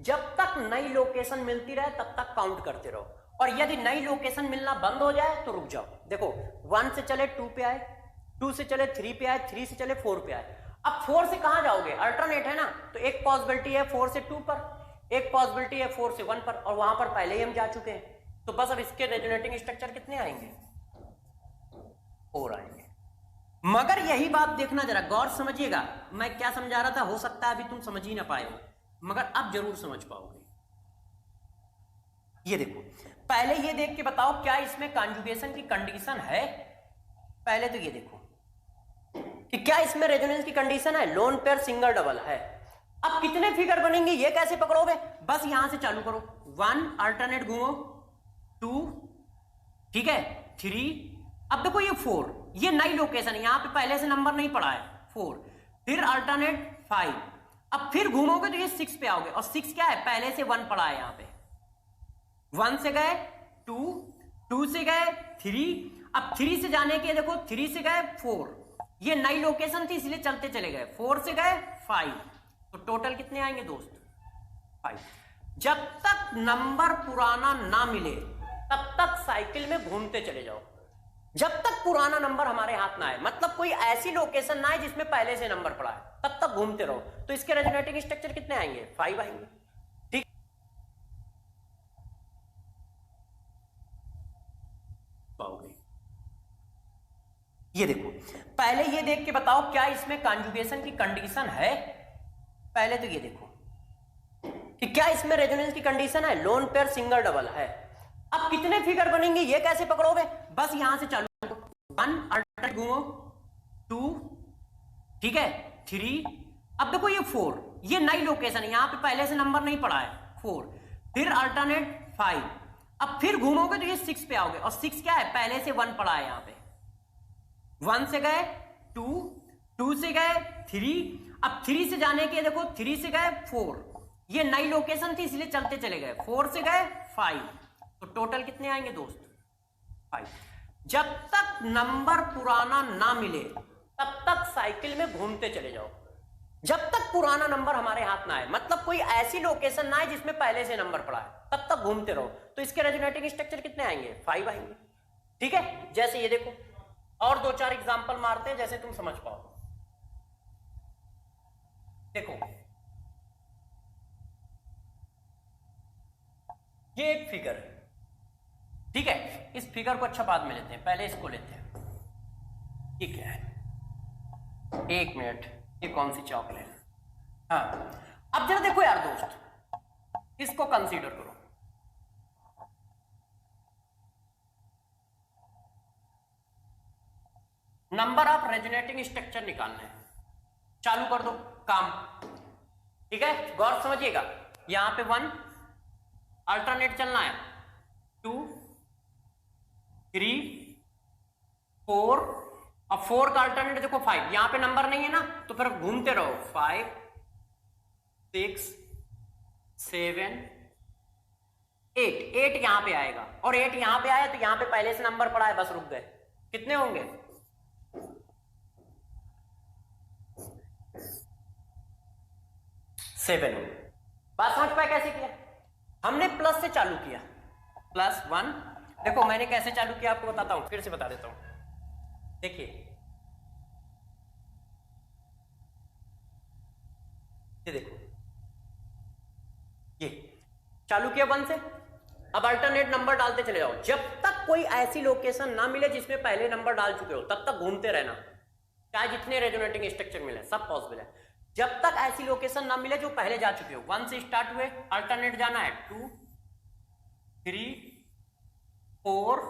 जब तक नई लोकेशन मिलती रहे तब तक काउंट करते रहो, और यदि नई लोकेशन मिलना बंद हो जाए तो रुक जाओ। देखो 1 से चले 2 पे आए, 2 से चले 3 पे आए, 3 से चले 4 पे आए, अब 4 से कहां जाओगे, अल्टरनेट है ना, तो एक पॉसिबिलिटी है 4 से 2 पर, एक पॉसिबिलिटी है 4 से 1 पर, और वहां पर पहले ही हम जा चुके हैं, तो बस अब इसके रेजोनेटिंग स्ट्रक्चर कितने आएंगे, 4 आएंगे। मगर यही बात देखना, जरा गौर समझिएगा, मैं क्या समझा रहा था, हो सकता है अभी तुम समझ ही ना पाए हो, मगर अब जरूर समझ पाओगे। ये देखो, पहले ये देख के बताओ क्या इसमें कॉन्जुगेशन की कंडीशन है। पहले तो ये देखो, कि क्या इसमें रेजोनेंस की कंडीशन है, लोन पेयर सिंगल डबल है। अब कितने फिगर बनेंगे ये कैसे पकड़ोगे, बस यहां से चालू करो, 1 अल्टरनेट घूमो, 2 ठीक है, 3, अब देखो ये 4, ये नई लोकेशन है, यहां पे पहले से नंबर नहीं पड़ा है, 4, फिर अल्टरनेट 5, अब फिर घूमोगे तो ये 6 पे आओगे, और 6 क्या है, पहले से 1 पड़ा है, यहां पे 1 से गए 2, 2 से गए 3, अब 3 से जाने के देखो 3 से गए 4, ये नई लोकेशन थी इसलिए चलते चले गए, 4 से गए 5, तो टोटल कितने आएंगे दोस्त, 5। जब तक नंबर पुराना ना मिले तब तक साइकिल में घूमते चले जाओ, जब तक पुराना नंबर हमारे हाथ ना आए, मतलब कोई ऐसी लोकेशन ना आए जिसमें पहले से नंबर पड़ा है, तब तक घूमते रहो। तो इसके रेजोनेटिंग स्ट्रक्चर कितने आएंगे, 5 आएंगे, ठीक। पाओगे, ये देखो, पहले ये देख के बताओ क्या इसमें कॉन्जुगेशन की कंडीशन है, पहले तो ये देखो कि क्या इसमें रेजोनेंस की कंडीशन है, लोन पेयर सिंगल डबल है। अब कितने फिगर बनेंगे ये कैसे पकड़ोगे, बस यहां से चालू करो, 1 अल्टरनेट घूमो, 2 ठीक है, 3, अब देखो ये 4, ये नई लोकेशन है, यहां पे पहले से नंबर नहीं पड़ा है, 4, फिर अल्टरनेट 5, अब फिर घूमोगे तो ये 6 पे आओगे, और 6 क्या है, पहले से 1 पड़ा है, यहां पे 1 से गए 2, 2 से गए 3, अब 3 से जाने के देखो 3 से गए 4, ये नई लोकेशन थी इसलिए चलते चले गए, 4 से गए 5, तो टोटल कितने आएंगे दोस्त, 5। जब तक नंबर पुराना ना मिले तब तक साइकिल में घूमते चले जाओ, जब तक पुराना नंबर हमारे हाथ ना आए, मतलब कोई ऐसी लोकेशन ना आए जिसमें पहले से नंबर पड़ा है, तब तक घूमते रहो। तो इसके रेजोनेटिंग स्ट्रक्चर कितने आएंगे, 5 आएंगे, ठीक है। जैसे ये देखो, और 2-4 एग्जांपल मारते हैं जैसे तुम समझ पाओ। देखो ये एक फिगर है, ठीक है, इस फिगर को अच्छा बाद में लेते हैं, पहले इसको लेते हैं, ठीक है, 1 मिनट, ये कौन सी चॉकलेट, हाँ। अब जरा देखो यार दोस्त, इसको कंसीडर करो, नंबर ऑफ रेजोनेटिंग स्ट्रक्चर निकालना है, चालू कर दो काम, ठीक है, गौर समझिएगा, यहां पे 1 अल्टरनेट चलना है, 2, 3, 4, अब 4 का अल्टरनेट देखो 5, यहां पे नंबर नहीं है ना, तो फिर घूमते रहो, 5, 6, 7, 8, 8 यहां पे आएगा, और 8 यहां पे आया तो यहां पे पहले से नंबर पड़ा है, बस रुक गए, कितने होंगे, 7 होंगे। बात समझ पाए कैसे किया, हमने प्लस से चालू किया, +1, देखो मैंने कैसे चालू किया आपको बताता हूं, फिर से बता देता हूं, देखिए ये देखो, ये चालू किया 1 से, अब अल्टरनेट नंबर डालते चले जाओ, जब तक कोई ऐसी लोकेशन ना मिले जिसमें पहले नंबर डाल चुके हो तब तक घूमते रहना, चाहे जितने रेजोनेटिंग स्ट्रक्चर मिले सब पॉसिबल है, जब तक ऐसी लोकेशन ना मिले जो पहले जा चुके हो। 1 से स्टार्ट हुए, अल्टरनेट जाना है 2, 3, 4,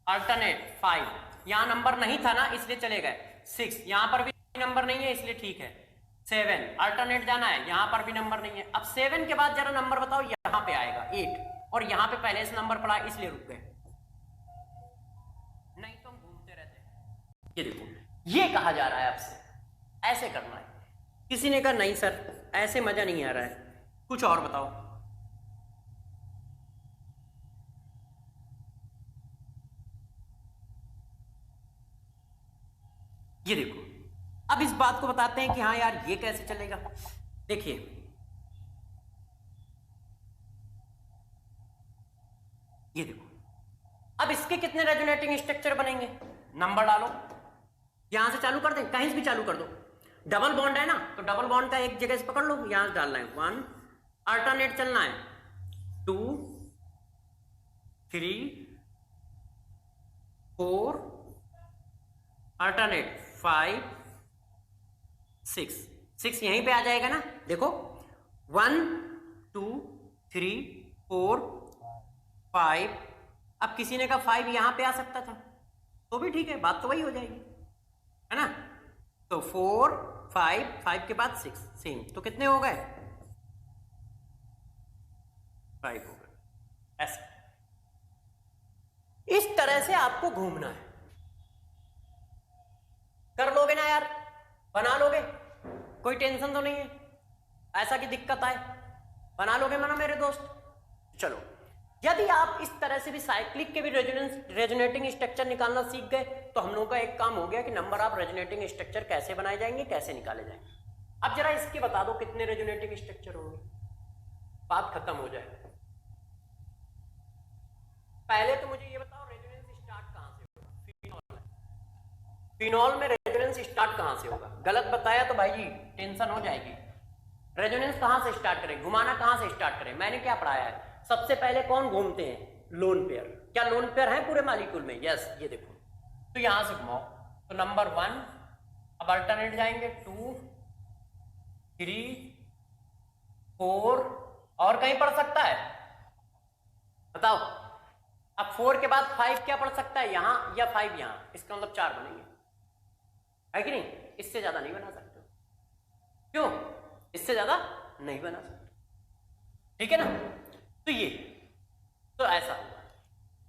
अल्टरनेट 5, यहां नंबर नहीं था ना इसलिए चले गए, 6, यहां पर भी नंबर नहीं है इसलिए ठीक है, 7, अल्टरनेट जाना है, यहां पर भी नंबर नहीं है, अब 7 के बाद जरा नंबर बताओ, यहां पे आएगा 8, और यहां पे पहले से नंबर पड़ा इसलिए रुक गए, नहीं तो हम घूमते रहते। ये देखो, ये कहा जा रहा है आपसे, ऐसे करना है। किसी ने कहा नहीं सर ऐसे मजा नहीं आ रहा है, कुछ और बताओ। ये देखो, अब इस बात को बताते हैं कि हाँ यार ये कैसे चलेगा। देखिए ये देखो, अब इसके कितने रेजोनेटिंग स्ट्रक्चर बनेंगे, नंबर डालो, यहां से चालू कर दें, कहीं से भी चालू कर दो, डबल बॉन्ड है ना तो डबल बॉन्ड का एक जगह से पकड़ लो, यहां से डालना है 1, अल्टरनेट चलना है 2, 3, 4, अल्टरनेट 5, 6 यहीं पे आ जाएगा ना, देखो 1, 2, 3, 4, 5, अब किसी ने कहा 5 यहां पे आ सकता था तो भी ठीक है, बात तो वही हो जाएगी, है ना। तो 4 5 5 के बाद 6 सेम, तो कितने हो गए 5 हो गए। ऐसे इस तरह से आपको घूमना है। कर लोगे ना यार, बना लोगे, कोई टेंशन तो नहीं है, ऐसा की दिक्कत आए बना लोगे मना मेरे दोस्त। चलो, यदि आप इस तरह से भी साइक्लिक के भी रेजोनेटिंग स्ट्रक्चर निकालना सीख गए तो हम लोगों का एक काम हो गया कि नंबर ऑफ रेजोनेटिंग स्ट्रक्चर कैसे बनाए जाएंगे, कैसे निकाले जाएंगे। अब जरा इसके बता दो कितने रेजोनेटिंग स्ट्रक्चर होंगे, बात खत्म हो जाए। पहले तो मुझे ये बताओ रेजोनेंस स्टार्ट कहां से होगा? फिनॉल में रेजोनेंस स्टार्ट कहां से होगा? गलत बताया तो भाई जी टेंशन हो जाएगी। रेजोनेंस कहां से स्टार्ट करें, घुमाना कहां से स्टार्ट करें? मैंने क्या पढ़ाया है, सबसे पहले कौन घूमते हैं? Lone pair. क्या लोन पेयर है पूरे मॉलिक्यूल में? यस, ये देखो, तो यहां से घुमाओ, तो नंबर 1, अब अल्टरनेट जाएंगे 2 3 4, और कहीं पढ़ सकता है बताओ? अब 4 के बाद 5 क्या पढ़ सकता है, यहां या 5 यहां, इसका मतलब 4 बनेंगे, है कि नहीं? इससे ज्यादा नहीं बना सकते। क्यों? इससे ज्यादा नहीं बना सकते, ठीक है ना? तो ये तो ऐसा हुआ।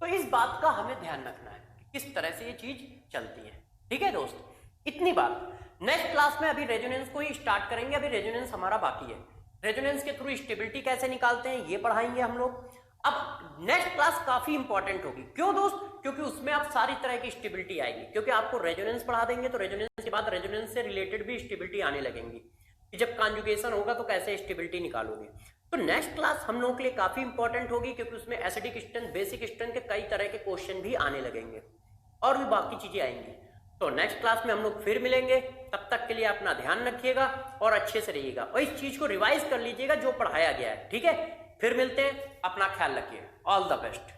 तो इस बात का हमें ध्यान रखना है कि किस तरह से ये चीज चलती है, ठीक है दोस्त? इतनी बात। नेक्स्ट क्लास में अभी रेजोनेंस को ही स्टार्ट करेंगे, अभी रेजोनेंस हमारा बाकी है। रेजोनेंस के थ्रू स्टेबिलिटी कैसे निकालते हैं ये पढ़ाएंगे हम लोग। अब नेक्स्ट क्लास काफी इंपॉर्टेंट होगी। क्यों दोस्त? क्योंकि उसमें आप सारी तरह की स्टेबिलिटी आएगी, क्योंकि आपको रेजोनेंस पढ़ा देंगे तो रेजोनेंस के बाद रेजोनेंस से रिलेटेड भी स्टेबिलिटी आने लगेंगी कि जब कॉन्जुगेशन होगा तो कैसे स्टेबिलिटी निकालोगे। तो नेक्स्ट क्लास हम लोगों के लिए काफी इंपॉर्टेंट होगी, क्योंकि उसमें एसिडिक स्ट्रेंथ, बेसिक स्ट्रेंथ के कई तरह के क्वेश्चन भी आने लगेंगे और भी बाकी चीजें आएंगी। तो नेक्स्ट क्लास में हम लोग फिर मिलेंगे, तब तक के लिए अपना ध्यान रखिएगा और अच्छे से रहिएगा और इस चीज को रिवाइज कर लीजिएगा जो पढ़ाया गया है, ठीक है? फिर मिलते हैं, अपना ख्याल रखिए, ऑल द बेस्ट।